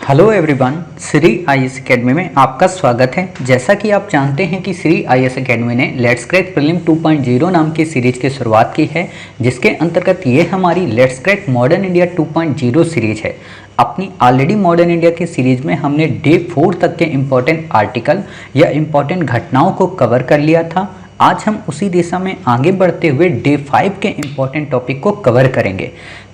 Hello everyone, Shri IAS academy में आपका स्वागत है। जैसा कि आप जानते हैं कि श्री आईएएस एकेडमी ने लेट्स क्रैक प्रीलिम 2.0 नाम की सीरीज की शुरुआत की है, जिसके अंतर्गत ये हमारी let's crack modern India 2.0 series है। अपनी ऑलरेडी मॉडर्न इंडिया की सीरीज में हमने डे 4 तक के इम्पोर्टेंट आर्टिकल या इम्पोर्टेंट घटनाओं को कवर कर लिया था। आज हम उसी दिशा में आगे बढ़ते हुए डे 5 के इम्पोर्टेंट टॉपिक को कवर करेंगे।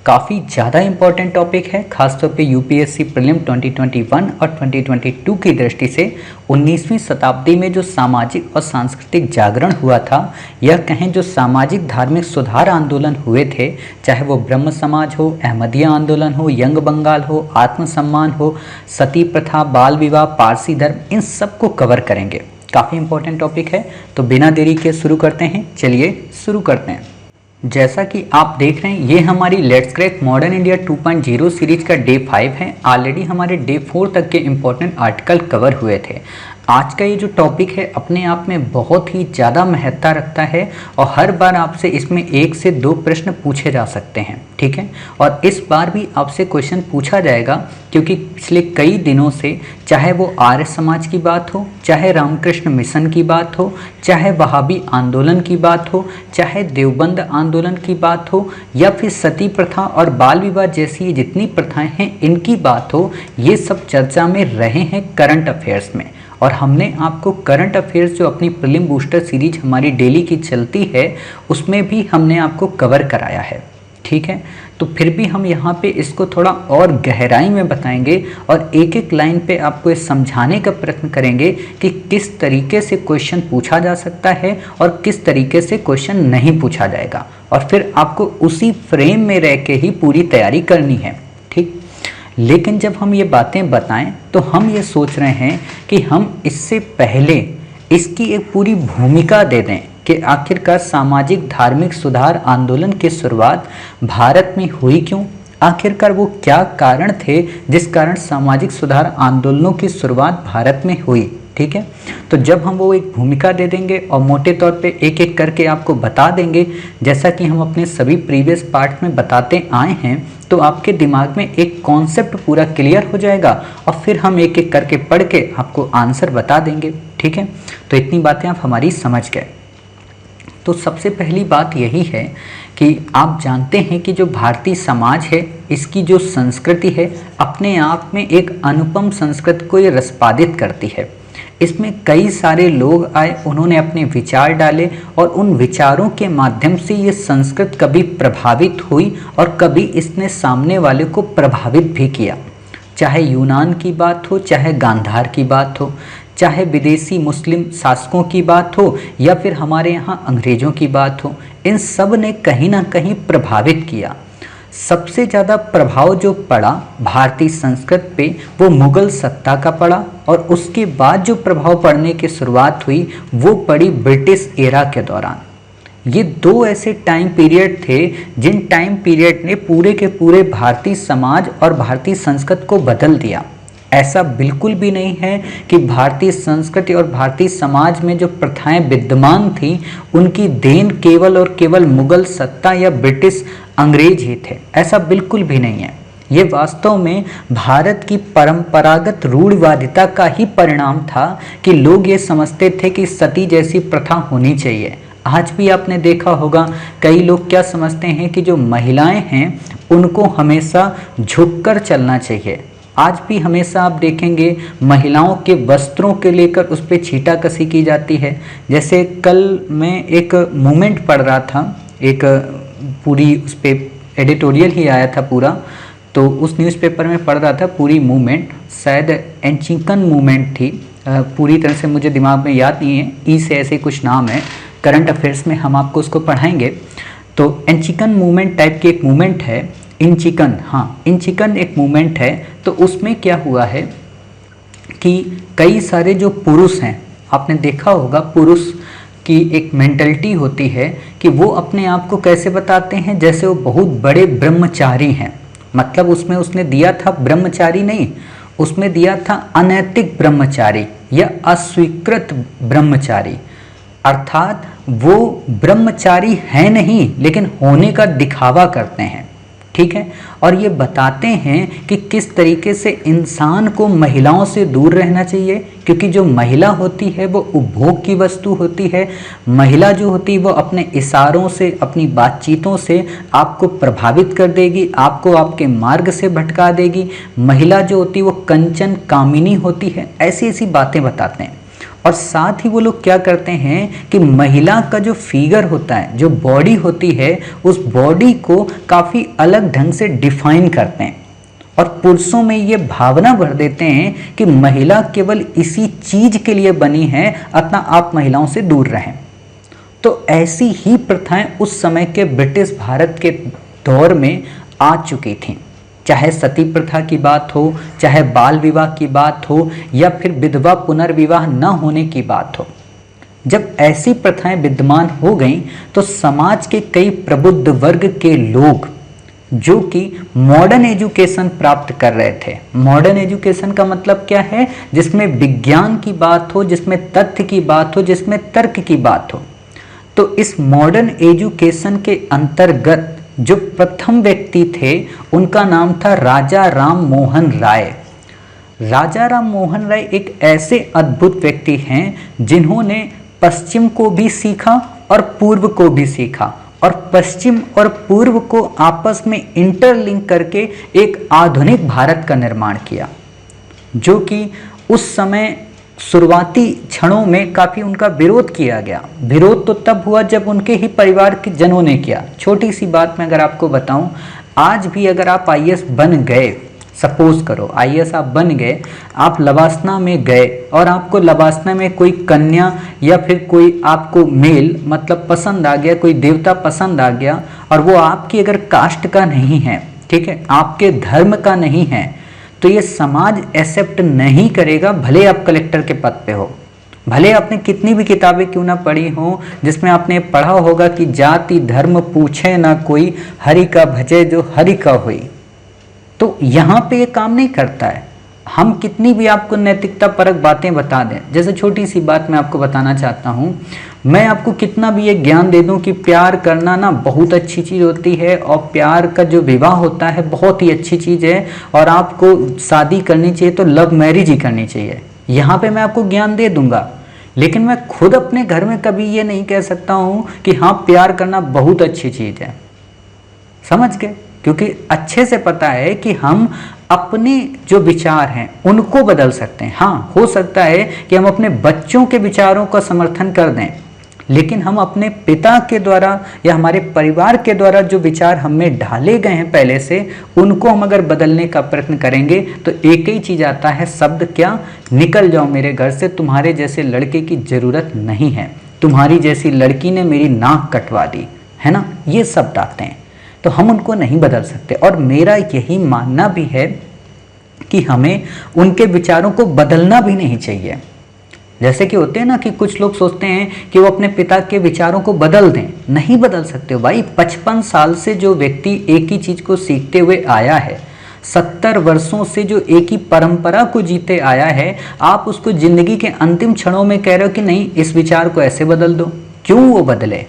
काफ़ी ज़्यादा इम्पॉर्टेंट टॉपिक है, खासतौर पे यूपीएससी प्रीलिम 2021 और 2022 की दृष्टि से 19वीं शताब्दी में जो सामाजिक और सांस्कृतिक जागरण हुआ था, या कहें जो सामाजिक धार्मिक सुधार आंदोलन हुए थे, चाहे वो ब्रह्म समाज हो, अहमदिया आंदोलन हो, यंग बंगाल हो, आत्मसम्मान हो, सती प्रथा, बाल विवाह, पारसी धर्म, इन सब को कवर करेंगे। काफ़ी इंपॉर्टेंट टॉपिक है, तो बिना देरी के शुरू करते हैं। चलिए शुरू करते हैं। जैसा कि आप देख रहे हैं, ये हमारी let's crack modern India 2.0 series का डे 5 है। ऑलरेडी हमारे डे 4 तक के इम्पोर्टेंट आर्टिकल कवर हुए थे। आज का ये जो टॉपिक है अपने आप में बहुत ही ज़्यादा महत्ता रखता है और हर बार आपसे इसमें 1 से 2 प्रश्न पूछे जा सकते हैं, ठीक है। और इस बार भी आपसे क्वेश्चन पूछा जाएगा, क्योंकि पिछले कई दिनों से चाहे वो आर्य समाज की बात हो, चाहे रामकृष्ण मिशन की बात हो, चाहे वहाबी आंदोलन की बात हो, चाहे देवबंद आंदोलन की बात हो, या फिर सती प्रथा और बाल विवाह जैसी जितनी प्रथाएं हैं इनकी बात हो, ये सब चर्चा में रहे हैं करंट अफेयर्स में। और हमने आपको करंट अफेयर्स जो अपनी प्रीलिम बूस्टर सीरीज हमारी डेली की चलती है उसमें भी हमने आपको कवर कराया है, ठीक है। तो फिर भी हम यहाँ पे इसको थोड़ा और गहराई में बताएंगे और एक एक लाइन पे आपको ये समझाने का प्रयत्न करेंगे कि किस तरीके से क्वेश्चन पूछा जा सकता है और किस तरीके से क्वेश्चन नहीं पूछा जाएगा, और फिर आपको उसी फ्रेम में रह के ही पूरी तैयारी करनी है, ठीक। लेकिन जब हम ये बातें बताएं तो हम ये सोच रहे हैं कि हम इससे पहले इसकी एक पूरी भूमिका दे दें कि आखिरकार सामाजिक धार्मिक सुधार आंदोलन की शुरुआत भारत में हुई क्यों, आखिरकार वो क्या कारण थे जिस कारण सामाजिक सुधार आंदोलनों की शुरुआत भारत में हुई, ठीक है। तो जब हम वो एक भूमिका दे देंगे और मोटे तौर पे एक एक करके आपको बता देंगे, जैसा कि हम अपने सभी प्रीवियस पार्ट में बताते आए हैं, तो आपके दिमाग में एक कॉन्सेप्ट पूरा क्लियर हो जाएगा और फिर हम एक एक करके पढ़ के आपको आंसर बता देंगे, ठीक है। तो इतनी बातें आप हमारी समझ गए। तो सबसे पहली बात यही है कि आप जानते हैं कि जो भारतीय समाज है, इसकी जो संस्कृति है अपने आप में एक अनुपम संस्कृति को ये रसपादित करती है। इसमें कई सारे लोग आए, उन्होंने अपने विचार डाले और उन विचारों के माध्यम से ये संस्कृति कभी प्रभावित हुई और कभी इसने सामने वाले को प्रभावित भी किया। चाहे यूनान की बात हो, चाहे गांधार की बात हो, चाहे विदेशी मुस्लिम शासकों की बात हो, या फिर हमारे यहाँ अंग्रेज़ों की बात हो, इन सब ने कहीं ना कहीं प्रभावित किया। सबसे ज़्यादा प्रभाव जो पड़ा भारतीय संस्कृति पे वो मुग़ल सत्ता का पड़ा, और उसके बाद जो प्रभाव पड़ने की शुरुआत हुई वो पड़ी ब्रिटिश एरा के दौरान। ये 2 ऐसे टाइम पीरियड थे जिन टाइम पीरियड ने पूरे के पूरे भारतीय समाज और भारतीय संस्कृति को बदल दिया। ऐसा बिल्कुल भी नहीं है कि भारतीय संस्कृति और भारतीय समाज में जो प्रथाएं विद्यमान थी उनकी देन केवल और केवल मुग़ल सत्ता या ब्रिटिश अंग्रेज ही थे, ऐसा बिल्कुल भी नहीं है। ये वास्तव में भारत की परंपरागत रूढ़िवादिता का ही परिणाम था कि लोग ये समझते थे कि सती जैसी प्रथा होनी चाहिए। आज भी आपने देखा होगा कई लोग क्या समझते हैं कि जो महिलाएं हैं उनको हमेशा झुककर चलना चाहिए। आज भी हमेशा आप देखेंगे महिलाओं के वस्त्रों के लेकर उस पर छींटाकशी की जाती है। जैसे कल मैं एक मूवमेंट पढ़ रहा था, एक पूरी उस पर एडिटोरियल ही आया था पूरा, तो उस न्यूज़पेपर में पढ़ रहा था पूरी मूवमेंट, शायद एंचिकन मूवमेंट थी, पूरी तरह से मुझे दिमाग में याद नहीं है, ई से ऐसे कुछ नाम है, करंट अफेयर्स में हम आपको उसको पढ़ाएंगे। तो एंचिकन मूवमेंट टाइप की एक मूवमेंट है, इंचिकन, हाँ इंचिकन एक मूवमेंट है। तो उसमें क्या हुआ है कि कई सारे जो पुरुष हैं, आपने देखा होगा पुरुष की एक मेंटलिटी होती है कि वो अपने आप को कैसे बताते हैं, जैसे वो बहुत बड़े ब्रह्मचारी हैं। मतलब उसमें उसने दिया था ब्रह्मचारी नहीं, उसमें दिया था अनैतिक ब्रह्मचारी या अस्वीकृत ब्रह्मचारी, अर्थात वो ब्रह्मचारी है नहीं लेकिन होने का दिखावा करते हैं। ठीक है। और ये बताते हैं कि किस तरीके से इंसान को महिलाओं से दूर रहना चाहिए, क्योंकि जो महिला होती है वो उपभोग की वस्तु होती है। महिला जो होती है वो अपने इशारों से, अपनी बातचीतों से आपको प्रभावित कर देगी, आपको आपके मार्ग से भटका देगी। महिला जो होती है वो कंचन कामिनी होती है, ऐसी ऐसी बातें बताते हैं। और साथ ही वो लोग क्या करते हैं कि महिला का जो फिगर होता है, जो बॉडी होती है, उस बॉडी को काफ़ी अलग ढंग से डिफाइन करते हैं और पुरुषों में ये भावना भर देते हैं कि महिला केवल इसी चीज के लिए बनी है, अतः आप महिलाओं से दूर रहें। तो ऐसी ही प्रथाएं उस समय के ब्रिटिश भारत के दौर में आ चुकी थीं, चाहे सती प्रथा की बात हो, चाहे बाल विवाह की बात हो, या फिर विधवा पुनर्विवाह न होने की बात हो। जब ऐसी प्रथाएं विद्यमान हो गईं तो समाज के कई प्रबुद्ध वर्ग के लोग जो कि मॉडर्न एजुकेशन प्राप्त कर रहे थे, मॉडर्न एजुकेशन का मतलब क्या है, जिसमें विज्ञान की बात हो, जिसमें तथ्य की बात हो, जिसमें तर्क की बात हो। तो इस मॉडर्न एजुकेशन के अंतर्गत जो प्रथम व्यक्ति थे उनका नाम था राजा राम मोहन राय। राजा राम मोहन राय एक ऐसे अद्भुत व्यक्ति हैं जिन्होंने पश्चिम को भी सीखा और पूर्व को भी सीखा, और पश्चिम और पूर्व को आपस में इंटरलिंक करके एक आधुनिक भारत का निर्माण किया, जो कि उस समय शुरुआती क्षणों में काफ़ी उनका विरोध किया गया। विरोध तो तब हुआ जब उनके ही परिवार के जनों ने किया। छोटी सी बात मैं अगर आपको बताऊं, आज भी अगर आप आईएएस बन गए, सपोज करो आईएएस आप बन गए, आप लवासना में गए और आपको लवासना में कोई कन्या या फिर कोई आपको मेल मतलब पसंद आ गया, कोई देवता पसंद आ गया, और वो आपकी अगर कास्ट का नहीं है, ठीक है, आपके धर्म का नहीं है, तो ये समाज एक्सेप्ट नहीं करेगा, भले आप कलेक्टर के पद पे हो, भले आपने कितनी भी किताबें क्यों ना पढ़ी हो जिसमें आपने पढ़ा होगा कि जाति धर्म पूछे ना कोई, हरि का भजे जो हरि का होई। तो यहाँ पे ये काम नहीं करता है। हम कितनी भी आपको नैतिकता परक बातें बता दें, जैसे छोटी सी बात मैं आपको बताना चाहता हूँ, मैं आपको कितना भी ये ज्ञान दे दूं कि प्यार करना ना बहुत अच्छी चीज़ होती है, और प्यार का जो विवाह होता है बहुत ही अच्छी चीज़ है, और आपको शादी करनी चाहिए तो लव मैरिज ही करनी चाहिए, यहाँ पे मैं आपको ज्ञान दे दूंगा। लेकिन मैं खुद अपने घर में कभी ये नहीं कह सकता हूँ कि हाँ प्यार करना बहुत अच्छी चीज़ है, समझ गए? क्योंकि अच्छे से पता है कि हम अपने जो विचार हैं उनको बदल सकते हैं। हाँ, हो सकता है कि हम अपने बच्चों के विचारों का समर्थन कर दें, लेकिन हम अपने पिता के द्वारा या हमारे परिवार के द्वारा जो विचार हमें ढाले गए हैं पहले से, उनको हम अगर बदलने का प्रयत्न करेंगे तो एक ही चीज़ आता है, शब्द क्या, निकल जाओ मेरे घर से, तुम्हारे जैसे लड़के की ज़रूरत नहीं है, तुम्हारी जैसी लड़की ने मेरी नाक कटवा दी, है ना, ये शब्द आते हैं। तो हम उनको नहीं बदल सकते, और मेरा यही मानना भी है कि हमें उनके विचारों को बदलना भी नहीं चाहिए। जैसे कि होते हैं ना कि कुछ लोग सोचते हैं कि वो अपने पिता के विचारों को बदल दें, नहीं बदल सकते हो भाई। 55 साल से जो व्यक्ति एक ही चीज़ को सीखते हुए आया है, 70 वर्षों से जो एक ही परंपरा को जीते आया है, आप उसको जिंदगी के अंतिम क्षणों में कह रहे हो कि नहीं इस विचार को ऐसे बदल दो। क्यों वो बदले?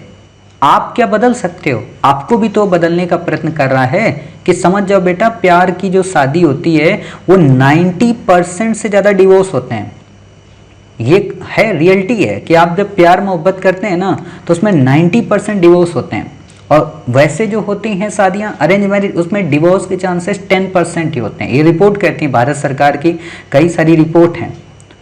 आप क्या बदल सकते हो? आपको भी तो बदलने का प्रयत्न कर रहा है कि समझ जाओ बेटा, प्यार की जो शादी होती है वो 90% से ज़्यादा डिवोर्स होते हैं। ये है, रियलिटी है कि आप जब प्यार मोहब्बत करते हैं ना तो उसमें 90% डिवोर्स होते हैं, और वैसे जो होती हैं शादियां अरेंज मैरिज, उसमें डिवोर्स के चांसेस 10% ही होते हैं। ये रिपोर्ट कहती है भारत सरकार की, कई सारी रिपोर्ट हैं,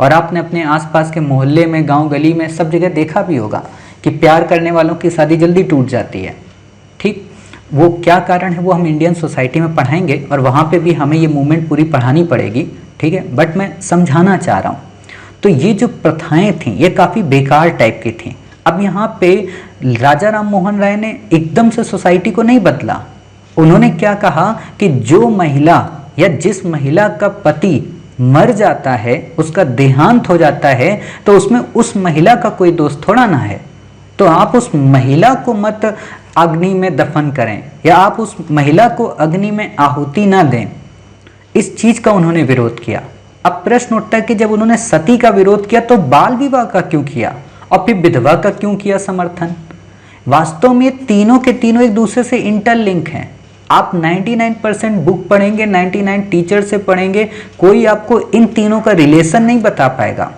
और आपने अपने आसपास के मोहल्ले में, गांव गली में, सब जगह देखा भी होगा कि प्यार करने वालों की शादी जल्दी टूट जाती है। ठीक, वो क्या कारण है वो हम इंडियन सोसाइटी में पढ़ाएंगे, और वहाँ पे भी हमें ये मूवमेंट पूरी पढ़ानी पड़ेगी, ठीक है, बट मैं समझाना चाह रहा हूँ। तो ये जो प्रथाएं थीं ये काफ़ी बेकार टाइप की थीं। अब यहाँ पे राजा राम मोहन राय ने एकदम से सोसाइटी को नहीं बदला। उन्होंने क्या कहा कि जो महिला या जिस महिला का पति मर जाता है, उसका देहांत हो जाता है, तो उसमें उस महिला का कोई दोष थोड़ा ना है। तो आप उस महिला को मत अग्नि में दफन करें, या आप उस महिला को अग्नि में आहुति ना दें। इस चीज का उन्होंने विरोध किया। अब प्रश्न उठता है कि जब उन्होंने सती का विरोध किया तो बाल विवाह का क्यों किया, और फिर विधवा का क्यों किया समर्थन? वास्तव में तीनों के तीनों एक दूसरे से इंटरलिंक हैं। आप 99% बुक पढ़ेंगे, 99 टीचर से पढ़ेंगे, कोई आपको इन तीनों का रिलेशन नहीं बता पाएगा।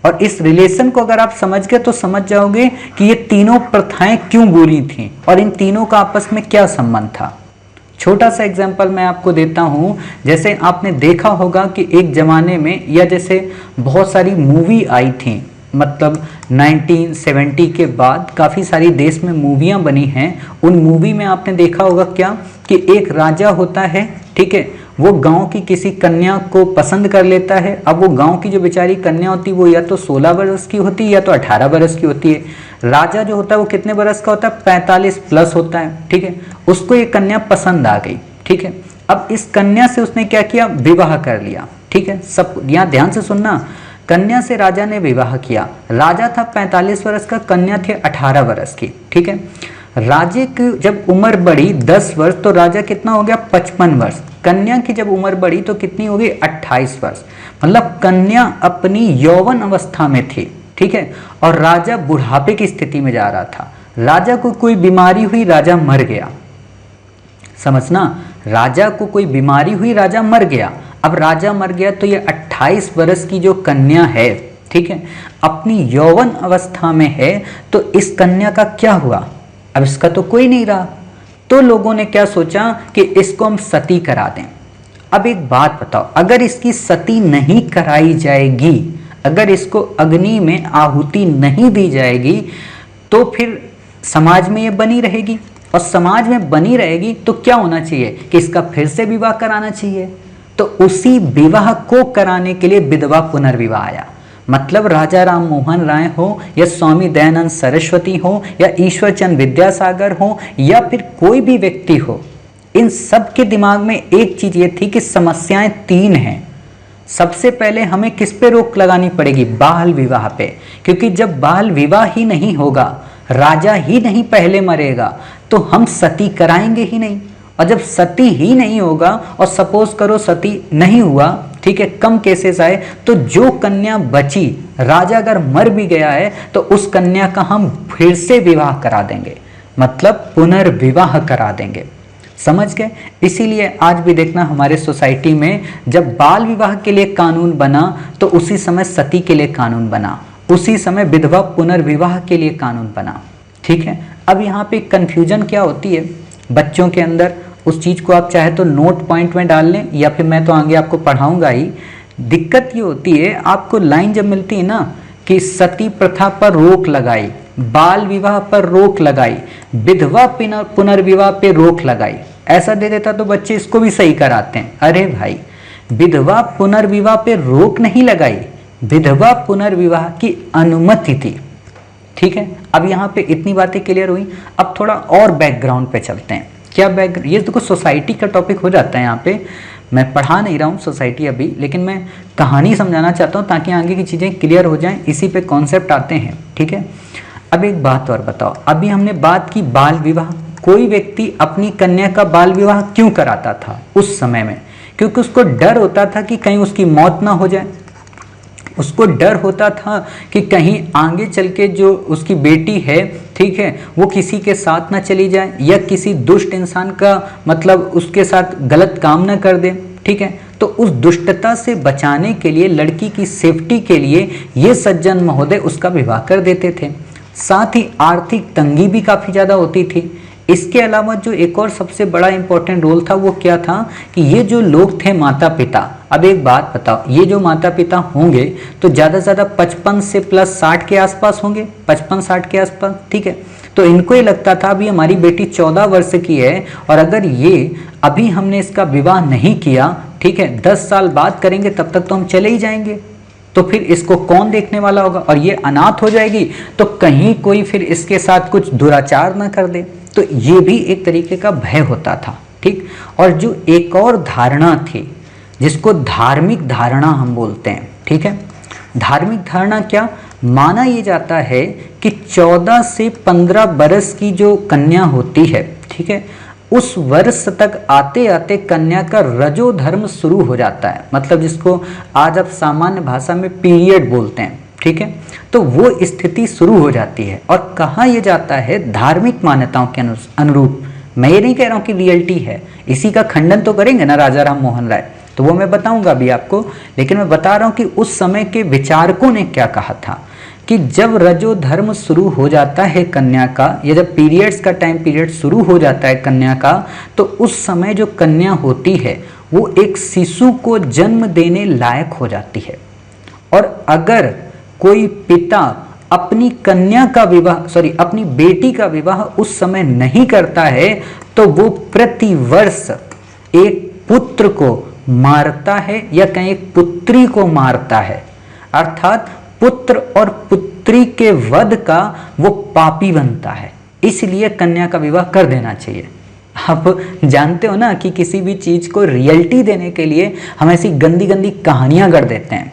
और इस रिलेशन को अगर आप समझ गए तो समझ जाओगे कि ये तीनों प्रथाएं क्यों बुरी थीं और इन तीनों का आपस में क्या संबंध था। छोटा सा एग्जाम्पल मैं आपको देता हूँ। जैसे आपने देखा होगा कि एक ज़माने में, या जैसे बहुत सारी मूवी आई थी, मतलब 1970 के बाद काफ़ी सारी देश में मूवियाँ बनी हैं। उन मूवी में आपने देखा होगा क्या कि एक राजा होता है, ठीक है, वो गांव की किसी कन्या को पसंद कर लेता है। अब वो गांव की जो बेचारी कन्या होती है वो या तो 16 बरस की होती है या तो 18 बरस की होती है। राजा जो होता है वो कितने बरस का होता है, 45 प्लस होता है, ठीक है। उसको ये कन्या पसंद आ गई, ठीक है। अब इस कन्या से उसने क्या किया, विवाह कर लिया, ठीक है। सब यहाँ ध्यान से सुनना, कन्या से राजा ने विवाह किया। राजा था 45 वर्ष का, कन्या थे 18 वर्ष की, ठीक है। राजे की जब उम्र बढ़ी 10 वर्ष तो राजा कितना हो गया, 55 वर्ष। कन्या की जब उम्र बढ़ी तो कितनी हो गई, 28 वर्ष। मतलब कन्या अपनी यौवन अवस्था में थी, ठीक है, और राजा बुढ़ापे की स्थिति में जा रहा था। राजा को कोई बीमारी हुई, राजा मर गया। समझना, राजा को कोई बीमारी हुई, राजा मर गया। अब राजा मर गया तो ये 28 वर्ष की जो कन्या है, ठीक है, अपनी यौवन अवस्था में है, तो इस कन्या का क्या हुआ, अब इसका तो कोई नहीं रहा। तो लोगों ने क्या सोचा कि इसको हम सती करा दें। अब एक बात बताओ, अगर इसकी सती नहीं कराई जाएगी, अगर इसको अग्नि में आहुति नहीं दी जाएगी, तो फिर समाज में ये बनी रहेगी, और समाज में बनी रहेगी तो क्या होना चाहिए कि इसका फिर से विवाह कराना चाहिए। तो उसी विवाह को कराने के लिए विधवा पुनर्विवाह आया। मतलब राजा राम मोहन राय हो या स्वामी दयानंद सरस्वती हो या ईश्वर चंद विद्यासागर हो या फिर कोई भी व्यक्ति हो, इन सब के दिमाग में एक चीज ये थी कि समस्याएं 3 हैं। सबसे पहले हमें किस पे रोक लगानी पड़ेगी, बाल विवाह पे, क्योंकि जब बाल विवाह ही नहीं होगा, राजा ही नहीं पहले मरेगा, तो हम सती कराएंगे ही नहीं। और जब सती ही नहीं होगा और सपोज करो सती नहीं हुआ, ठीक है, कम केसेस आए, तो जो कन्या बची, राजा अगर मर भी गया है तो उस कन्या का हम फिर से विवाह करा देंगे, मतलब पुनर्विवाह करा देंगे। समझ गए। इसीलिए आज भी देखना हमारे सोसाइटी में जब बाल विवाह के लिए कानून बना तो उसी समय सती के लिए कानून बना, उसी समय विधवा पुनर्विवाह के लिए कानून बना, ठीक है। अब यहाँ पे कंफ्यूजन क्या होती है बच्चों के अंदर, उस चीज़ को आप चाहे तो नोट पॉइंट में डाल लें या फिर मैं तो आगे आपको पढ़ाऊंगा ही। दिक्कत ये होती है, आपको लाइन जब मिलती है ना कि सती प्रथा पर रोक लगाई, बाल विवाह पर रोक लगाई, विधवा पुनर्विवाह पे रोक लगाई, ऐसा दे देता तो बच्चे इसको भी सही कराते हैं। अरे भाई, विधवा पुनर्विवाह पे रोक नहीं लगाई, विधवा पुनर्विवाह की अनुमति थी, ठीक है। अब यहाँ पे इतनी बातें क्लियर हुई। अब थोड़ा और बैकग्राउंड पे चलते हैं। क्या बैकग्राउंड, ये देखो सोसाइटी का टॉपिक हो जाता है यहाँ पे। मैं पढ़ा नहीं रहा हूँ सोसाइटी अभी, लेकिन मैं कहानी समझाना चाहता हूँ ताकि आगे की चीज़ें क्लियर हो जाएं, इसी पे कॉन्सेप्ट आते हैं, ठीक है। अब एक बात और बताओ, अभी हमने बात की बाल विवाह। कोई व्यक्ति अपनी कन्या का बाल विवाह क्यों कराता था उस समय में, क्योंकि उसको डर होता था कि कहीं उसकी मौत ना हो जाए, उसको डर होता था कि कहीं आगे चल के जो उसकी बेटी है, ठीक है, वो किसी के साथ ना चली जाए या किसी दुष्ट इंसान का मतलब उसके साथ गलत काम ना कर दे, ठीक है। तो उस दुष्टता से बचाने के लिए, लड़की की सेफ्टी के लिए ये सज्जन महोदय उसका विवाह कर देते थे। साथ ही आर्थिक तंगी भी काफ़ी ज़्यादा होती थी। इसके अलावा जो एक और सबसे बड़ा इंपॉर्टेंट रोल था वो क्या था कि ये जो लोग थे माता पिता, अब एक बात बताओ, ये जो माता पिता होंगे तो ज़्यादा से ज़्यादा 55 से प्लस 60 के आसपास होंगे, 55-60 के आसपास, ठीक है। तो इनको ये लगता था अभी हमारी बेटी 14 वर्ष की है और अगर ये अभी हमने इसका विवाह नहीं किया, ठीक है, 10 साल बाद करेंगे तब तक तो हम चले ही जाएंगे, तो फिर इसको कौन देखने वाला होगा, और ये अनाथ हो जाएगी तो कहीं कोई फिर इसके साथ कुछ दुराचार ना कर दे। तो ये भी एक तरीके का भय होता था, ठीक। और जो एक और धारणा थी जिसको धार्मिक धारणा हम बोलते हैं, ठीक है। धार्मिक धारणा क्या, माना ये जाता है कि 14 से 15 बरस की जो कन्या होती है, ठीक है, उस वर्ष तक आते आते कन्या का रजो धर्म शुरू हो जाता है, मतलब जिसको आज आप सामान्य भाषा में पीरियड बोलते हैं, ठीक है। तो वो स्थिति शुरू हो जाती है और कहा यह जाता है धार्मिक मान्यताओं के अनुरूप, मैं ये नहीं कह रहा हूँ कि रियलिटी है, इसी का खंडन तो करेंगे ना राजा राम मोहन राय, तो वो मैं बताऊंगा अभी आपको। लेकिन मैं बता रहा हूँ कि उस समय के विचारकों ने क्या कहा था कि जब रजो धर्म शुरू हो जाता है कन्या का, या जब पीरियड्स का टाइम पीरियड शुरू हो जाता है कन्या का, तो उस समय जो कन्या होती है वो एक शिशु को जन्म देने लायक हो जाती है। और अगर कोई पिता अपनी कन्या का विवाह अपनी बेटी का विवाह उस समय नहीं करता है तो वो प्रतिवर्ष एक पुत्र को मारता है या कहीं एक पुत्री को मारता है, अर्थात पुत्र और पुत्री के वध का वो पापी बनता है। इसलिए कन्या का विवाह कर देना चाहिए। आप जानते हो ना कि किसी भी चीज को रियलिटी देने के लिए हम ऐसी गंदी गंदी कहानियां गढ़ देते हैं।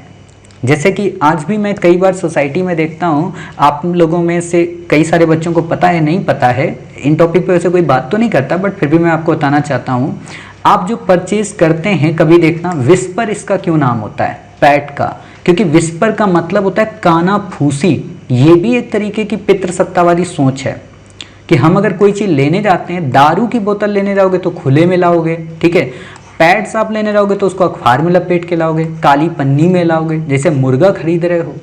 जैसे कि आज भी मैं कई बार सोसाइटी में देखता हूँ, आप लोगों में से कई सारे बच्चों को पता है नहीं पता है, इन टॉपिक पे वैसे कोई बात तो नहीं करता, बट फिर भी मैं आपको बताना चाहता हूँ। आप जो परचेज करते हैं कभी देखना विस्पर इसका क्यों नाम होता है, पैट का, क्योंकि विस्पर का मतलब होता है काना फूसी। ये भी एक तरीके की पितृसत्तावादी सोच है कि हम अगर कोई चीज लेने जाते हैं, दारू की बोतल लेने जाओगे तो खुले में लाओगे, ठीक है, पैड्स आप लेने जाओगे तो उसको अखबार में लपेट के लाओगे, काली पन्नी में लाओगे, जैसे मुर्गा खरीद रहे हो।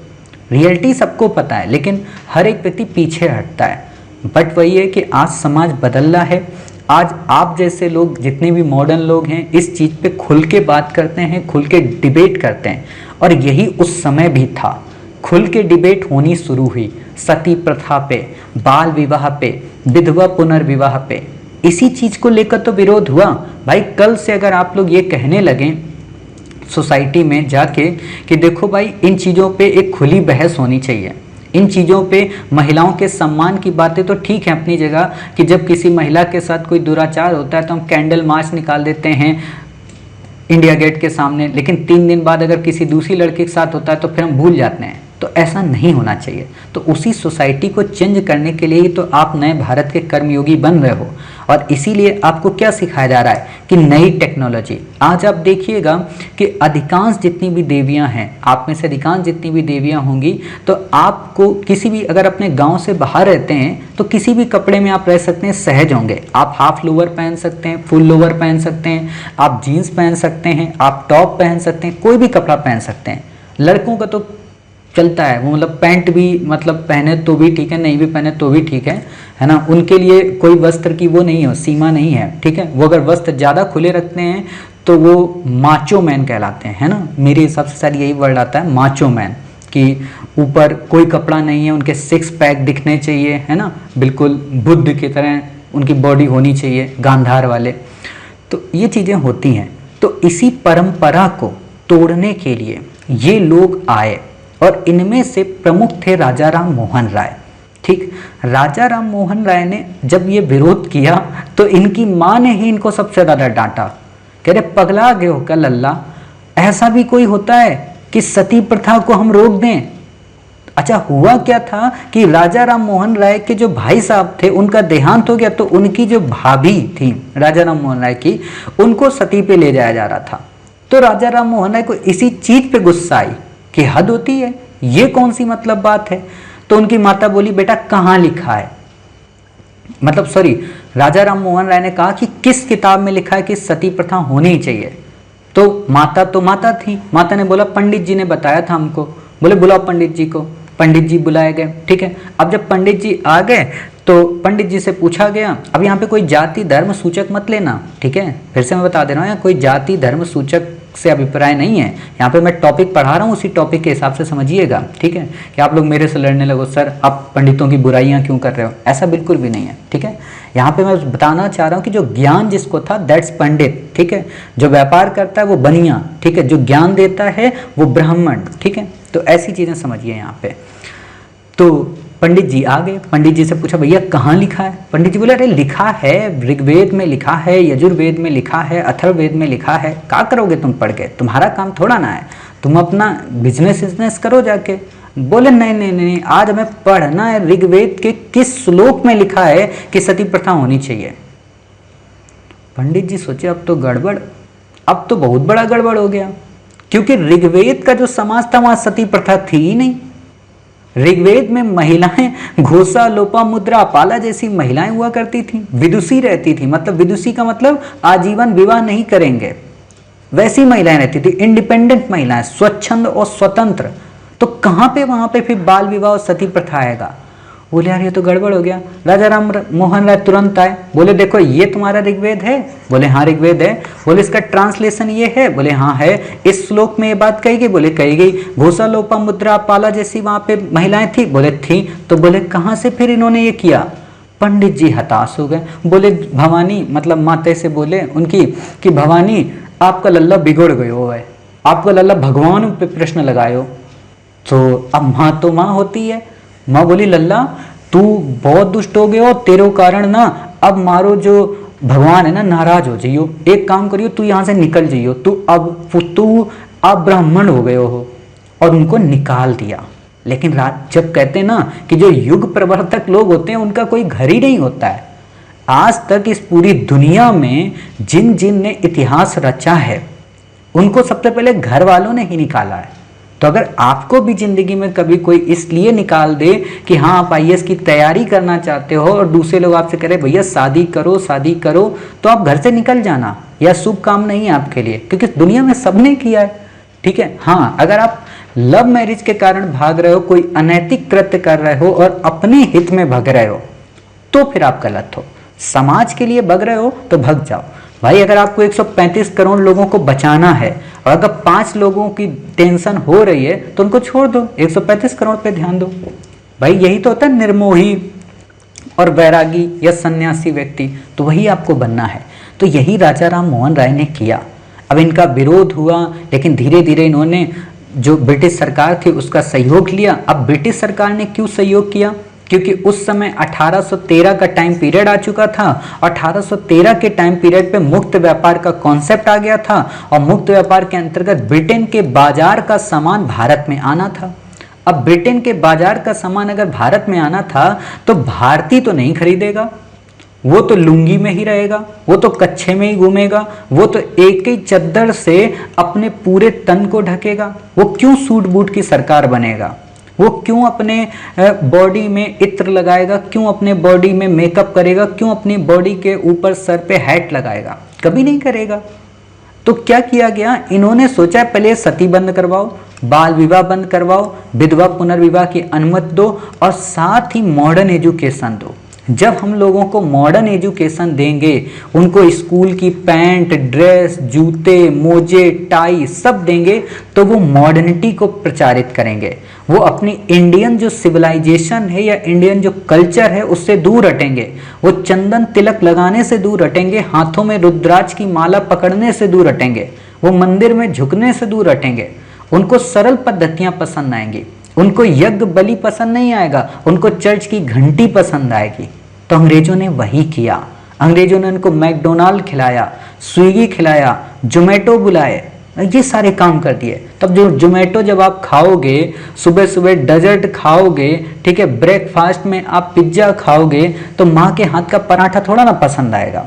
रियलिटी सबको पता है लेकिन हर एक व्यक्ति पीछे हटता है। बट वही है कि आज समाज बदल रहा है। आज आप जैसे लोग, जितने भी मॉडर्न लोग हैं, इस चीज़ पे खुल के बात करते हैं, खुल के डिबेट करते हैं। और यही उस समय भी था, खुल के डिबेट होनी शुरू हुई सती प्रथा पे, बाल विवाह पे, विधवा पुनर्विवाह पे। इसी चीज़ को लेकर तो विरोध हुआ भाई। कल से अगर आप लोग ये कहने लगें सोसाइटी में जाके कि देखो भाई इन चीज़ों पे एक खुली बहस होनी चाहिए, इन चीज़ों पे महिलाओं के सम्मान की बातें तो ठीक है अपनी जगह, कि जब किसी महिला के साथ कोई दुराचार होता है तो हम कैंडल मार्च निकाल देते हैं इंडिया गेट के सामने, लेकिन 3 दिन बाद अगर किसी दूसरी लड़की के साथ होता है तो फिर हम भूल जाते हैं। तो ऐसा नहीं होना चाहिए। तो उसी सोसाइटी को चेंज करने के लिए ही तो आप नए भारत के कर्मयोगी बन रहे हो। और इसीलिए आपको क्या सिखाया जा रहा है कि नई टेक्नोलॉजी। आज आप देखिएगा कि अधिकांश जितनी भी देवियां हैं, आप में से अधिकांश जितनी भी देवियां होंगी, तो आपको किसी भी, अगर अपने गांव से बाहर रहते हैं तो किसी भी कपड़े में आप रह सकते हैं, सहज होंगे। आप हाफ लोअर पहन सकते हैं, फुल लोअर पहन सकते हैं, आप जीन्स पहन सकते हैं, आप टॉप पहन सकते हैं, कोई भी कपड़ा पहन सकते हैं। लड़कों का तो चलता है, वो मतलब पैंट भी मतलब पहने तो भी ठीक है, नहीं भी पहने तो भी ठीक है ना। उनके लिए कोई वस्त्र की वो नहीं हो, सीमा नहीं है, ठीक है। वो अगर वस्त्र ज़्यादा खुले रखते हैं तो वो माचो मैन कहलाते हैं, है ना। मेरे हिसाब से शायद यही वर्ड आता है, माचो मैन, कि ऊपर कोई कपड़ा नहीं है, उनके 6 पैक दिखने चाहिए, है ना, बिल्कुल बुद्ध की तरह उनकी बॉडी होनी चाहिए, गांधार वाले। तो ये चीज़ें होती हैं। तो इसी परंपरा को तोड़ने के लिए ये लोग आए और इनमें से प्रमुख थे राजा राम मोहन राय। ठीक, राजा राम मोहन राय ने जब ये विरोध किया तो इनकी माँ ने ही इनको सबसे ज़्यादा डांटा। कह रहे पगला गए हो क्या लल्ला, ऐसा भी कोई होता है कि सती प्रथा को हम रोक दें। अच्छा, हुआ क्या था कि राजा राम मोहन राय के जो भाई साहब थे उनका देहांत हो गया, तो उनकी जो भाभी थी राजा राम मोहन राय की, उनको सती पे ले जाया जा रहा था। तो राजा राम मोहन राय को इसी चीज पे गुस्सा आई कि हद होती है, ये कौन सी मतलब बात है। तो उनकी माता बोली बेटा कहाँ लिखा है, मतलब सॉरी, राजा राम मोहन राय ने कहा कि किस किताब में लिखा है कि सती प्रथा होनी ही चाहिए। तो माता थी, माता ने बोला पंडित जी ने बताया था हमको। बोले बुलाओ पंडित जी को। पंडित जी बुलाए गए, ठीक है। अब जब पंडित जी आ गए तो पंडित जी से पूछा गया, अब यहाँ पे कोई जाति धर्म सूचक मत लेना, ठीक है, फिर से मैं बता दे रहा हूँ, कोई जाति धर्म सूचक से अभिप्राय नहीं है। यहाँ पे मैं टॉपिक पढ़ा रहा हूँ, उसी टॉपिक के हिसाब से समझिएगा, ठीक है, कि आप लोग मेरे से लड़ने लगो सर आप पंडितों की बुराइयाँ क्यों कर रहे हो, ऐसा बिल्कुल भी नहीं है, ठीक है। यहाँ पे मैं बताना चाह रहा हूँ कि जो ज्ञान जिसको था दैट्स पंडित, ठीक है। जो व्यापार करता है वो बनिया, ठीक है। जो ज्ञान देता है वो ब्राह्मण, ठीक है। तो ऐसी चीज़ें समझिए यहाँ पे। तो पंडित जी आ गए, पंडित जी से पूछा भैया कहाँ लिखा है। पंडित जी बोले अरे लिखा है, ऋग्वेद में लिखा है, यजुर्वेद में लिखा है, अथर्ववेद में लिखा है, क्या करोगे तुम पढ़ के, तुम्हारा काम थोड़ा ना है, तुम अपना बिजनेस करो जाके। बोले नहीं, आज हमें पढ़ना है ऋग्वेद के किस श्लोक में लिखा है कि सती प्रथा होनी चाहिए। पंडित जी सोचे अब तो गड़बड़, अब तो बहुत बड़ा गड़बड़ हो गया, क्योंकि ऋग्वेद का जो समाज था वहां सती प्रथा थी ही नहीं। ऋग्वेद में महिलाएं घोषा, लोपामुद्रा, अपाला जैसी महिलाएं हुआ करती थी, विदुषी रहती थी, मतलब विदुषी का मतलब आजीवन विवाह नहीं करेंगे, वैसी महिलाएं रहती थी, इंडिपेंडेंट महिलाएं, स्वच्छंद और स्वतंत्र। तो कहां पे वहां पे फिर बाल विवाह और सती प्रथा आएगा? बोले यार ये तो गड़बड़ हो गया। राजा राम मोहन राय तुरंत आए, बोले देखो ये तुम्हारा ऋग्वेद है? बोले हाँ ऋग्वेद है। बोले इसका ट्रांसलेशन ये है? बोले हाँ है। इस श्लोक में ये बात कही गई? बोले कही गई। घोषा, लोपामुद्रा, पाला जैसी वहां पे महिलाएं थी? बोले थी। तो बोले कहाँ से फिर इन्होंने ये किया? पंडित जी हताश हो गए, बोले भवानी, मतलब माते से बोले उनकी कि भवानी आपका लल्ला बिगड़ गयो है, आपका लल्ला भगवान पे प्रश्न लगाए हो। तो अब माँ तो माँ होती है, माँ बोली लल्ला तू बहुत दुष्ट हो गए हो, तेरे कारण ना अब मारो जो भगवान है ना नाराज हो जाइयो, एक काम करियो तू यहाँ से निकल जाइयो, तू अब ब्राह्मण हो गए हो। और उनको निकाल दिया। लेकिन जब कहते हैं ना कि जो युग प्रवर्तक लोग होते हैं उनका कोई घर ही नहीं होता है। आज तक इस पूरी दुनिया में जिन जिन ने इतिहास रचा है उनको सबसे पहले घर वालों ने ही निकाला है। तो अगर आपको भी जिंदगी में कभी कोई इसलिए निकाल दे कि हाँ आप आईएएस की तैयारी करना चाहते हो और दूसरे लोग आपसे कह रहे भैया शादी करो शादी करो, तो आप घर से निकल जाना, यह शुभ काम नहीं है आपके लिए, क्योंकि दुनिया में सबने किया है। ठीक है। हाँ, अगर आप लव मैरिज के कारण भाग रहे हो, कोई अनैतिक कृत्य कर रहे हो और अपने हित में भाग रहे हो, तो फिर आप गलत हो। समाज के लिए भाग रहे हो तो भाग जाओ भाई। अगर आपको 135 करोड़ लोगों को बचाना है और अगर 5 लोगों की टेंशन हो रही है तो उनको छोड़ दो, 135 करोड़ पे ध्यान दो भाई। यही तो होता है निर्मोही और वैरागी या सन्यासी व्यक्ति, तो वही आपको बनना है। तो यही राजा राम मोहन राय ने किया। अब इनका विरोध हुआ, लेकिन धीरे धीरे इन्होंने जो ब्रिटिश सरकार थी उसका सहयोग लिया। अब ब्रिटिश सरकार ने क्यों सहयोग किया? क्योंकि उस समय 1813 का टाइम पीरियड आ चुका था। 1813 के टाइम पीरियड पे मुक्त व्यापार का कॉन्सेप्ट आ गया था और मुक्त व्यापार के अंतर्गत ब्रिटेन के बाजार का सामान भारत में आना था। अब ब्रिटेन के बाजार का सामान अगर भारत में आना था तो भारतीय तो नहीं खरीदेगा, वो तो लुंगी में ही रहेगा, वो तो कच्छे में ही घूमेगा, वो तो एक ही चद्दर से अपने पूरे तन को ढकेगा। वो क्यों सूट बूट की सरकार बनेगा? वो क्यों अपने बॉडी में इत्र लगाएगा? क्यों अपने बॉडी में मेकअप करेगा? क्यों अपनी बॉडी के ऊपर सर पे हैट लगाएगा? कभी नहीं करेगा। तो क्या किया गया? इन्होंने सोचा पहले सती बंद करवाओ, बाल विवाह बंद करवाओ, विधवा पुनर्विवाह की अनुमति दो और साथ ही मॉडर्न एजुकेशन दो। जब हम लोगों को मॉडर्न एजुकेशन देंगे, उनको स्कूल की पैंट, ड्रेस, जूते, मोजे, टाई सब देंगे, तो वो मॉडर्निटी को प्रचारित करेंगे। वो अपनी इंडियन जो सिविलाइजेशन है या इंडियन जो कल्चर है उससे दूर हटेंगे। वो चंदन तिलक लगाने से दूर हटेंगे, हाथों में रुद्राक्ष की माला पकड़ने से दूर हटेंगे, वो मंदिर में झुकने से दूर हटेंगे। उनको सरल पद्धतियां पसंद आएंगी, उनको यज्ञ बलि पसंद नहीं आएगा, उनको चर्च की घंटी पसंद आएगी। तो अंग्रेजों ने वही किया। अंग्रेजों ने उनको मैकडोनाल्ड खिलाया, स्विगी खिलाया, जोमेटो बुलाए, ये सारे काम कर दिए। तब जो जोमेटो जब आप खाओगे, सुबह सुबह डेजर्ट खाओगे, ठीक है, ब्रेकफास्ट में आप पिज्ज़ा खाओगे, तो माँ के हाथ का पराठा थोड़ा ना पसंद आएगा,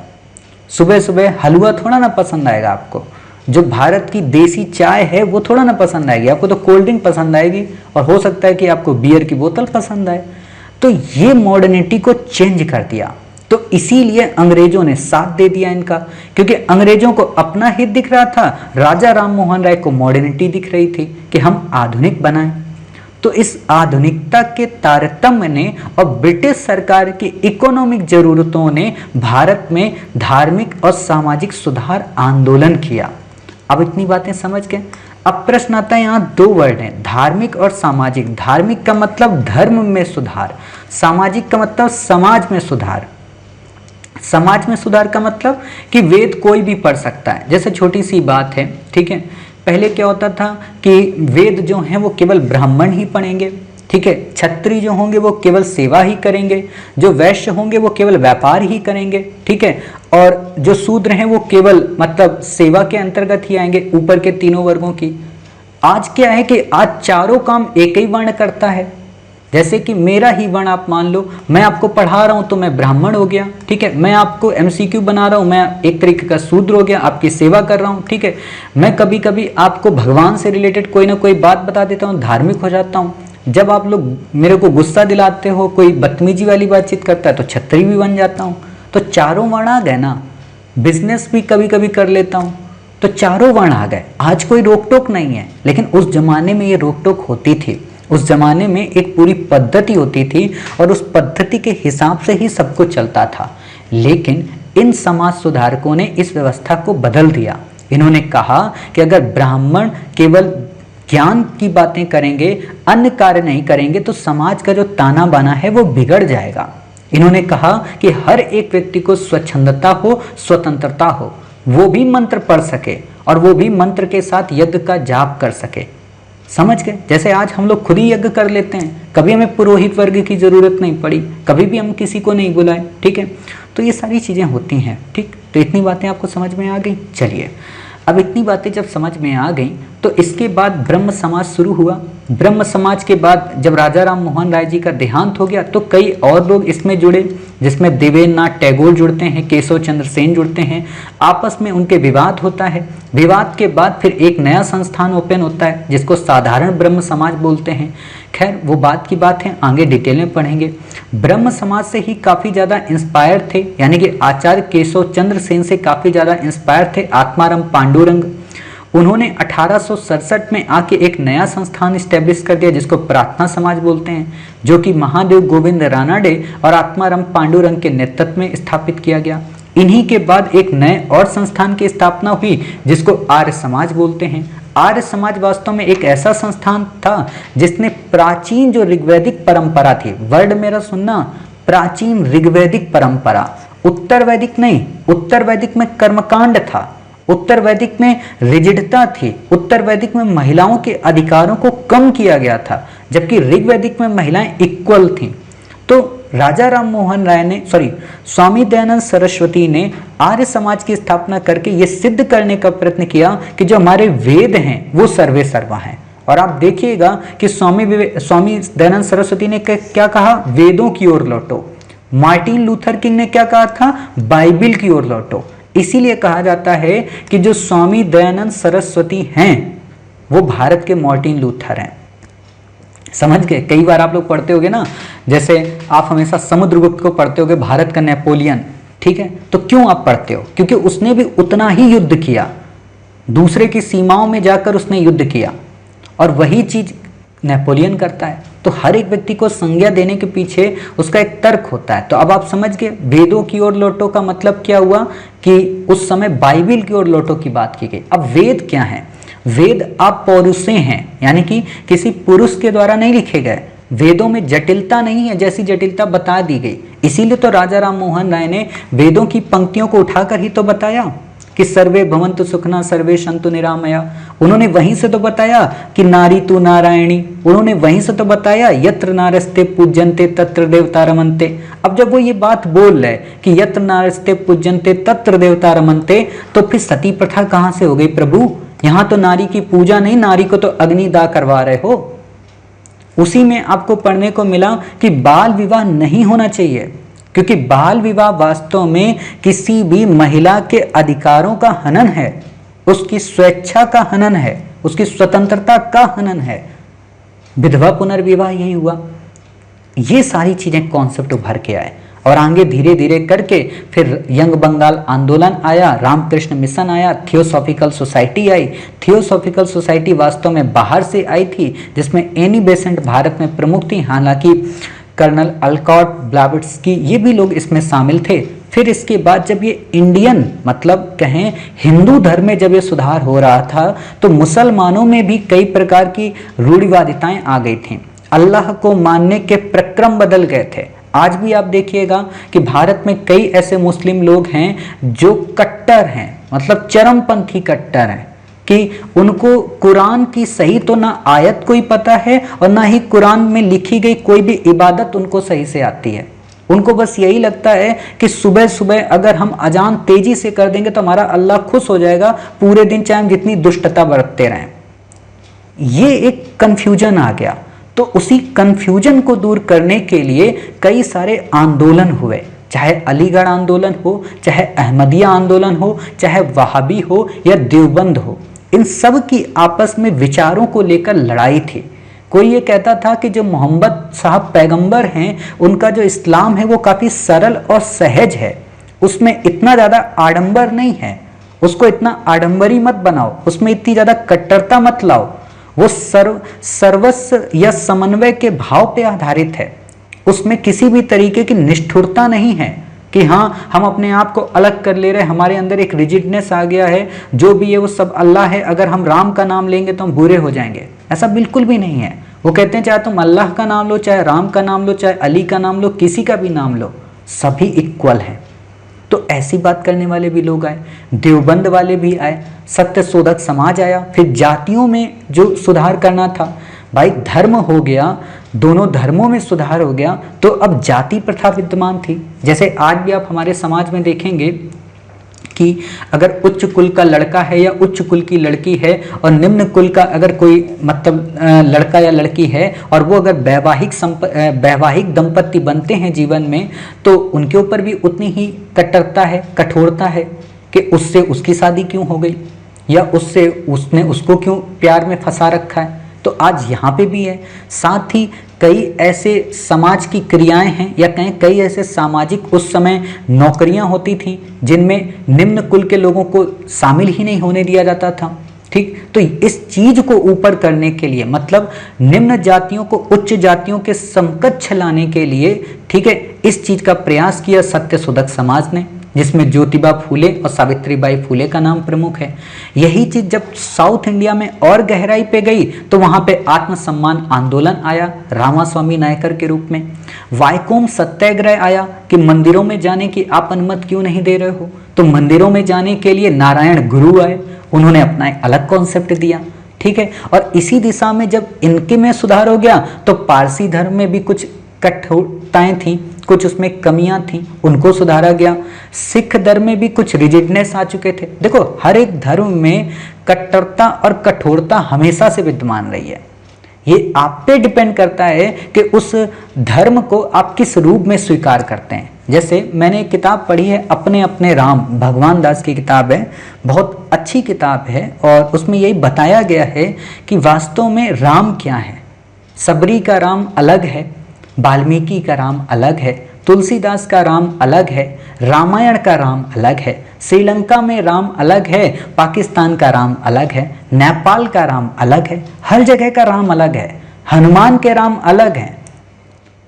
सुबह सुबह हलवा थोड़ा ना पसंद आएगा आपको, जो भारत की देसी चाय है वो थोड़ा ना पसंद आएगी आपको, तो कोल्ड ड्रिंक पसंद आएगी और हो सकता है कि आपको बियर की बोतल पसंद आए। तो ये मॉडर्निटी को चेंज कर दिया। तो इसीलिए अंग्रेजों ने साथ दे दिया इनका, क्योंकि अंग्रेजों को अपना हित दिख रहा था, राजा राम मोहन राय को मॉडर्निटी दिख रही थी कि हम आधुनिक बनाएं। तो इस आधुनिकता के तारतम्य ने और ब्रिटिश सरकार की इकोनॉमिक जरूरतों ने भारत में धार्मिक और सामाजिक सुधार आंदोलन किया। अब इतनी बातें समझ गए। अब प्रश्न आता है, यहाँ दो वर्ड हैं, धार्मिक और सामाजिक। धार्मिक का मतलब धर्म में सुधार, सामाजिक का मतलब समाज में सुधार। समाज में सुधार का मतलब कि वेद कोई भी पढ़ सकता है। जैसे छोटी सी बात है, ठीक है, पहले क्या होता था कि वेद जो हैं वो केवल ब्राह्मण ही पढ़ेंगे, ठीक है, क्षत्रिय जो होंगे वो केवल सेवा ही करेंगे, जो वैश्य होंगे वो केवल व्यापार ही करेंगे, ठीक है, और जो शूद्र हैं वो केवल मतलब सेवा के अंतर्गत ही आएंगे, ऊपर के तीनों वर्गों की। आज क्या है कि आज चारों काम एक ही वर्ण करता है। जैसे कि मेरा ही वर्ण आप मान लो, मैं आपको पढ़ा रहा हूं तो मैं ब्राह्मण हो गया, ठीक है, मैं आपको एमसीक्यू बना रहा हूं, मैं एक तरीके का शूद्र हो गया, आपकी सेवा कर रहा हूं, ठीक है, मैं कभी कभी आपको भगवान से रिलेटेड कोई ना कोई बात बता देता हूं, धार्मिक हो जाता हूं, जब आप लोग मेरे को गुस्सा दिलाते हो, कोई बदतमीजी वाली बातचीत करता है तो छतरी भी बन जाता हूँ। तो चारों वर्ण आ गए ना। बिजनेस भी कभी कभी कर लेता हूँ, तो चारों वर्ण आ गए। आज कोई रोक टोक नहीं है, लेकिन उस जमाने में ये रोक टोक होती थी। उस जमाने में एक पूरी पद्धति होती थी और उस पद्धति के हिसाब से ही सब कुछ चलता था। लेकिन इन समाज सुधारकों ने इस व्यवस्था को बदल दिया। इन्होंने कहा कि अगर ब्राह्मण केवल ज्ञान की बातें करेंगे, अन्य कार्य नहीं करेंगे, तो समाज का जो ताना बाना है वो बिगड़ जाएगा। इन्होंने कहा कि हर एक व्यक्ति को स्वच्छंदता हो, स्वतंत्रता हो, वो भी मंत्र पढ़ सके और वो भी मंत्र के साथ यज्ञ का जाप कर सके। समझ गए? जैसे आज हम लोग खुद ही यज्ञ कर लेते हैं, कभी हमें पुरोहित वर्ग की जरूरत नहीं पड़ी, कभी भी हम किसी को नहीं बुलाए। ठीक है, तो ये सारी चीजें होती हैं। ठीक, तो इतनी बातें आपको समझ में आ गई। चलिए, अब इतनी बातें जब समझ में आ गई तो इसके बाद ब्रह्म समाज शुरू हुआ। ब्रह्म समाज के बाद जब राजा राम मोहन राय जी का देहांत हो गया तो कई और लोग इसमें जुड़े, जिसमें देवेंद्र नाथ टैगोर जुड़ते हैं, केशव चंद्र सेन जुड़ते हैं। आपस में उनके विवाद होता है। विवाद के बाद फिर एक नया संस्थान ओपन होता है जिसको साधारण ब्रह्म समाज बोलते हैं। खैर, वो बात की बात है, आगे डिटेल में पढ़ेंगे। ब्रह्म समाज से ही काफ़ी ज़्यादा इंस्पायर थे, यानी कि आचार्य केशव चंद्र सेन से काफ़ी ज़्यादा इंस्पायर थे आत्माराम पांडुरंग। उन्होंने 1867 में आके एक नया संस्थान स्टैब्लिश कर दिया जिसको प्रार्थना समाज बोलते हैं, जो कि महादेव गोविंद रानाडे और आत्माराम पांडुरंग के नेतृत्व में स्थापित किया गया। इन्हीं के बाद एक नए और संस्थान की स्थापना हुई जिसको आर्य समाज बोलते हैं। आर्य समाज वास्तव में एक ऐसा संस्थान था जिसने प्राचीन जो ऋग्वैदिक परंपरा थी, वर्ड मेरा सुनना, प्राचीन ऋग्वैदिक परंपरा, उत्तर वैदिक नहीं, उत्तर वैदिक में कर्मकांड था, उत्तर वैदिक में रिजिडता थी, उत्तर वैदिक में महिलाओं के अधिकारों को कम किया गया था, जबकि ऋग्वैदिक में महिलाएं इक्वल थीं। तो राजा राम मोहन राय ने स्वामी दयानंद सरस्वती ने आर्य समाज की स्थापना करके ये सिद्ध करने का प्रयत्न किया कि जो हमारे वेद हैं वो सर्वे सर्वा हैं। और आप देखिएगा कि स्वामी दयानंद सरस्वती ने क्या कहा, वेदों की ओर लौटो। मार्टिन लूथर किंग ने क्या कहा था, बाइबिल की ओर लौटो। इसीलिए कहा जाता है कि जो स्वामी दयानंद सरस्वती हैं वो भारत के मार्टिन लूथर हैं। समझ गए? कई बार आप लोग पढ़ते होगे ना, जैसे आप हमेशा समुद्रगुप्त को पढ़ते होगे, भारत का नेपोलियन। ठीक है, तो क्यों आप पढ़ते हो? क्योंकि उसने भी उतना ही युद्ध किया, दूसरे की सीमाओं में जाकर उसने युद्ध किया, और वही चीज नेपोलियन करता है। तो हर एक व्यक्ति को संज्ञा देने के पीछे उसका एक तर्क होता है। तो अब आप समझ गए वेदों की ओर लौटो का मतलब क्या हुआ कि उस समय बाइबिल की ओर लौटो की बात की गई। अब वेद क्या है? वेद आप पौरुषे हैं, यानी कि किसी पुरुष के द्वारा नहीं लिखे गए। वेदों में जटिलता नहीं है, जैसी जटिलता बता दी गई। इसीलिए तो राजा राम मोहन राय ने वेदों की पंक्तियों को उठाकर ही तो बताया कि सर्वे भवन्तु सुखना सर्वे सन्तु निरामया। उन्होंने वहीं से तो बताया कि नारी तु नारायणी। उन्होंने वहीं से तो बताया यत्र नारस्ते पूज्यन्ते तत्र देवता रमन्ते। अब जब वो ये बात बोल रहे कि यत्र नारस्ते पूज्यन्ते तत्र देवता रमन्ते, तो फिर सती प्रथा कहाँ से हो गई प्रभु? यहाँ तो नारी की पूजा नहीं, नारी को तो अग्निदाह करवा रहे हो। उसी में आपको पढ़ने को मिला कि बाल विवाह नहीं होना चाहिए, क्योंकि बाल विवाह वास्तव में किसी भी महिला के अधिकारों का हनन है, उसकी स्वेच्छा का हनन है, उसकी स्वतंत्रता का हनन है। विधवा पुनर्विवाह यही हुआ। ये सारी चीजें कॉन्सेप्ट उभर के आए और आगे धीरे धीरे करके फिर यंग बंगाल आंदोलन आया, रामकृष्ण मिशन आया, theosophical society I. Theosophical society वास्तव में बाहर से आई थी, जिसमें एनी बेसेंट भारत में प्रमुख थी, हालांकि कर्नल अल्कॉट ब्लाविट्स्की ये भी लोग इसमें शामिल थे। फिर इसके बाद जब ये इंडियन मतलब कहें हिंदू धर्म में जब ये सुधार हो रहा था, तो मुसलमानों में भी कई प्रकार की रूढ़िवादिताएं आ गई थीं। अल्लाह को मानने के प्रक्रम बदल गए थे। आज भी आप देखिएगा कि भारत में कई ऐसे मुस्लिम लोग हैं जो कट्टर हैं, मतलब चरमपंथी कट्टर हैं, कि उनको कुरान की सही तो ना आयत कोई पता है और ना ही कुरान में लिखी गई कोई भी इबादत उनको सही से आती है। उनको बस यही लगता है कि सुबह सुबह अगर हम अजान तेजी से कर देंगे तो हमारा अल्लाह खुश हो जाएगा, पूरे दिन चाहे हम जितनी दुष्टता बरतते रहें। ये एक कंफ्यूजन आ गया। तो उसी कंफ्यूजन को दूर करने के लिए कई सारे आंदोलन हुए, चाहे अलीगढ़ आंदोलन हो, चाहे अहमदिया आंदोलन हो, चाहे वहाबी हो या देवबंद हो। इन सब की आपस में विचारों को लेकर लड़ाई थी। कोई ये कहता था कि जो मोहम्मद साहब पैगंबर हैं, उनका जो इस्लाम है वो काफ़ी सरल और सहज है, उसमें इतना ज़्यादा आडंबर नहीं है, उसको इतना आडंबरी मत बनाओ, उसमें इतनी ज़्यादा कट्टरता मत लाओ, वो सर्वस्व या समन्वय के भाव पे आधारित है, उसमें किसी भी तरीके की निष्ठुरता नहीं है कि हाँ हम अपने आप को अलग कर ले रहे हैं, हमारे अंदर एक रिजिडनेस आ गया है, जो भी है वो सब अल्लाह है, अगर हम राम का नाम लेंगे तो हम बुरे हो जाएंगे। ऐसा बिल्कुल भी नहीं है। वो कहते हैं चाहे तुम अल्लाह का नाम लो, चाहे राम का नाम लो, चाहे अली का नाम लो, किसी का भी नाम लो, सभी इक्वल हैं। तो ऐसी बात करने वाले भी लोग आए, देवबंद वाले भी आए, सत्य शोधक समाज आया, फिर जातियों में जो सुधार करना था, भाई धर्म हो गया, दोनों धर्मों में सुधार हो गया, तो अब जाति प्रथा विद्यमान थी। जैसे आज भी आप हमारे समाज में देखेंगे कि अगर उच्च कुल का लड़का है या उच्च कुल की लड़की है और निम्न कुल का अगर कोई मतलब लड़का या लड़की है और वो अगर वैवाहिक दंपत्ति बनते हैं जीवन में, तो उनके ऊपर भी उतनी ही कट्टरता है, कठोरता है कि उससे उसकी शादी क्यों हो गई या उससे उसने उसको क्यों प्यार में फंसा रखा है। तो आज यहाँ पे भी है। साथ ही कई ऐसे समाज की क्रियाएं हैं या कई ऐसे सामाजिक उस समय नौकरियां होती थी जिनमें निम्न कुल के लोगों को शामिल ही नहीं होने दिया जाता था। ठीक, तो इस चीज को ऊपर करने के लिए, मतलब निम्न जातियों को उच्च जातियों के समकक्ष लाने के लिए, ठीक है, इस चीज का प्रयास किया सत्य शोधक समाज ने, जिसमें ज्योतिबा फूले और सावित्रीबाई फूले का नाम प्रमुख है। यही चीज जब साउथ इंडिया में और गहराई पे गई तो वहां पे आत्मसम्मान आंदोलन आया रामास्वामी नायकर के रूप में। वाइकोम सत्याग्रह आया कि मंदिरों में जाने की आप अनुमति क्यों नहीं दे रहे हो, तो मंदिरों में जाने के लिए नारायण गुरु आए, उन्होंने अपना एक अलग कॉन्सेप्ट दिया। ठीक है, और इसी दिशा में जब इनके में सुधार हो गया तो पारसी धर्म में भी कुछ कठोरताएं थी, कुछ उसमें कमियां थी, उनको सुधारा गया। सिख धर्म में भी कुछ रिजिडनेस आ चुके थे। देखो, हर एक धर्म में कट्टरता और कठोरता हमेशा से विद्यमान रही है। ये आप पे डिपेंड करता है कि उस धर्म को आप किस रूप में स्वीकार करते हैं। जैसे मैंने एक किताब पढ़ी है अपने अपने राम, भगवान दास की किताब है, बहुत अच्छी किताब है, और उसमें यही बताया गया है कि वास्तव में राम क्या है। सबरी का राम अलग है, वाल्मीकि का राम अलग है, तुलसीदास का राम अलग है, रामायण का राम अलग है, श्रीलंका में राम अलग है, पाकिस्तान का राम अलग है, नेपाल का राम अलग है, हर जगह का राम अलग है, हनुमान के राम अलग हैं।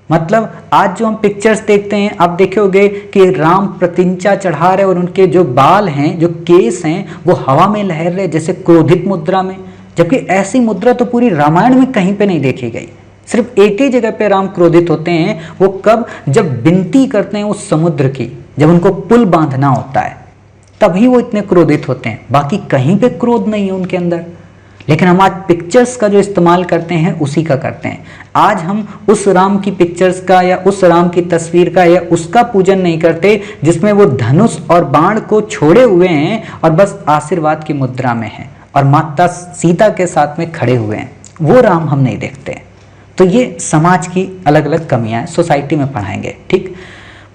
मतलब आज जो हम पिक्चर्स देखते हैं, आप देखोगे कि राम प्रतिंचा चढ़ा रहे और उनके जो बाल हैं, जो केस हैं, वो हवा में लहर रहे जैसे क्रोधित मुद्रा में, जबकि ऐसी मुद्रा तो पूरी रामायण में कहीं पे नहीं देखी गई। सिर्फ एक ही जगह पे राम क्रोधित होते हैं, वो कब, जब विनती करते हैं उस समुद्र की, जब उनको पुल बांधना होता है, तभी वो इतने क्रोधित होते हैं, बाकी कहीं पे क्रोध नहीं है उनके अंदर। लेकिन हम आज पिक्चर्स का जो इस्तेमाल करते हैं उसी का करते हैं। आज हम उस राम की पिक्चर्स का या उस राम की तस्वीर का या उसका पूजन नहीं करते जिसमें वो धनुष और बाण को छोड़े हुए हैं और बस आशीर्वाद की मुद्रा में हैं और माता सीता के साथ में खड़े हुए हैं, वो राम हम नहीं देखते। तो ये समाज की अलग अलग कमियां हैं, सोसाइटी में पढ़ाएंगे। ठीक,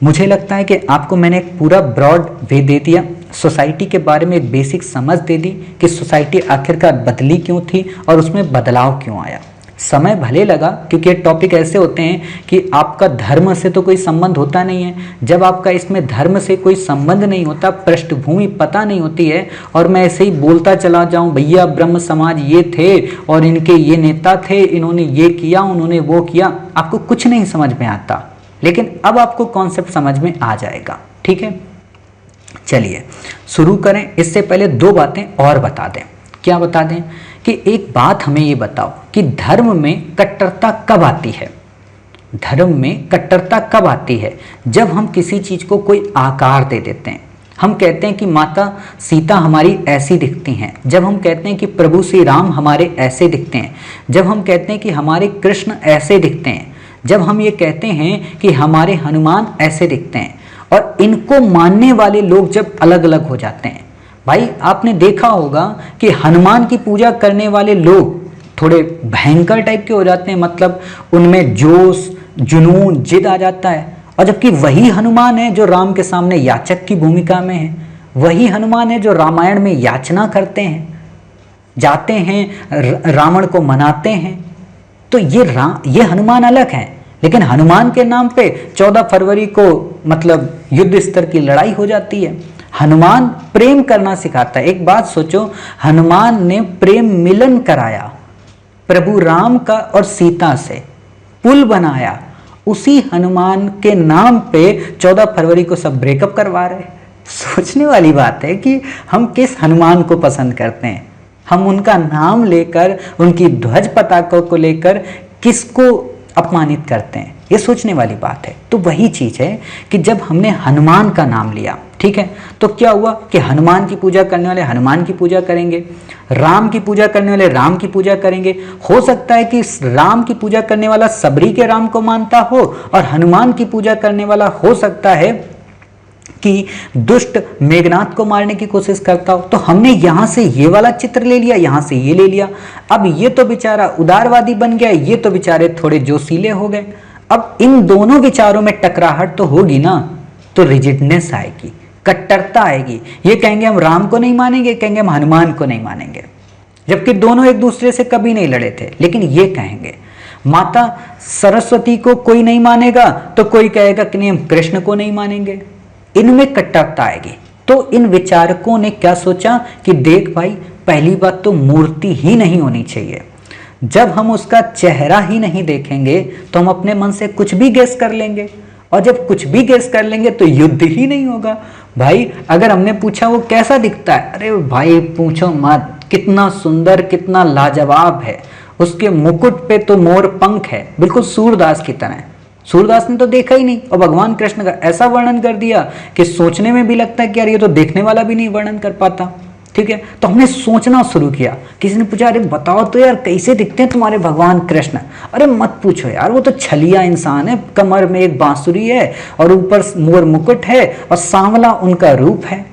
मुझे लगता है कि आपको मैंने एक पूरा ब्रॉड वे दे दिया, सोसाइटी के बारे में एक बेसिक समझ दे दी कि सोसाइटी आखिरकार बदली क्यों थी और उसमें बदलाव क्यों आया। समय भले लगा, क्योंकि ये टॉपिक ऐसे होते हैं कि आपका धर्म से तो कोई संबंध होता नहीं है। जब आपका इसमें धर्म से कोई संबंध नहीं होता, पृष्ठभूमि पता नहीं होती है, और मैं ऐसे ही बोलता चला जाऊं भैया ब्रह्म समाज ये थे और इनके ये नेता थे, इन्होंने ये किया, उन्होंने वो किया, आपको कुछ नहीं समझ में आता। लेकिन अब आपको कॉन्सेप्ट समझ में आ जाएगा। ठीक है, चलिए शुरू करें। इससे पहले दो बातें और बता दें। क्या बता दें? कि एक बात हमें ये बताओ कि धर्म में कट्टरता कब आती है। धर्म में कट्टरता कब आती है? जब हम किसी चीज को कोई आकार दे देते हैं। हम कहते हैं कि माता सीता हमारी ऐसी दिखती हैं, जब हम कहते हैं कि प्रभु श्री राम हमारे ऐसे दिखते हैं, जब हम कहते हैं कि हमारे कृष्ण ऐसे दिखते हैं, जब हम ये कहते हैं कि हमारे हनुमान ऐसे दिखते हैं, और इनको मानने वाले लोग जब अलग अलग हो जाते हैं। भाई आपने देखा होगा कि हनुमान की पूजा करने वाले लोग थोड़े भयंकर टाइप के हो जाते हैं, मतलब उनमें जोश, जुनून, जिद आ जाता है, और जबकि वही हनुमान है जो राम के सामने याचक की भूमिका में है, वही हनुमान है जो रामायण में याचना करते हैं, जाते हैं रावण को मनाते हैं, तो ये हनुमान अलग हैं, लेकिन हनुमान के नाम पे 14 फरवरी को मतलब युद्ध स्तर की लड़ाई हो जाती है। हनुमान प्रेम करना सिखाता है। एक बात सोचो, हनुमान ने प्रेम मिलन कराया प्रभु राम का और सीता से, पुल बनाया, उसी हनुमान के नाम पे 14 फरवरी को सब ब्रेकअप करवा रहे। सोचने वाली बात है कि हम किस हनुमान को पसंद करते हैं। हम उनका नाम लेकर, उनकी ध्वज पताका को लेकर किसको अपमानित करते हैं, ये सोचने वाली बात है। तो वही चीज है कि जब हमने हनुमान का नाम लिया, ठीक है, तो क्या हुआ कि हनुमान की पूजा करने वाले हनुमान की पूजा करेंगे, राम की पूजा करने वाले राम की पूजा करेंगे। हो सकता है कि राम की पूजा करने वाला सबरी के राम को मानता हो और हनुमान की पूजा करने वाला हो सकता है कि दुष्ट मेघनाथ को मारने की कोशिश करता हो। तो हमने यहां से ये वाला चित्र ले लिया, यहां से ये ले लिया। अब ये तो बेचारा उदारवादी बन गया, ये तो बेचारे थोड़े जोशीले हो गए। अब इन दोनों विचारों में टकराहट तो होगी ना, तो रिजिडनेस आएगी, कट्टरता आएगी। ये कहेंगे हम राम को नहीं मानेंगे, कहेंगे हम हनुमान को नहीं मानेंगे, जबकि दोनों एक दूसरे से कभी नहीं लड़े थे। लेकिन ये कहेंगे माता सरस्वती को कोई नहीं मानेगा, तो कोई कहेगा कि नहीं हम कृष्ण को नहीं मानेंगे। इनमें कट्टरता आएगी। तो इन विचारकों ने क्या सोचा कि देख भाई, पहली बात तो मूर्ति ही नहीं होनी चाहिए। जब हम उसका चेहरा ही नहीं देखेंगे तो हम अपने मन से कुछ भी गेस कर लेंगे, और जब कुछ भी गेस कर लेंगे तो युद्ध ही नहीं होगा। भाई अगर हमने पूछा वो कैसा दिखता है, अरे भाई पूछो मत, कितना सुंदर, कितना लाजवाब है, उसके मुकुट पे तो मोर पंख है, बिल्कुल सूरदास की तरह। सूरदास ने तो देखा ही नहीं, और भगवान कृष्ण का ऐसा वर्णन कर दिया कि सोचने में भी लगता है कि यार ये तो देखने वाला भी नहीं वर्णन कर पाता। ठीक है, तो हमने सोचना शुरू किया। किसी ने पूछा अरे बताओ तो यार कैसे दिखते हैं तुम्हारे भगवान कृष्ण। अरे मत पूछो यार, वो तो छलिया इंसान है, कमर में एक बांसुरी है और ऊपर मोर मुकुट है और सांवला उनका रूप है।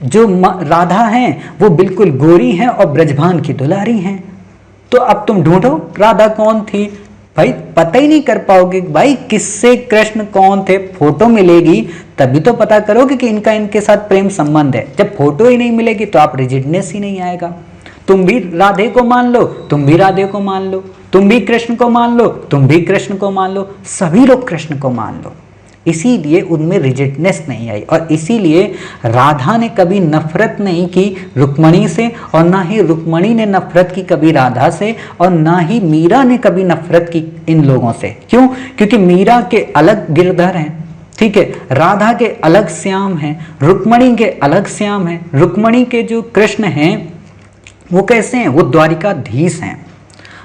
जो राधा हैं वो बिल्कुल गोरी हैं और ब्रजभान की दुलारी हैं। तो अब तुम ढूंढो राधा कौन थी, भाई पता ही नहीं कर पाओगे भाई किससे कृष्ण कौन थे। फोटो मिलेगी तभी तो पता करोगे कि इनका इनके साथ प्रेम संबंध है। जब फोटो ही नहीं मिलेगी तो आप रिजिडनेस ही नहीं आएगा। तुम भी राधे को मान लो, तुम भी राधे को मान लो, तुम भी कृष्ण को मान लो, तुम भी कृष्ण को मान लो, सभी लोग कृष्ण को मान लो। इसीलिए उनमें रिजिडनेस नहीं आई, और इसीलिए राधा ने कभी नफरत नहीं की रुक्मणी से, और ना ही रुक्मणी ने नफरत की कभी राधा से, और ना ही मीरा ने कभी नफरत की इन लोगों से। क्यों? क्योंकि मीरा के अलग गिरधर हैं, ठीक है, राधा के अलग श्याम हैं, रुक्मणी के अलग श्याम हैं। रुक्मणी के जो कृष्ण हैं वो कैसे हैं? वो द्वारिकाधीश हैं।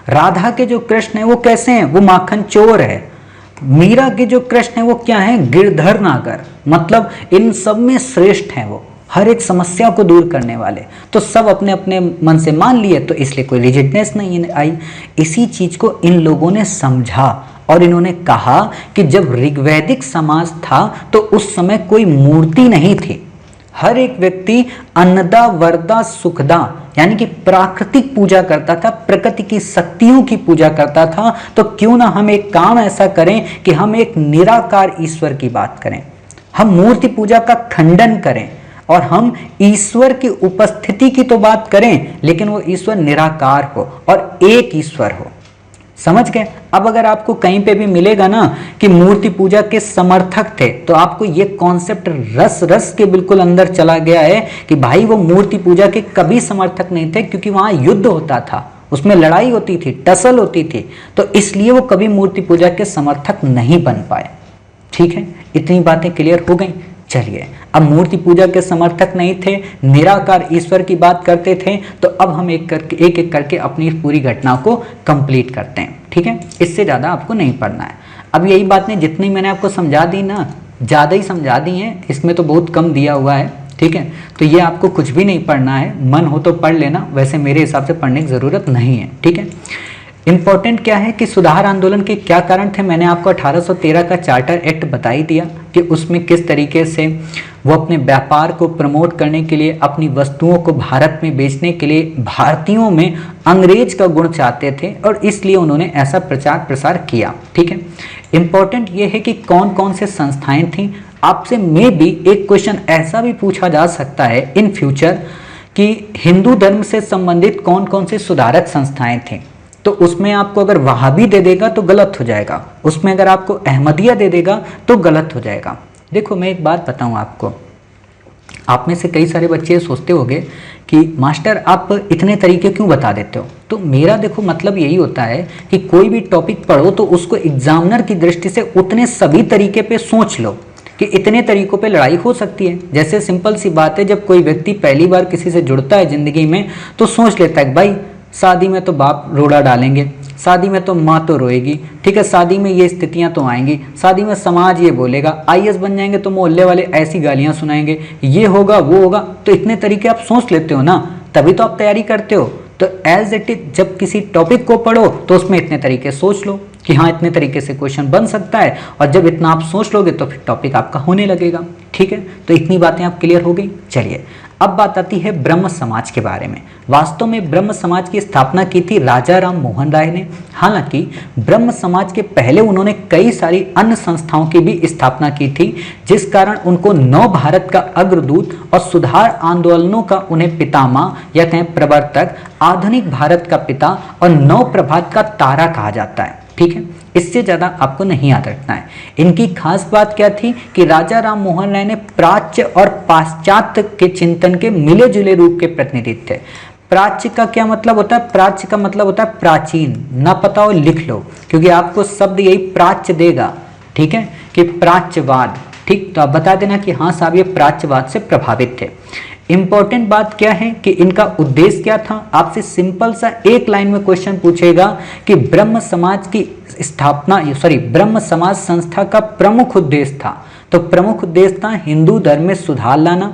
राधा के जो कृष्ण हैं वो कैसे हैं? वो माखन चोर है। मीरा के जो कृष्ण है वो क्या है? गिरधर नागर। मतलब इन सब में श्रेष्ठ हैं वो, हर एक समस्या को दूर करने वाले। तो सब अपने अपने मन से मान लिए, तो इसलिए कोई रिजिडनेस नहीं आई। इसी चीज को इन लोगों ने समझा और इन्होंने कहा कि जब ऋग्वैदिक समाज था तो उस समय कोई मूर्ति नहीं थी। हर एक व्यक्ति अन्नदा वरदा सुखदा यानी कि प्राकृतिक पूजा करता था, प्रकृति की शक्तियों की पूजा करता था। तो क्यों ना हम एक काम ऐसा करें कि हम एक निराकार ईश्वर की बात करें, हम मूर्ति पूजा का खंडन करें और हम ईश्वर की उपस्थिति की तो बात करें, लेकिन वो ईश्वर निराकार हो और एक ईश्वर हो। समझ गए? अब अगर आपको कहीं पे भी मिलेगा ना कि मूर्ति पूजा के समर्थक थे, तो आपको ये कॉन्सेप्ट रस रस के बिल्कुल अंदर चला गया है कि भाई वो मूर्ति पूजा के कभी समर्थक नहीं थे, क्योंकि वहां युद्ध होता था, उसमें लड़ाई होती थी, टसल होती थी, तो इसलिए वो कभी मूर्ति पूजा के समर्थक नहीं बन पाए। ठीक है, इतनी बातें क्लियर हो गई। चलिए, अब मूर्ति पूजा के समर्थक नहीं थे, निराकार ईश्वर की बात करते थे। तो अब हम एक एक करके अपनी पूरी घटना को कंप्लीट करते हैं। ठीक है, इससे ज़्यादा आपको नहीं पढ़ना है। अब यही बातें जितनी मैंने आपको समझा दी ना, ज़्यादा ही समझा दी हैं, इसमें तो बहुत कम दिया हुआ है। ठीक है, तो ये आपको कुछ भी नहीं पढ़ना है, मन हो तो पढ़ लेना, वैसे मेरे हिसाब से पढ़ने की ज़रूरत नहीं है। ठीक है, इंपॉर्टेंट क्या है कि सुधार आंदोलन के क्या कारण थे, मैंने आपको 1813 का चार्टर एक्ट बता ही दिया कि उसमें किस तरीके से वो अपने व्यापार को प्रमोट करने के लिए, अपनी वस्तुओं को भारत में बेचने के लिए भारतीयों में अंग्रेज का गुण चाहते थे, और इसलिए उन्होंने ऐसा प्रचार प्रसार किया। ठीक है, इंपॉर्टेंट ये है कि कौन कौन से संस्थाएं थीं। आपसे मे भी एक क्वेश्चन ऐसा भी पूछा जा सकता है इन फ्यूचर कि हिंदू धर्म से संबंधित कौन कौन से सुधारक संस्थाएं थीं। तो उसमें आपको अगर वहाबी दे देगा तो गलत हो जाएगा, उसमें अगर आपको अहमदिया दे देगा तो गलत हो जाएगा। देखो मैं एक बात बताऊं आपको, आप में से कई सारे बच्चे सोचते होंगे कि मास्टर आप इतने तरीके क्यों बता देते हो। तो मेरा देखो मतलब यही होता है कि कोई भी टॉपिक पढ़ो तो उसको एग्जामिनर की दृष्टि से उतने सभी तरीके पे सोच लो कि इतने तरीकों पे लड़ाई हो सकती है। जैसे सिंपल सी बात है, जब कोई व्यक्ति पहली बार किसी से जुड़ता है ज़िंदगी में तो सोच लेता है भाई शादी में तो बाप रोड़ा डालेंगे, शादी में तो माँ तो रोएगी, ठीक है, शादी में ये स्थितियां तो आएंगी, शादी में समाज ये बोलेगा, आईएएस बन जाएंगे तो मोहल्ले वाले ऐसी गालियां सुनाएंगे, ये होगा वो होगा। तो इतने तरीके आप सोच लेते हो ना, तभी तो आप तैयारी करते हो। तो एज इट इज जब किसी टॉपिक को पढ़ो तो उसमें इतने तरीके सोच लो कि हाँ इतने तरीके से क्वेश्चन बन सकता है, और जब इतना आप सोच लोगे तो फिर टॉपिक आपका होने लगेगा। ठीक है, तो इतनी बातें आप क्लियर हो गई। चलिए अब बात आती है ब्रह्म समाज के बारे में। वास्तव में ब्रह्म समाज की स्थापना की थी राजा राम मोहन राय ने। हालांकि ब्रह्म समाज के पहले उन्होंने कई सारी अन्य संस्थाओं की भी स्थापना की थी, जिस कारण उनको नव भारत का अग्रदूत और सुधार आंदोलनों का उन्हें पितामह या कहें प्रवर्तक, आधुनिक भारत का पिता और नव प्रभात का तारा कहा जाता है। ठीक है, इससे ज्यादा आपको नहीं याद रखना है। इनकी खास बात क्या थी कि राजा राम मोहन राय ने प्राच्य और पाश्चात्य के चिंतन के मिले जुले रूप के प्रतिनिधि थे। प्राच्य का क्या मतलब होता है? प्राच्य का मतलब होता है प्राचीन। ना पता हो लिख लो, क्योंकि आपको शब्द यही प्राच्य देगा। ठीक है, कि प्राच्यवाद। ठीक, तो आप बता देना कि हाँ साहब ये प्राच्यवाद से प्रभावित थे। इंपॉर्टेंट बात क्या है कि इनका उद्देश्य क्या था? आपसे सिंपल सा एक लाइन में क्वेश्चन पूछेगा कि ब्रह्म समाज की स्थापना ब्रह्म समाज संस्था का प्रमुख उद्देश्य था। तो प्रमुख उद्देश्य था हिंदू धर्म में सुधार लाना,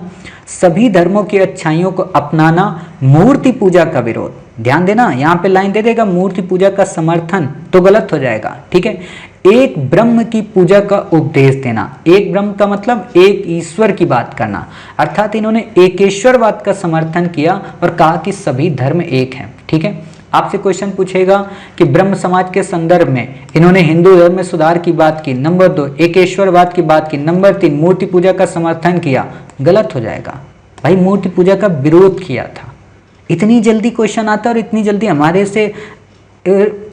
सभी धर्मों की अच्छाइयों को अपनाना, मूर्ति पूजा का विरोध। ध्यान देना, यहाँ पे लाइन दे देगा मूर्ति पूजा का समर्थन, तो गलत हो जाएगा। ठीक है, एक ब्रह्म की पूजा का उपदेश देना। एक ब्रह्म का मतलब एक ईश्वर की बात करना, अर्थात इन्होंने एकेश्वरवाद का समर्थन किया और कहा कि सभी धर्म एक हैं। ठीक है, आपसे क्वेश्चन पूछेगा कि ब्रह्म समाज के संदर्भ में इन्होंने हिंदू धर्म में सुधार की बात की, नंबर 2 एकेश्वरवाद की बात की, नंबर 3 मूर्ति पूजा का समर्थन किया, गलत हो जाएगा। भाई मूर्ति पूजा का विरोध किया था। इतनी जल्दी क्वेश्चन आता है और इतनी जल्दी हमारे से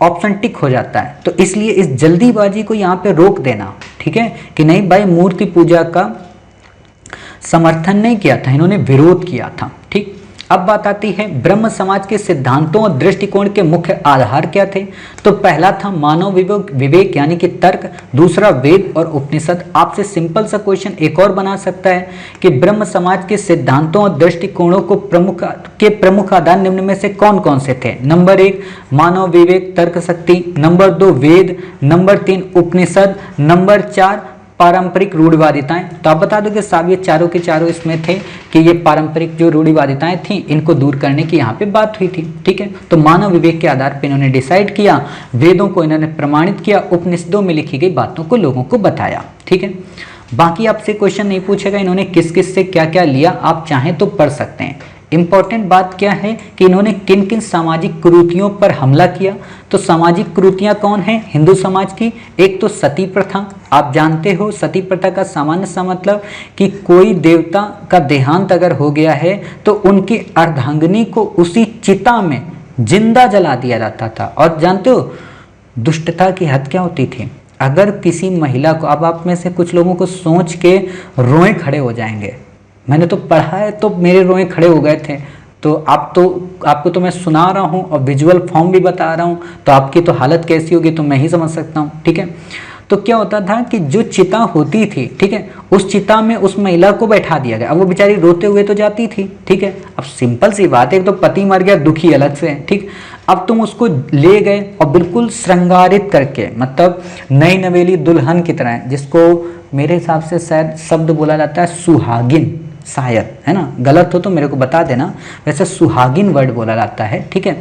ऑप्शन टिक हो जाता है, तो इसलिए इस जल्दीबाजी को यहाँ पे रोक देना। ठीक है, कि नहीं भाई मूर्ति पूजा का समर्थन नहीं किया था, इन्होंने विरोध किया था। ठीक, अब बात आती है ब्रह्म समाज के सिद्धांतों और दृष्टिकोण के मुख्य आधार क्या थे। तो पहला था मानव विवेक यानी कि तर्क, दूसरा वेद और उपनिषद। आपसे सिंपल सा क्वेश्चन एक और बना सकता है कि ब्रह्म समाज के सिद्धांतों और दृष्टिकोणों को प्रमुख आधार निम्न में से कौन कौन से थे? नंबर 1 मानव विवेक तर्क शक्ति, नंबर 2 वेद, नंबर 3 उपनिषद, नंबर 4 पारंपरिक रूढ़िवादिताएं। तो आप बता दो कि साहब ये चारों के चारों इसमें थे कि ये पारंपरिक जो रूढ़िवादिताएं थी इनको दूर करने की यहाँ पे बात हुई थी। ठीक है, तो मानव विवेक के आधार पे इन्होंने डिसाइड किया, वेदों को इन्होंने प्रमाणित किया, उपनिषदों में लिखी गई बातों को लोगों को बताया। ठीक है, बाकी आपसे क्वेश्चन नहीं पूछेगा इन्होंने किस किस से क्या क्या लिया, आप चाहें तो पढ़ सकते हैं। इंपॉर्टेंट बात क्या है कि इन्होंने किन किन सामाजिक कुरीतियों पर हमला किया। तो सामाजिक कुरीतियां कौन है हिंदू समाज की? एक तो सती प्रथा, आप जानते हो सती प्रथा का सामान्य सा मतलब कि कोई देवता का देहांत अगर हो गया है तो उनकी अर्धांगिनी को उसी चिता में जिंदा जला दिया जाता था। और जानते हो दुष्टता की हद क्या होती थी? अगर किसी महिला को, अब आप में से कुछ लोगों को सोच के रोए खड़े हो जाएंगे, मैंने तो पढ़ा है तो मेरे रोए खड़े हो गए थे। तो आपको तो मैं सुना रहा हूँ और विजुअल फॉर्म भी बता रहा हूँ, तो आपकी तो हालत कैसी होगी तो मैं ही समझ सकता हूँ। ठीक है, तो क्या होता था कि जो चिता होती थी, ठीक है, उस चिता में उस महिला को बैठा दिया गया। अब वो बेचारी रोते हुए तो जाती थी। ठीक है, अब सिंपल सी बात है, एक तो पति मर गया, दुखी अलग से है। ठीक, अब तुम उसको ले गए और बिल्कुल श्रृंगारित करके, मतलब नई नवेली दुल्हन की तरह, जिसको मेरे हिसाब से शायद शब्द बोला जाता है सुहागिन, शायद, है ना, गलत हो तो मेरे को बता देना। वैसे सुहागिन वर्ड बोला जाता है। ठीक है,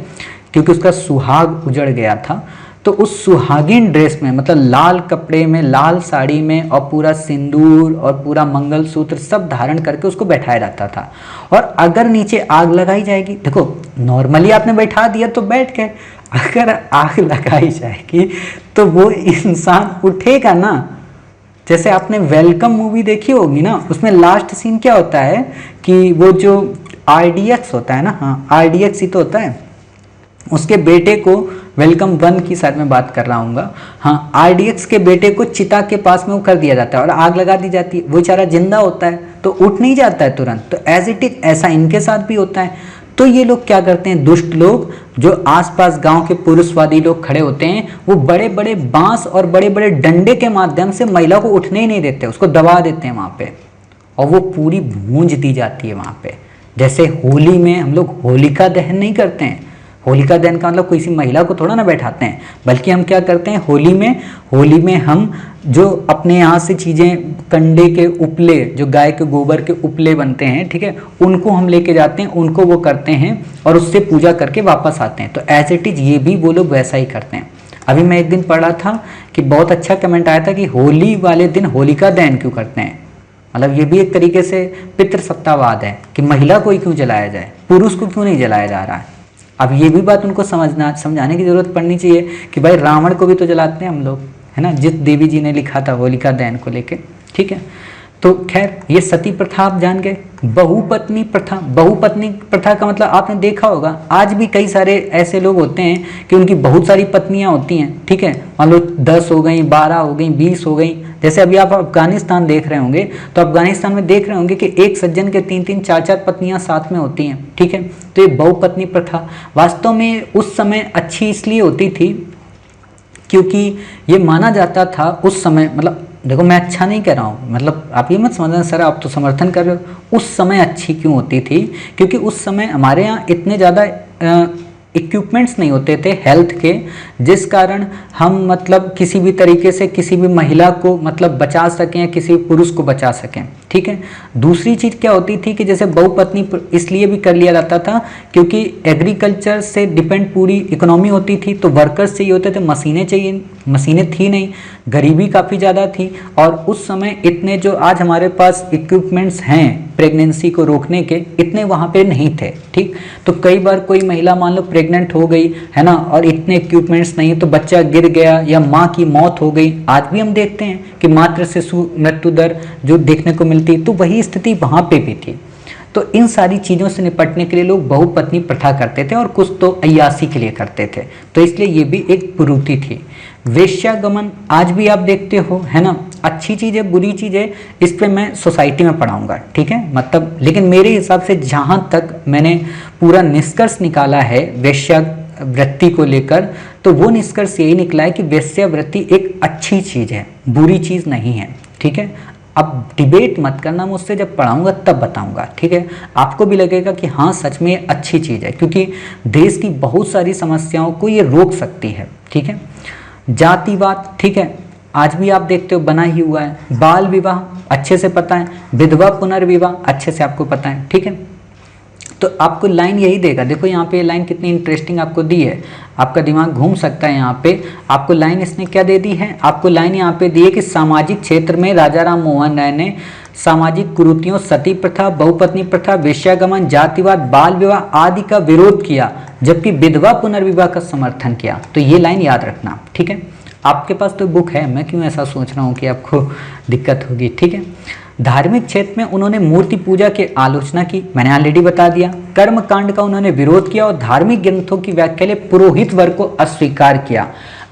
क्योंकि उसका सुहाग उजड़ गया था। तो उस सुहागिन ड्रेस में, मतलब लाल कपड़े में, लाल साड़ी में, और पूरा सिंदूर और पूरा मंगलसूत्र सब धारण करके उसको बैठाया जाता था। और अगर नीचे आग लगाई जाएगी, देखो नॉर्मली आपने बैठा दिया तो बैठ गए, अगर आग लगाई जाएगी तो वो इंसान उठेगा ना। जैसे आपने वेलकम मूवी देखी होगी ना, उसमें लास्ट सीन क्या होता है कि वो जो RDX होता है ना, हाँ RDX ही तो होता है, उसके बेटे को वेलकम 1 की शायद मैं बात कर रहा हूँ। हाँ, RDX के बेटे को चिता के पास में वो कर दिया जाता है और आग लगा दी जाती है। वो बेचारा जिंदा होता है तो उठ नहीं जाता है तुरंत। तो एज इट इज ऐसा इनके साथ भी होता है। तो ये लोग क्या करते हैं, दुष्ट लोग जो आसपास गांव के पुरुषवादी लोग खड़े होते हैं, वो बड़े बड़े बांस और बड़े बड़े डंडे के माध्यम से महिला को उठने ही नहीं देते, उसको दबा देते हैं वहां पे, और वो पूरी भूंज दी जाती है वहां पे। जैसे होली में हम लोग होलिका दहन नहीं करते हैं, होलिका दहन का मतलब किसी महिला को थोड़ा ना बैठाते हैं, बल्कि हम क्या करते हैं, होली में हम जो अपने यहाँ से चीज़ें, कंडे के उपले, जो गाय के गोबर के उपले बनते हैं, ठीक है, उनको हम लेके जाते हैं, उनको वो करते हैं और उससे पूजा करके वापस आते हैं। तो एज इट इज ये भी वो लोग वैसा ही करते हैं। अभी मैं एक दिन पढ़ा था कि बहुत अच्छा कमेंट आया था कि होली वाले दिन होलिका दहन क्यों करते हैं। मतलब ये भी एक तरीके से पितृसत्तावाद है कि महिला को ही क्यों जलाया जाए, पुरुष को क्यों नहीं जलाया जा रहा है। अब ये भी बात उनको समझाने की जरूरत पड़नी चाहिए कि भाई रावण को भी तो जलाते हैं हम लोग, है ना, जिस देवी जी ने लिखा था होलिका दहन को लेके, ठीक है। तो खैर, ये सती प्रथा आप जान गए। बहुपत्नी प्रथा का मतलब आपने देखा होगा, आज भी कई सारे ऐसे लोग होते हैं कि उनकी बहुत सारी पत्नियां होती हैं, ठीक है, मान लो 10 हो गई, 12 हो गई, 20 हो गई। जैसे अभी आप अफगानिस्तान देख रहे होंगे, तो अफगानिस्तान में देख रहे होंगे कि एक सज्जन के 3-3, 4-4 पत्नियां साथ में होती हैं, ठीक है। तो ये बहुपत्नी प्रथा वास्तव में उस समय अच्छी इसलिए होती थी क्योंकि ये माना जाता था उस समय, मतलब देखो मैं अच्छा नहीं कह रहा हूँ, मतलब आप ये मत समझना सर आप तो समर्थन कर रहे हो। उस समय अच्छी क्यों होती थी, क्योंकि उस समय हमारे यहाँ इतने ज़्यादा इक्विपमेंट्स नहीं होते थे हेल्थ के, जिस कारण हम मतलब किसी भी तरीके से किसी भी महिला को मतलब बचा सकें या किसी पुरुष को बचा सकें, ठीक है। दूसरी चीज़ क्या होती थी कि जैसे बहुपत्नी इसलिए भी कर लिया जाता था क्योंकि एग्रीकल्चर से डिपेंड पूरी इकोनॉमी होती थी, तो वर्कर्स चाहिए होते थे, मशीनें चाहिए, मशीनें थी नहीं, गरीबी काफ़ी ज़्यादा थी, और उस समय इतने जो आज हमारे पास इक्विपमेंट्स हैं प्रेगनेंसी को रोकने के, इतने वहाँ पे नहीं थे, ठीक। तो कई बार कोई महिला मान लो प्रेग्नेंट हो गई है ना, और इतने इक्विपमेंट्स नहीं, तो बच्चा गिर गया या माँ की मौत हो गई। आज भी हम देखते हैं कि मातृ शिशु मृत्यु दर जो देखने को मिलती, तो वही स्थिति वहाँ पे भी थी। तो इन सारी चीज़ों से निपटने के लिए लोग बहुपत्नी प्रथा करते थे, और कुछ तो अय्यासी के लिए करते थे, तो इसलिए ये भी एक कुरीति थी। वेश्यागमन आज भी आप देखते हो, है ना, अच्छी चीज़ है बुरी चीज़ है, इस पे मैं सोसाइटी में पढ़ाऊंगा, ठीक है, मतलब लेकिन मेरे हिसाब से जहाँ तक मैंने पूरा निष्कर्ष निकाला है वेश्यावृत्ति को लेकर, तो वो निष्कर्ष यही निकला है कि वेश्यावृत्ति एक अच्छी चीज़ है, बुरी चीज़ नहीं है, ठीक है। अब डिबेट मत करना मुझसे, जब पढ़ाऊंगा तब बताऊंगा, ठीक है। आपको भी लगेगा कि हाँ सच में अच्छी चीज़ है, क्योंकि देश की बहुत सारी समस्याओं को ये रोक सकती है, ठीक है। जातिवाद, ठीक है, आज भी आप देखते हो बना ही हुआ है। बाल विवाह अच्छे से पता है, विधवा पुनर्विवाह अच्छे से आपको पता है, ठीक है। तो आपको लाइन यही देगा, देखो यहाँ पे लाइन कितनी इंटरेस्टिंग आपको दी है, आपका दिमाग घूम सकता है। यहाँ पे आपको लाइन इसने क्या दे दी है, आपको लाइन यहाँ पे दी है कि सामाजिक क्षेत्र में राजा राम मोहन राय ने सामाजिक कुरीतियों, सती प्रथा, बहुपत्नी प्रथा, वेश्यागमन, जातिवाद, बाल विवाह आदि का विरोध किया, जबकि विधवा पुनर्विवाह का समर्थन किया। तो ये लाइन याद रखना, ठीक है। आपके पास तो बुक है, मैं क्यों ऐसा सोच रहा हूँ कि आपको दिक्कत होगी, ठीक है। धार्मिक क्षेत्र में उन्होंने मूर्ति पूजा की आलोचना की, मैंने ऑलरेडी बता दिया। कर्म कांड का उन्होंने विरोध किया और धार्मिक ग्रंथों की व्याख्या के लिए पुरोहित वर्ग को अस्वीकार किया।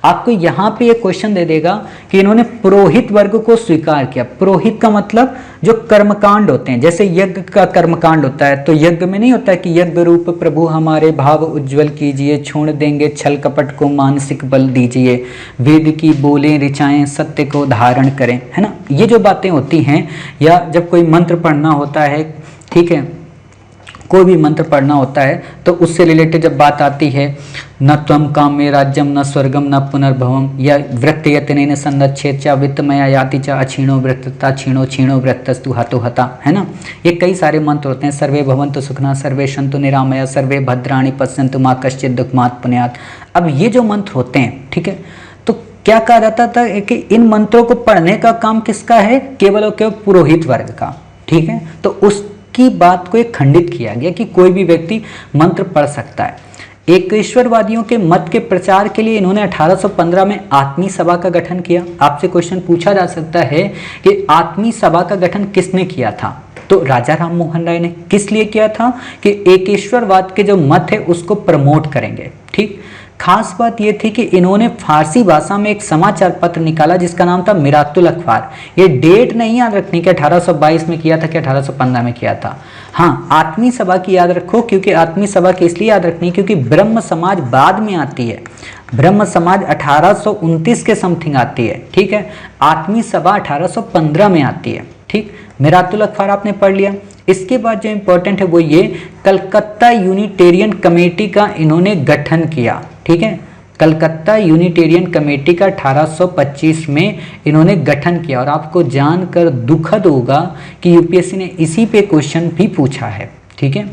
आपको यहाँ पे एक क्वेश्चन दे देगा कि इन्होंने पुरोहित वर्ग को स्वीकार किया। पुरोहित का मतलब जो कर्मकांड होते हैं, जैसे यज्ञ का कर्मकांड होता है, तो यज्ञ में नहीं होता है कि यज्ञ रूप प्रभु हमारे भाव उज्जवल कीजिए, छोड़ देंगे छल कपट को मानसिक बल दीजिए, वेद की बोलें ऋचाएं सत्य को धारण करें, है ना। ये जो बातें होती हैं, या जब कोई मंत्र पढ़ना होता है, ठीक है, कोई भी मंत्र पढ़ना होता है, तो उससे रिलेटेड जब बात आती है, न त्वम काम्ये राज्यम न स्वर्गम न पुनर्भवम, या वृत्त यत्नेन संदच्छेत च वित्तमया याति च अक्षीणो वृत्तता क्षीणो क्षीणो वृत्तस्तु हतो हता, है ना। ये कई सारे मंत्र होते हैं, सर्वे भवन्तु सुखिनः सर्वे सन्तु निरामया सर्वे भद्राणि पश्यन्तु मा कश्चित् दुःखमात् पुनयात्। अब ये जो मंत्र होते हैं, ठीक है, तो क्या कहा जाता था कि इन मंत्रों को पढ़ने का काम किसका है, केवल और केवल पुरोहित वर्ग का, ठीक है। तो उस की बात को एक खंडित किया गया कि कोई भी व्यक्ति मंत्र पढ़ सकता है। एकेश्वरवादियों के मत के प्रचार के लिए इन्होंने 1815 में आत्मी सभा का गठन किया। आपसे क्वेश्चन पूछा जा सकता है कि आत्मी सभा का गठन किसने किया था, तो राजा राम मोहन राय ने किस लिए किया था कि एकेश्वरवाद के जो मत है उसको प्रमोट करेंगे। ठीक, खास बात यह थी कि इन्होंने फारसी भाषा में एक समाचार पत्र निकाला जिसका नाम था मिरातुल अखबार। ये डेट नहीं याद रखनी कि 1822 में किया था कि 1815 में किया था। हाँ, आत्मीय सभा की याद रखो, क्योंकि आत्मीय सभा की इसलिए याद रखनी क्योंकि ब्रह्म समाज बाद में आती है। ब्रह्म समाज 1829 के समथिंग आती है। ठीक है, आत्मीय सभा 1815 में आती है। ठीक, मिरातुल अखबार आपने पढ़ लिया। इसके बाद जो इंपॉर्टेंट है वो ये कलकत्ता यूनिटेरियन कमेटी का इन्होंने गठन किया। ठीक है, कलकत्ता यूनिटेरियन कमेटी का 1825 में इन्होंने गठन किया। और आपको जानकर दुखद होगा कि यूपीएससी ने इसी पे क्वेश्चन भी पूछा है। ठीक है,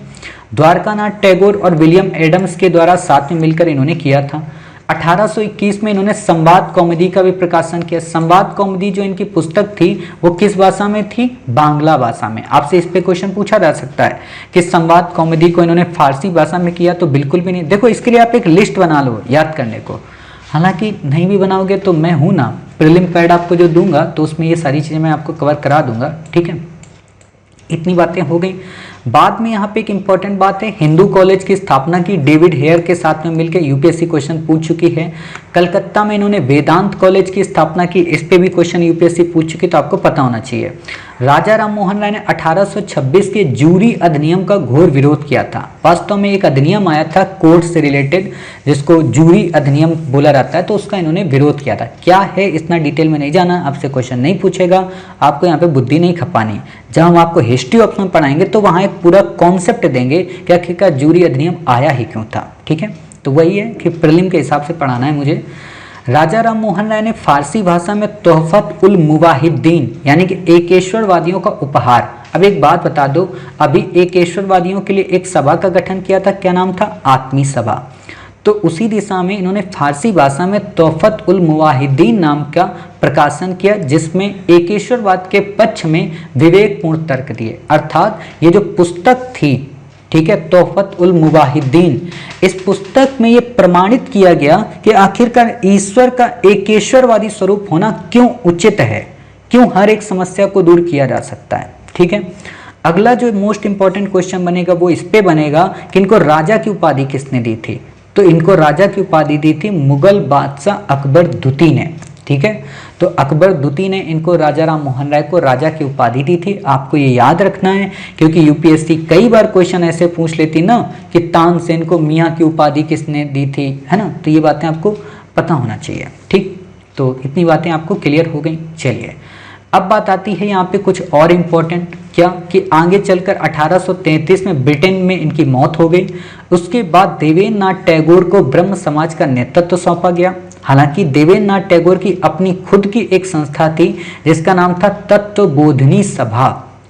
द्वारकानाथ टैगोर और विलियम एडम्स के द्वारा साथ में मिलकर इन्होंने किया था। 1821 में इन्होंने संवाद कौमुदी का भी प्रकाशन किया। संवाद कौमुदी जो इनकी पुस्तक थी वो किस भाषा में थी? बांग्ला भाषा में। आपसे इस पे क्वेश्चन पूछा जा सकता है कि संवाद कौमुदी को इन्होंने फारसी भाषा में किया, तो बिल्कुल भी नहीं। देखो, इसके लिए आप एक लिस्ट बना लो याद करने को। हालांकि नहीं भी बनाओगे तो मैं हूं ना, प्रीलिम पैड आपको जो दूंगा तो उसमें ये सारी चीजें मैं आपको कवर करा दूंगा। ठीक है, इतनी बातें हो गई। बाद में यहाँ पे एक इंपॉर्टेंट बात है, हिंदू कॉलेज की स्थापना की डेविड हेयर के साथ में मिलकर। यूपीएससी क्वेश्चन पूछ चुकी है। कलकत्ता में इन्होंने वेदांत कॉलेज की स्थापना की, इस पे भी क्वेश्चन यूपीएससी पूछ चुकी, तो आपको पता होना चाहिए। राजा राम मोहन राय ने 1826 के जूरी अधिनियम का घोर विरोध किया था। वास्तव में एक अधिनियम आया था कोर्ट से रिलेटेड जिसको जूरी अधिनियम बोला जाता है, तो उसका इन्होंने विरोध किया था। क्या है इतना डिटेल में नहीं जाना, आपसे क्वेश्चन नहीं पूछेगा, आपको यहाँ पे बुद्धि नहीं खपानी। जब हम आपको हिस्ट्री ऑप्शन पढ़ाएंगे तो वहाँ एक पूरा कॉन्सेप्ट देंगे कि आखिरकार जूरी अधिनियम आया ही क्यों था। ठीक है, तो वही है कि प्रीलिम के हिसाब से पढ़ाना है मुझे। राजा राम मोहन राय ने फारसी भाषा में तोहफत उल मुवाहिद्दीन यानी कि एकेश्वरवादियों का उपहार। अब एक बात बता दो, अभी एकेश्वरवादियों के लिए एक सभा का गठन किया था, क्या नाम था? आत्मीय सभा। तो उसी दिशा में इन्होंने फारसी भाषा में तोहफत उल मुवाहिद्दीन नाम का प्रकाशन किया, जिसमें एकेश्वरवाद के पक्ष में विवेकपूर्ण तर्क दिए। अर्थात ये जो पुस्तक थी, ठीक है, तोहफत उल मुवाहिद्दीन, इस पुस्तक में ये प्रमाणित किया गया कि आखिरकार ईश्वर का एकेश्वरवादी स्वरूप होना क्यों उचित है, क्यों हर एक समस्या को दूर किया जा सकता है। ठीक है, अगला जो मोस्ट इंपॉर्टेंट क्वेश्चन बनेगा वो इस पे बनेगा कि इनको राजा की उपाधि किसने दी थी। तो इनको राजा की उपाधि दी थी मुगल बादशाह अकबर द्वितीय ने। ठीक है, तो अकबर द्वितीय ने इनको राजा राम मोहन राय को राजा की उपाधि दी थी। आपको ये याद रखना है क्योंकि यूपीएससी कई बार क्वेश्चन ऐसे पूछ लेती ना कि तानसेन को मियाँ की उपाधि किसने दी थी, है ना। तो ये बातें आपको पता होना चाहिए। ठीक, तो इतनी बातें आपको क्लियर हो गई। चलिए, अब बात आती है यहाँ पे कुछ और इम्पोर्टेंट, क्या कि आगे चलकर 1833 में ब्रिटेन में इनकी मौत हो गई। उसके बाद देवेंद्र नाथ टैगोर को ब्रह्म समाज का नेतृत्व सौंपा गया। हालांकि देवेंद्र नाथ टैगोर की अपनी खुद की एक संस्था थी जिसका नाम था तत्वबोधिनी सभा।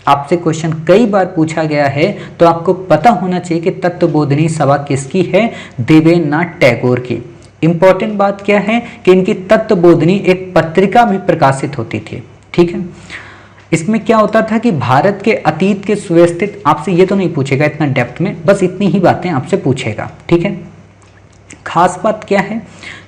आपसे क्वेश्चन कई बार पूछा गया है, तो आपको पता होना चाहिए कि तत्वबोधिनी सभा किसकी है? देवेंद्र नाथ टैगोर की। इंपॉर्टेंट बात क्या है कि इनकी तत्वबोधिनी एक पत्रिका भी प्रकाशित होती थी। ठीक है, इसमें क्या होता था कि भारत के अतीत के सुव्यवस्थित, आपसे ये तो नहीं पूछेगा इतना डेप्थ में, बस इतनी ही बातें आपसे पूछेगा। ठीक है, खास बात क्या है?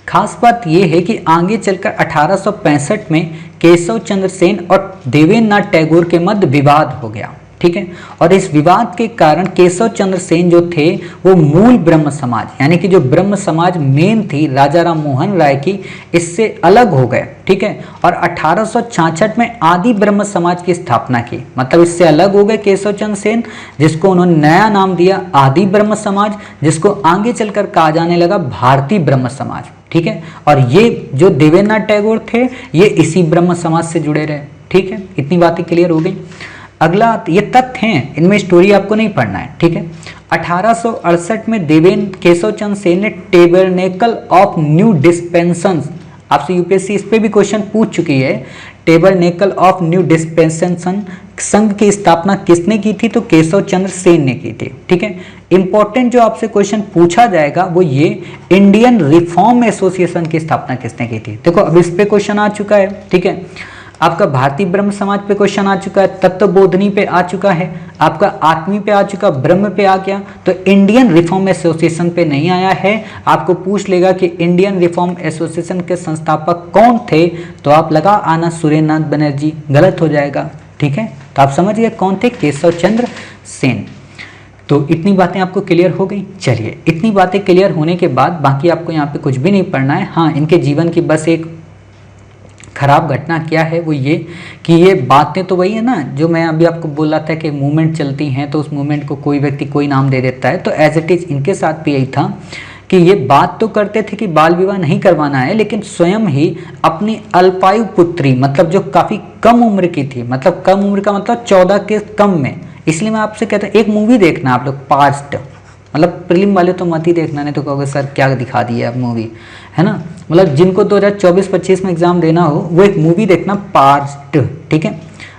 खास बात यह है कि आगे चलकर 1865 में केशव चंद्र सेन और देवेंद्र नाथ टैगोर के मध्य विवाद हो गया। ठीक है, और इस विवाद के कारण केशव चंद्र सेन जो थे वो मूल ब्रह्म समाज यानी कि जो ब्रह्म समाज मेन थी राजा राम मोहन राय की, इससे अलग हो गए। ठीक है, और 1866 में आदि ब्रह्म समाज की स्थापना की। मतलब इससे अलग हो गए केशव चंद्र सेन, जिसको उन्होंने नया नाम दिया आदि ब्रह्म समाज, जिसको आगे चलकर कहा जाने लगा भारतीय ब्रह्म समाज। ठीक है, और ये जो देवेंद्र नाथ टैगोर थे ये इसी ब्रह्म समाज से जुड़े रहे। ठीक है, इतनी बातें क्लियर हो गई। अगला ये तथ्य हैं, इनमें स्टोरी आपको नहीं पढ़ना है। ठीक है, 1868 में देवेंद्र केशव चंद्र सेन ने टेबरनेकल ऑफ न्यू डिस्पेंसन्स, आपसे यूपीएससी इस पे भी क्वेश्चन पूछ चुकी है, टेबरनेकल ऑफ न्यू डिस्पेंसेशन संघ की स्थापना किसने की थी? तो केशव चंद्र सेन ने की थी। ठीक है, इंपॉर्टेंट जो आपसे क्वेश्चन पूछा जाएगा वो ये, इंडियन रिफॉर्म एसोसिएशन की स्थापना किसने की थी? देखो अब इस पे क्वेश्चन आ चुका है। ठीक है, आपका भारतीय ब्रह्म समाज पे क्वेश्चन आ चुका है, तत्वबोधिनी पे आ चुका है, आपका आत्मी पे आ चुका, ब्रह्म पे आ गया, तो इंडियन रिफॉर्म एसोसिएशन पे नहीं आया है। आपको पूछ लेगा कि इंडियन रिफॉर्म एसोसिएशन के संस्थापक कौन थे, तो आप लगा आना सुरेंद्रनाथ बनर्जी, गलत हो जाएगा। ठीक है, तो आप समझ गए कौन थे, केशव चंद्र सेन। तो इतनी बातें आपको क्लियर हो गई। चलिए, इतनी बातें क्लियर होने के बाद बाकी आपको यहाँ पे कुछ भी नहीं पढ़ना है। हाँ, इनके जीवन की बस एक खराब घटना क्या है वो ये कि ये बातें तो वही है ना जो मैं अभी आपको बोल रहा था कि मूवमेंट चलती हैं तो उस मूवमेंट को कोई व्यक्ति कोई नाम दे देता है, तो एज इट इज इनके साथ भी यही था कि ये बात तो करते थे कि बाल विवाह नहीं करवाना है, लेकिन स्वयं ही अपनी अल्पायु पुत्री, मतलब जो काफ़ी कम उम्र की थी, मतलब कम उम्र का मतलब 14 के कम में, इसलिए मैं आपसे कहता हूँ एक मूवी देखना आप लोग, पास्ट, मतलब प्रीलिम वाले तो मत ही देखना, नहीं तो कहोगे सर क्या दिखा दी है अब मूवी, है ना। मतलब जिनको 2024-25 में एग्जाम देना हो वो एक मूवी देखना, पास्ट, ठीक है।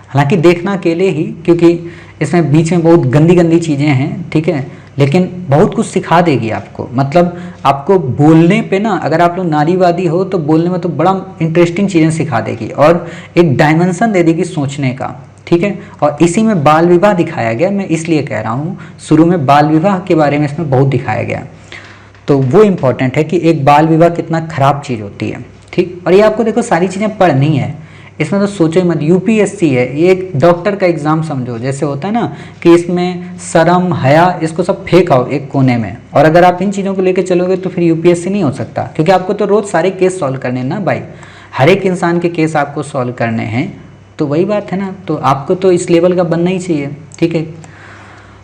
हालांकि देखना अकेले ही, क्योंकि इसमें बीच में बहुत गंदी गंदी चीज़ें हैं, ठीक है, लेकिन बहुत कुछ सिखा देगी आपको। मतलब आपको बोलने पे ना, अगर आप लोग नारीवादी हो तो बोलने में तो बड़ा इंटरेस्टिंग चीज़ें सिखा देगी और एक डायमेंशन दे देगी सोचने का, ठीक है। और इसी में बाल विवाह दिखाया गया, मैं इसलिए कह रहा हूँ शुरू में बाल विवाह के बारे में इसमें बहुत दिखाया गया, तो वो इम्पोर्टेंट है कि एक बाल विवाह कितना खराब चीज़ होती है, ठीक। और ये आपको देखो सारी चीज़ें पढ़नी है, इसमें तो सोचो ही मत। यूपीएससी है, ये एक डॉक्टर का एग्जाम समझो, जैसे होता है ना कि इसमें शर्म हया इसको सब फेंक आओ एक कोने में, और अगर आप इन चीज़ों को लेकर चलोगे तो फिर यूपीएससी नहीं हो सकता, क्योंकि आपको तो रोज़ सारे केस सॉल्व करने हैं ना भाई, हर एक इंसान के केस आपको सॉल्व करने हैं, तो वही बात है ना, तो आपको तो इस लेवल का बनना ही चाहिए, ठीक है।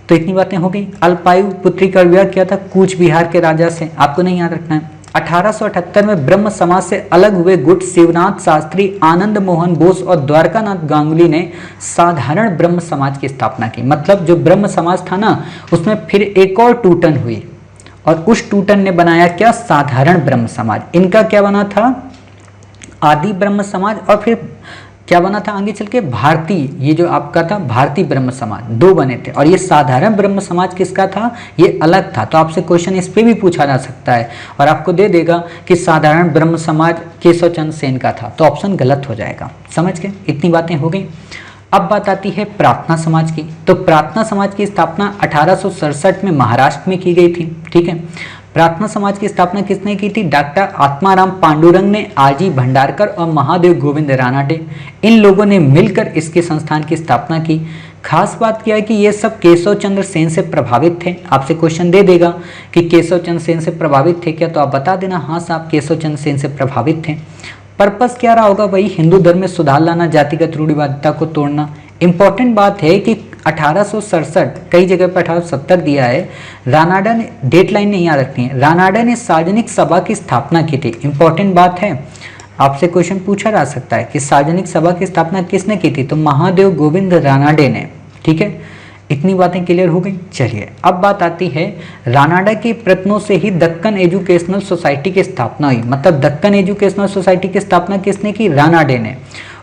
तो इतनी बातें हो गई। अल्पायु पुत्री का विवाह किया था कूच बिहार के राजा से, आपको नहीं याद रखना है। 1878 में ब्रह्म समाज से अलग हुए गुट शिवनाथ शास्त्री, आनंद मोहन बोस और द्वारकानाथ गांगुली ने साधारण ब्रह्म समाज की स्थापना की। मतलब जो ब्रह्म समाज था ना उसमें फिर एक और टूटन हुई, और उस टूटन ने बनाया क्या, साधारण ब्रह्म समाज। इनका क्या बना था, आदि ब्रह्म समाज, और फिर क्या बना था आगे चल के, भारतीय, ये जो आपका था भारतीय ब्रह्म समाज, दो बने थे। और ये साधारण ब्रह्म समाज किसका था, ये अलग था। तो आपसे क्वेश्चन इस पे भी पूछा जा सकता है और आपको दे देगा कि साधारण ब्रह्म समाज केशव चंद्र सेन का था, तो ऑप्शन गलत हो जाएगा। समझ गए, इतनी बातें हो गई। अब बात आती है प्रार्थना समाज की। तो प्रार्थना समाज की स्थापना 1867 में महाराष्ट्र में की गई थी, ठीक है। प्रार्थना समाज की स्थापना किसने की थी, डॉक्टर आत्माराम पांडुरंग ने, आरजी भंडारकर और महादेव गोविंद रानाडे, इन लोगों ने मिलकर इसके संस्थान की स्थापना की। खास बात क्या है कि ये सब केशव चंद्र सेन से प्रभावित थे। आपसे क्वेश्चन दे देगा कि केशव चंद्र सेन से प्रभावित थे क्या, तो आप बता देना हाँ साहब केशव चंद्र सेन से प्रभावित थे। पर्पस क्या रहा होगा, वही हिंदू धर्म में सुधार लाना, जातिगत रूढ़िवादिता को तोड़ना। इंपॉर्टेंट बात है कि 1867, कई जगह पर 1870 दिया है, रानाडा ने, डेट लाइन नहीं याद रखनी है, रानाडा ने सार्वजनिक सभा की स्थापना की थी। इंपॉर्टेंट बात है, आपसे क्वेश्चन पूछा जा सकता है कि सार्वजनिक सभा की स्थापना किसने की थी, तो महादेव गोविंद रानाडे ने, ठीक है। इतनी बातें क्लियर हो गई। चलिए अब बात आती है, रानाडा के प्रयत्नों से ही दक्कन एजुकेशनल सोसाइटी की स्थापना हुई। मतलब दक्कन एजुकेशनल सोसाइटी की स्थापना किसने की, रानाडे ने।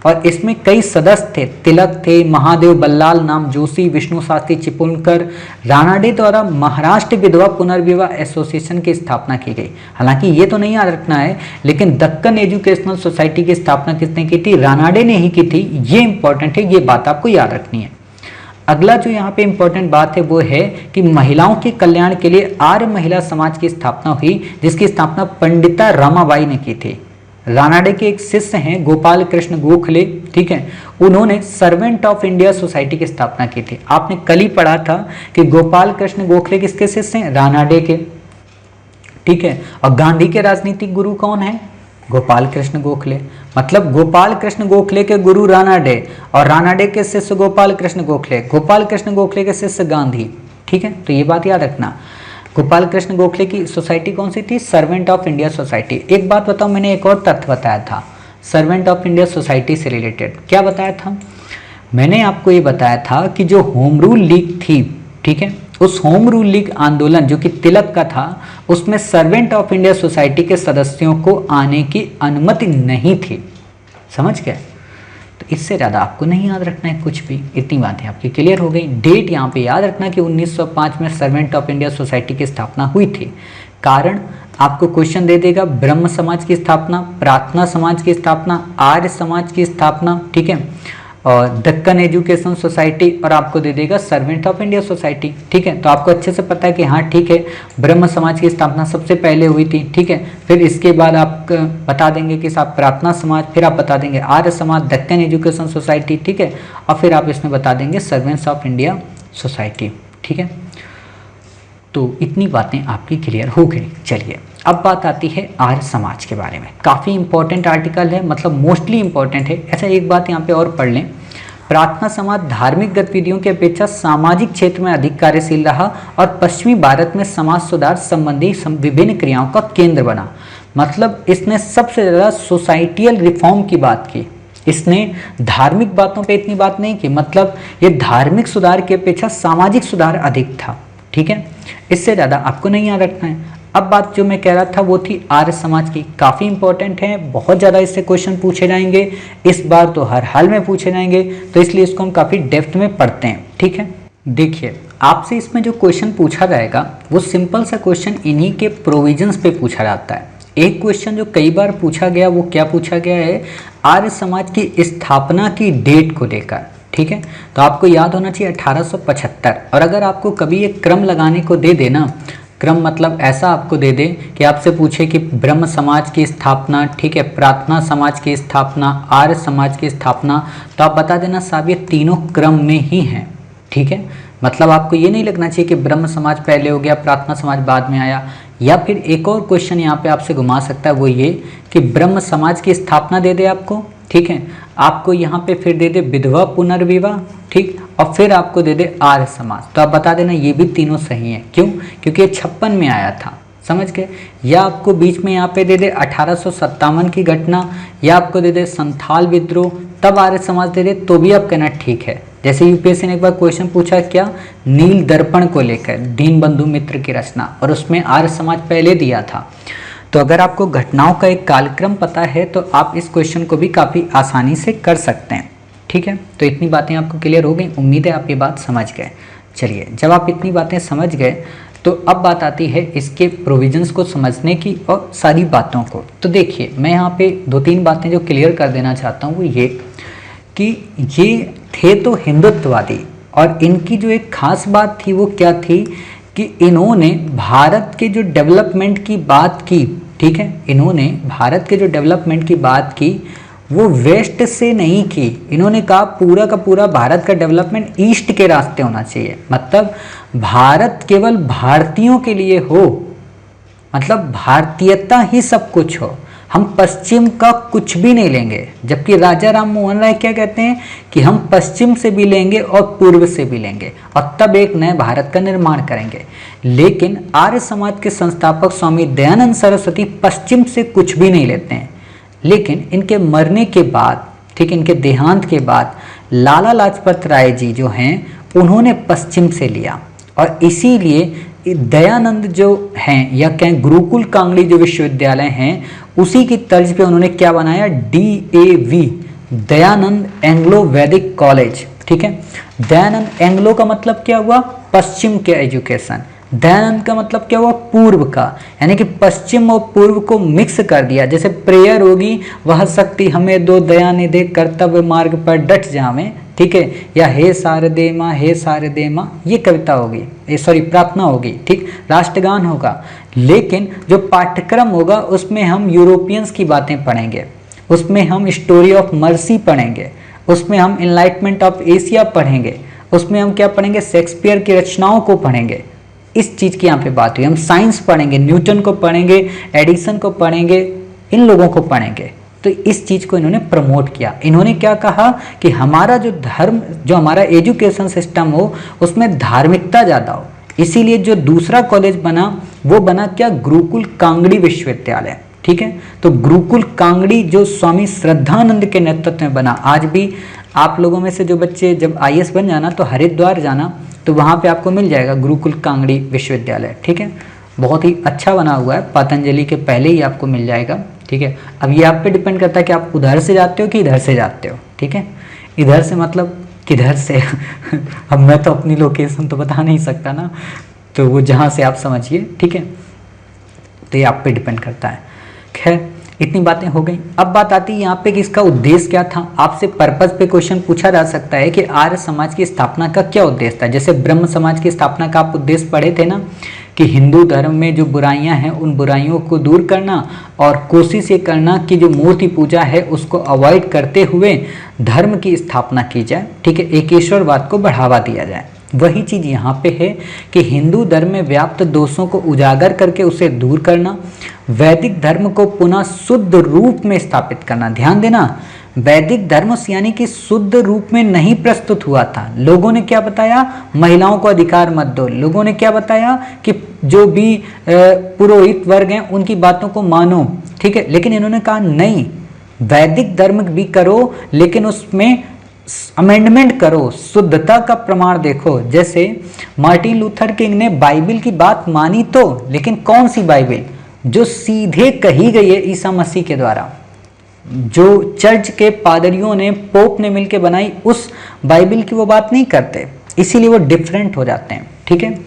और इसमें कई सदस्य थे, तिलक थे, महादेव बल्लाल नाम जोशी, विष्णु शास्त्री चिपळूणकर। रानाडे द्वारा महाराष्ट्र विधवा पुनर्विवाह एसोसिएशन की स्थापना की गई। हालांकि ये तो नहीं याद रखना है, लेकिन दक्कन एजुकेशनल सोसाइटी की स्थापना किसने की थी, रानाडे ने ही की थी। ये इंपॉर्टेंट है, ये बात आपको याद रखनी है। अगला जो यहाँ पे इंपॉर्टेंट बात है वो है कि महिलाओं के कल्याण के लिए आर्य महिला समाज की स्थापना हुई, जिसकी स्थापना पंडिता रमाबाई ने की थी। रानाडे के एक शिष्य हैं गोपाल कृष्ण गोखले, ठीक है, उन्होंने सर्वेंट ऑफ इंडिया सोसाइटी की स्थापना की थी। आपने कल ही पढ़ा था कि गोपाल कृष्ण गोखले किसके शिष्य हैं, रानाडे के, ठीक है। और गांधी के राजनीतिक गुरु कौन है, गोपाल कृष्ण गोखले। मतलब गोपाल कृष्ण गोखले के गुरु रानाडे और रानाडे के शिष्य गोपाल कृष्ण गोखले, गोपाल कृष्ण गोखले के शिष्य गांधी, ठीक है। तो ये बात याद रखना। गोपाल कृष्ण गोखले की सोसाइटी कौन सी थी, सर्वेंट ऑफ इंडिया सोसाइटी। एक बात बताओ, मैंने एक और तथ्य बताया था सर्वेंट ऑफ इंडिया सोसाइटी से रिलेटेड। क्या बताया था, मैंने आपको ये बताया था कि जो होम रूल लीग थी, ठीक है, उस होम रूल लीग आंदोलन जो कि तिलक का था, उसमें सर्वेंट ऑफ इंडिया सोसाइटी के सदस्यों को आने की अनुमति नहीं थी। समझ गए, तो इससे ज़्यादा आपको नहीं याद रखना है कुछ भी। इतनी बातें आपकी क्लियर हो गई। डेट यहाँ पे याद रखना कि 1905 में सर्वेंट ऑफ इंडिया सोसाइटी की स्थापना हुई थी। कारण आपको क्वेश्चन दे देगा, ब्रह्म समाज की स्थापना, प्रार्थना समाज की स्थापना, आर्य समाज की स्थापना, ठीक है। और दक्कन एजुकेशन सोसाइटी, और आपको दे देगा सर्वेंट ऑफ इंडिया सोसाइटी। ठीक है, तो आपको अच्छे से पता है कि हाँ ठीक है, ब्रह्म समाज की स्थापना सबसे पहले हुई थी। ठीक है, फिर इसके बाद आप बता देंगे कि साहब प्रार्थना समाज, फिर आप बता देंगे आर्य समाज, दक्कन एजुकेशन सोसाइटी। ठीक है, और फिर आप इसमें बता देंगे सर्वेंट्स ऑफ इंडिया सोसाइटी। ठीक है, तो इतनी बातें आपकी क्लियर हो गई। चलिए अब बात आती है आर्य समाज के बारे में। काफ़ी इंपॉर्टेंट आर्टिकल है, मतलब मोस्टली इंपॉर्टेंट है। ऐसा एक बात यहाँ पे और पढ़ लें, प्रार्थना समाज धार्मिक गतिविधियों की अपेक्षा सामाजिक क्षेत्र में अधिक कार्यशील रहा और पश्चिमी भारत में समाज सुधार संबंधी विभिन्न क्रियाओं का केंद्र बना। मतलब इसने सबसे ज़्यादा सोसाइटियल रिफॉर्म की बात की, इसने धार्मिक बातों पे इतनी बात नहीं की। मतलब ये धार्मिक सुधार की अपेक्षा सामाजिक सुधार अधिक था। ठीक है, इससे ज़्यादा आपको नहीं याद रखना है। अब बात जो मैं कह रहा था वो थी आर्य समाज की, काफ़ी इंपॉर्टेंट है, बहुत ज़्यादा इससे क्वेश्चन पूछे जाएंगे, इस बार तो हर हाल में पूछे जाएंगे, तो इसलिए इसको हम काफ़ी डेप्थ में पढ़ते हैं। ठीक है, देखिए आपसे इसमें जो क्वेश्चन पूछा जाएगा वो सिंपल सा क्वेश्चन इन्हीं के प्रोविजंस पे पूछा जाता है। एक क्वेश्चन जो कई बार पूछा गया वो क्या पूछा गया है, आर्य समाज की स्थापना की डेट को लेकर। ठीक है, तो आपको याद होना चाहिए 1875। और अगर आपको कभी एक क्रम लगाने को दे देना, क्रम मतलब ऐसा आपको दे दे कि आपसे पूछे कि ब्रह्म समाज की स्थापना, ठीक है, प्रार्थना समाज की स्थापना, आर्य समाज की स्थापना, तो आप बता देना साहब ये तीनों क्रम में ही हैं। ठीक है, मतलब आपको ये नहीं लगना चाहिए कि ब्रह्म समाज पहले हो गया, प्रार्थना समाज बाद में आया। या फिर एक और क्वेश्चन यहाँ पे आपसे घुमा सकता है, वो ये कि ब्रह्म समाज की स्थापना दे दे आपको, ठीक है, आपको यहाँ पे फिर दे दे विधवा पुनर्विवाह, ठीक, और फिर आपको दे दे आर्य समाज, तो आप बता देना ये भी तीनों सही हैं। क्यों? क्योंकि ये 56 में आया था, समझ गए। या आपको बीच में यहाँ पे दे दे 1857 की घटना, या आपको दे दे संथाल विद्रोह, तब आर्य समाज दे दे, तो भी आप कहना ठीक है। जैसे यूपीएससी ने एक बार क्वेश्चन पूछा क्या, नील दर्पण को लेकर दीनबंधु मित्र की रचना, और उसमें आर्य समाज पहले दिया था। तो अगर आपको घटनाओं का एक कालक्रम पता है तो आप इस क्वेश्चन को भी काफ़ी आसानी से कर सकते हैं। ठीक है, तो इतनी बातें आपको क्लियर हो गई, उम्मीद है आप ये बात समझ गए। चलिए, जब आप इतनी बातें समझ गए तो अब बात आती है इसके प्रोविजंस को समझने की और सारी बातों को। तो देखिए मैं यहाँ पे 2-3 बातें जो क्लियर कर देना चाहता हूँ वो ये कि ये थे तो हिंदुत्ववादी, और इनकी जो एक खास बात थी वो क्या थी कि इन्होंने भारत के जो डेवलपमेंट की बात की, ठीक है, इन्होंने भारत के जो डेवलपमेंट की बात की वो वेस्ट से नहीं की। इन्होंने कहा पूरा का पूरा भारत का डेवलपमेंट ईस्ट के रास्ते होना चाहिए, मतलब भारत केवल भारतीयों के लिए हो, मतलब भारतीयता ही सब कुछ हो, हम पश्चिम का कुछ भी नहीं लेंगे। जबकि राजा राम मोहन राय क्या कहते हैं कि हम पश्चिम से भी लेंगे और पूर्व से भी लेंगे और तब एक नए भारत का निर्माण करेंगे। लेकिन आर्य समाज के संस्थापक स्वामी दयानंद सरस्वती पश्चिम से कुछ भी नहीं लेते हैं, लेकिन इनके मरने के बाद, ठीक, इनके देहांत के बाद लाला लाजपत राय जी जो हैं उन्होंने पश्चिम से लिया, और इसीलिए दयानंद जो हैं या कहें गुरुकुल कांगड़ी जो विश्वविद्यालय हैं उसी की तर्ज पे उन्होंने क्या बनाया, DAV, दयानंद एंग्लो वैदिक कॉलेज। ठीक है, दयानंद एंग्लो का मतलब क्या हुआ, पश्चिम के एजुकेशन, दयानंद का मतलब क्या हुआ, पूर्व का, यानी कि पश्चिम और पूर्व को मिक्स कर दिया। जैसे प्रेयर होगी, वह शक्ति हमें दो, दया निधे कर्तव्य मार्ग पर डट जावें, ठीक है, या हे शारदे माँ, हे शारदे माँ, ये कविता होगी, ये सॉरी प्रार्थना होगी, ठीक, राष्ट्रगान होगा। लेकिन जो पाठ्यक्रम होगा उसमें हम यूरोपियंस की बातें पढ़ेंगे, उसमें हम स्टोरी ऑफ मर्सी पढ़ेंगे, उसमें हम इनलाइटमेंट ऑफ एशिया पढ़ेंगे, उसमें हम क्या पढ़ेंगे, शेक्सपियर की रचनाओं को पढ़ेंगे। इस चीज़ की यहाँ पे बात हुई। हम साइंस पढ़ेंगे, न्यूटन को पढ़ेंगे, एडिसन को पढ़ेंगे, इन लोगों को पढ़ेंगे। तो इस चीज़ को इन्होंने प्रमोट किया। इन्होंने क्या कहा कि हमारा जो धर्म, जो हमारा एजुकेशन सिस्टम हो उसमें धार्मिकता ज़्यादा हो। इसीलिए जो दूसरा कॉलेज बना वो बना क्या, गुरुकुल कांगड़ी विश्वविद्यालय। ठीक है, तो गुरुकुल कांगड़ी जो स्वामी श्रद्धानंद के नेतृत्व में बना। आज भी आप लोगों में से जो बच्चे जब IAS बन जाना तो हरिद्वार जाना, तो वहाँ पे आपको मिल जाएगा गुरुकुल कांगड़ी विश्वविद्यालय। ठीक है, बहुत ही अच्छा बना हुआ है, पतंजलि के पहले ही आपको मिल जाएगा। ठीक है, अब ये आप पे डिपेंड करता है कि आप उधर से जाते हो कि इधर से जाते हो। ठीक है, इधर से मतलब किधर से अब मैं तो अपनी लोकेशन तो बता नहीं सकता ना, तो वो जहाँ से आप समझिए। ठीक है, तो ये आप पे डिपेंड करता है। खैर, इतनी बातें हो गई। अब बात आती है यहाँ पे कि इसका उद्देश्य क्या था। आपसे पर्पस पे क्वेश्चन पूछा जा सकता है कि आर्य समाज की स्थापना का क्या उद्देश्य था। जैसे ब्रह्म समाज की स्थापना का आप उद्देश्य पढ़े थे ना, कि हिंदू धर्म में जो बुराइयां हैं उन बुराइयों को दूर करना और कोशिश ये करना कि जो मूर्ति पूजा है उसको अवॉइड करते हुए धर्म की स्थापना की जाए, ठीक है, एकेश्वरवाद को बढ़ावा दिया जाए। वही चीज़ यहाँ पे है कि हिंदू धर्म में व्याप्त दोषों को उजागर करके उसे दूर करना, वैदिक धर्म को पुनः शुद्ध रूप में स्थापित करना। ध्यान देना, वैदिक धर्म यानी कि शुद्ध रूप में नहीं प्रस्तुत हुआ था। लोगों ने क्या बताया, महिलाओं को अधिकार मत दो। लोगों ने क्या बताया कि जो भी पुरोहित वर्ग हैं उनकी बातों को मानो, ठीक है, लेकिन इन्होंने कहा नहीं, वैदिक धर्म भी करो लेकिन उसमें अमेंडमेंट करो, शुद्धता का प्रमाण देखो। जैसे मार्टिन लूथर किंग ने बाइबल की बात मानी तो, लेकिन कौन सी बाइबल, जो सीधे कही गई है ईसा मसीह के द्वारा, जो चर्च के पादरियों ने, पोप ने मिलकर बनाई, उस बाइबल की वो बात नहीं करते, इसीलिए वो डिफरेंट हो जाते हैं, ठीक है।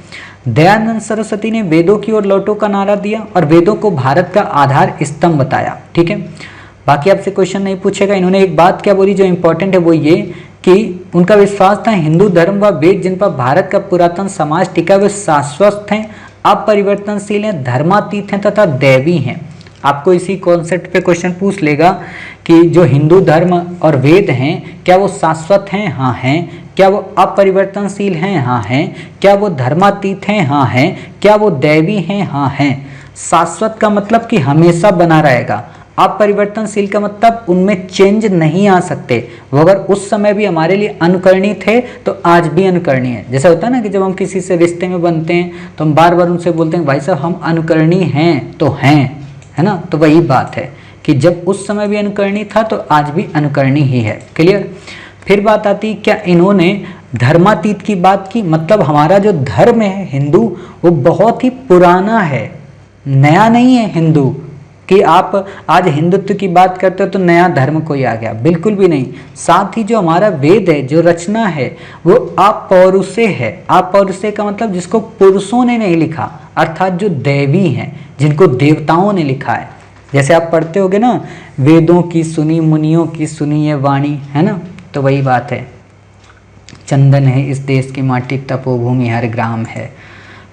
दयानंद सरस्वती ने वेदों की ओर लौटो का नारा दिया और वेदों को भारत का आधार स्तंभ बताया, ठीक है। बाकी आपसे क्वेश्चन नहीं पूछेगा। इन्होंने एक बात क्या बोली जो इंपॉर्टेंट है, वो ये कि उनका विश्वास था हिंदू धर्म व वेद जिन पर भारत का पुरातन समाज टिका वे शाश्वत हैं, अपरिवर्तनशील हैं, धर्मातीत हैं तथा दैवी हैं। आपको इसी कॉन्सेप्ट पे क्वेश्चन पूछ लेगा कि जो हिंदू धर्म और वेद हैं क्या वो शाश्वत हैं? हाँ हैं। क्या वो अपरिवर्तनशील हैं? हाँ हैं। क्या वो धर्मातीत हैं? हाँ हैं। क्या वो दैवी हैं? हाँ हैं। शाश्वत का मतलब कि हमेशा बना रहेगा, अपरिवर्तनशील का मतलब उनमें चेंज नहीं आ सकते। वो अगर उस समय भी हमारे लिए अनुकरणीय थे तो आज भी अनुकरणीय है। जैसा होता है ना कि जब हम किसी से रिश्ते में बनते हैं तो हम बार बार उनसे बोलते हैं भाई साहब हम अनुकरणीय हैं तो हैं, है ना। तो वही बात है कि जब उस समय भी अनुकरणीय था तो आज भी अनुकरणीय ही है। क्लियर। फिर बात आती है क्या इन्होंने धर्मातीत की बात की, मतलब हमारा जो धर्म है हिंदू वो बहुत ही पुराना है, नया नहीं है हिंदू कि आप आज हिंदुत्व की बात करते हो तो नया धर्म कोई आ गया, बिल्कुल भी नहीं। साथ ही जो हमारा वेद है, जो रचना है वो अपौरुषेय है। अपौरुषेय का मतलब जिसको पुरुषों ने नहीं लिखा, अर्थात जो दैवी हैं, जिनको देवताओं ने लिखा है। जैसे आप पढ़ते होगे ना, वेदों की सुनी मुनियों की सुनी ये वाणी, है ना। तो वही बात है, चंदन है इस देश की माटी, तपोभूमि हर ग्राम है,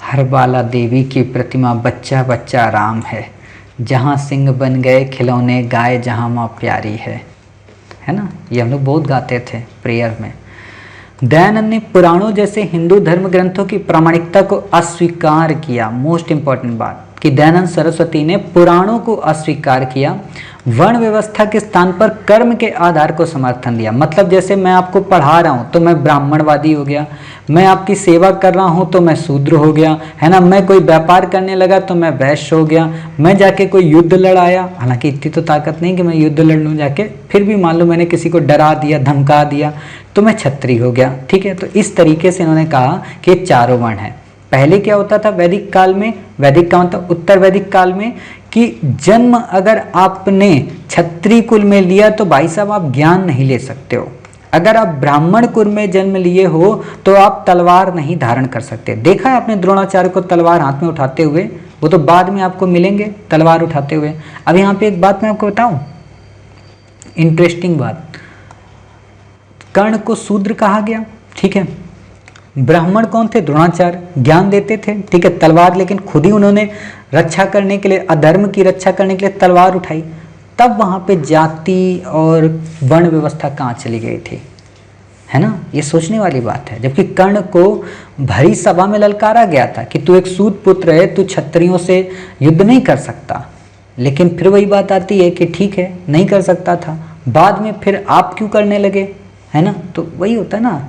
हर बाला देवी की प्रतिमा, बच्चा बच्चा राम है, जहाँ सिंह बन गए खिलौने गाय, जहाँ माँ प्यारी है ना। ये हम लोग बहुत गाते थे प्रेयर में। दयानंद ने पुराणों जैसे हिंदू धर्म ग्रंथों की प्रामाणिकता को अस्वीकार किया। मोस्ट इंपॉर्टेंट बात कि दयानंद सरस्वती ने पुराणों को अस्वीकार किया, वर्ण व्यवस्था के स्थान पर कर्म के आधार को समर्थन दिया। मतलब जैसे मैं आपको पढ़ा रहा हूँ तो मैं ब्राह्मणवादी हो गया, मैं आपकी सेवा कर रहा हूँ तो मैं शूद्र हो गया, है ना। मैं कोई व्यापार करने लगा तो मैं वैश्य हो गया, मैं जाके कोई युद्ध लड़ाया, हालांकि इतनी तो ताकत नहीं कि मैं युद्ध लड़ लूँ जाके, फिर भी मान लो मैंने किसी को डरा दिया, धमका दिया तो मैं क्षत्रिय हो गया, ठीक है। तो इस तरीके से इन्होंने कहा कि चारों वर्ण है। पहले क्या होता था वैदिक काल में, वैदिक का मतलब उत्तर वैदिक काल में, कि जन्म अगर आपने क्षत्रिय कुल में लिया तो भाई साहब आप ज्ञान नहीं ले सकते हो। अगर आप ब्राह्मण कुल में जन्म लिए हो तो आप तलवार नहीं धारण कर सकते। देखा है आपने द्रोणाचार्य को तलवार हाथ में उठाते हुए, वो तो बाद में आपको मिलेंगे तलवार उठाते हुए। अब यहाँ पे एक बात मैं आपको बताऊं, इंटरेस्टिंग बात, कर्ण को शूद्र कहा गया, ठीक है। ब्राह्मण कौन थे? द्रोणाचार्य, ज्ञान देते थे, ठीक है, तलवार, लेकिन खुद ही उन्होंने रक्षा करने के लिए, अधर्म की रक्षा करने के लिए तलवार उठाई। तब वहाँ पे जाति और वर्ण व्यवस्था कहाँ चली गई थी, है ना। ये सोचने वाली बात है। जबकि कर्ण को भरी सभा में ललकारा गया था कि तू एक सूत पुत्र है, तू क्षत्रियों से युद्ध नहीं कर सकता, लेकिन फिर वही बात आती है कि ठीक है नहीं कर सकता था, बाद में फिर आप क्यों करने लगे, है ना। तो वही होता है ना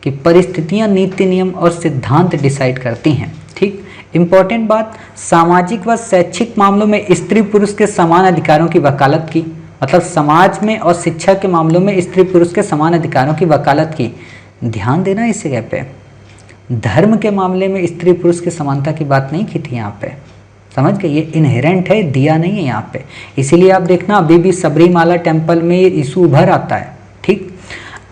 कि परिस्थितियां नीति नियम और सिद्धांत डिसाइड करती हैं, ठीक। इंपॉर्टेंट बात, सामाजिक व शैक्षिक मामलों में स्त्री पुरुष के समान अधिकारों की वकालत की। मतलब समाज में और शिक्षा के मामलों में स्त्री पुरुष के समान अधिकारों की वकालत की। ध्यान देना इस जगह पे, धर्म के मामले में स्त्री पुरुष की समानता की बात नहीं की थी यहाँ पे, समझ गए। ये इनहेरेंट है, दिया नहीं है यहाँ पे। इसीलिए आप देखना अभी भी सबरीमाला टेम्पल में ये इशू उभर आता है, ठीक।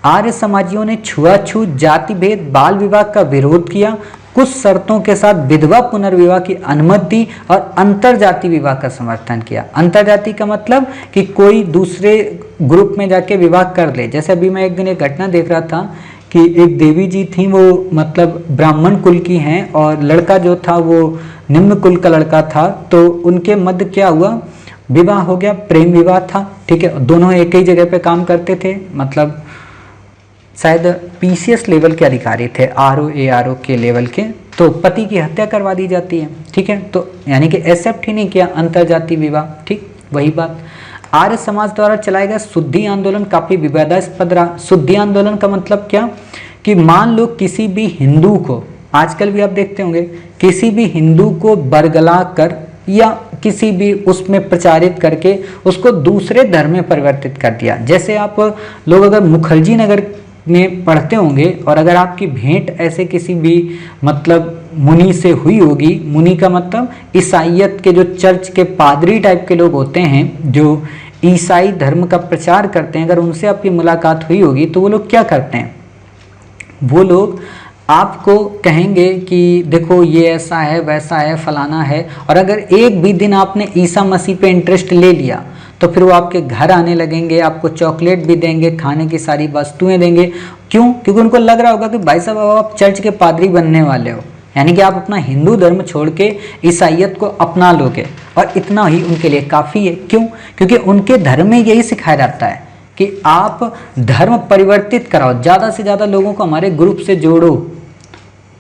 आर्य समाजियों ने छुआछूत, जाति भेद, बाल विवाह का विरोध किया, कुछ शर्तों के साथ विधवा पुनर्विवाह की अनुमति दी और अंतरजातीय विवाह का समर्थन किया। अंतरजातीय का मतलब कि कोई दूसरे ग्रुप में जाके विवाह कर ले। जैसे अभी मैं एक दिन एक घटना देख रहा था कि एक देवी जी थी, वो मतलब ब्राह्मण कुल की हैं और लड़का जो था वो निम्न कुल का लड़का था, तो उनके मध्य क्या हुआ, विवाह हो गया, प्रेम विवाह था, ठीक है। दोनों एक ही जगह पे काम करते थे, मतलब शायद पीसीएस लेवल के अधिकारी थे, आरओ एआरओ के लेवल के, तो पति की हत्या करवा दी जाती है, ठीक है। तो यानी कि एक्सेप्ट ही नहीं किया अंतरजातीय विवाह, ठीक। वही बात आर्य समाज द्वारा चलाया गया शुद्धि आंदोलन काफी विवादास्पद रहा। शुद्धि आंदोलन का मतलब क्या कि मान लो किसी भी हिंदू को, आजकल भी आप देखते होंगे, किसी भी हिंदू को बरगला कर या किसी भी उसमें प्रचारित करके उसको दूसरे धर्म में परिवर्तित कर दिया। जैसे आप लोग अगर मुखर्जी नगर में पढ़ते होंगे और अगर आपकी भेंट ऐसे किसी भी मतलब मुनि से हुई होगी, मुनि का मतलब ईसाइयत के जो चर्च के पादरी टाइप के लोग होते हैं जो ईसाई धर्म का प्रचार करते हैं, अगर उनसे आपकी मुलाकात हुई होगी तो वो लोग क्या करते हैं, वो लोग आपको कहेंगे कि देखो ये ऐसा है वैसा है फलाना है, और अगर एक भी दिन आपने ईसा मसीह पे इंटरेस्ट ले लिया तो फिर वो आपके घर आने लगेंगे, आपको चॉकलेट भी देंगे, खाने की सारी वस्तुएं देंगे। क्यों? क्योंकि उनको लग रहा होगा कि भाई साहब आप चर्च के पादरी बनने वाले हो, यानी कि आप अपना हिंदू धर्म छोड़ के ईसाइयत को अपना लोगे, और इतना ही उनके लिए काफ़ी है। क्यों? क्योंकि उनके धर्म में यही सिखाया जाता है कि आप धर्म परिवर्तित कराओ, ज़्यादा से ज़्यादा लोगों को हमारे ग्रुप से जोड़ो,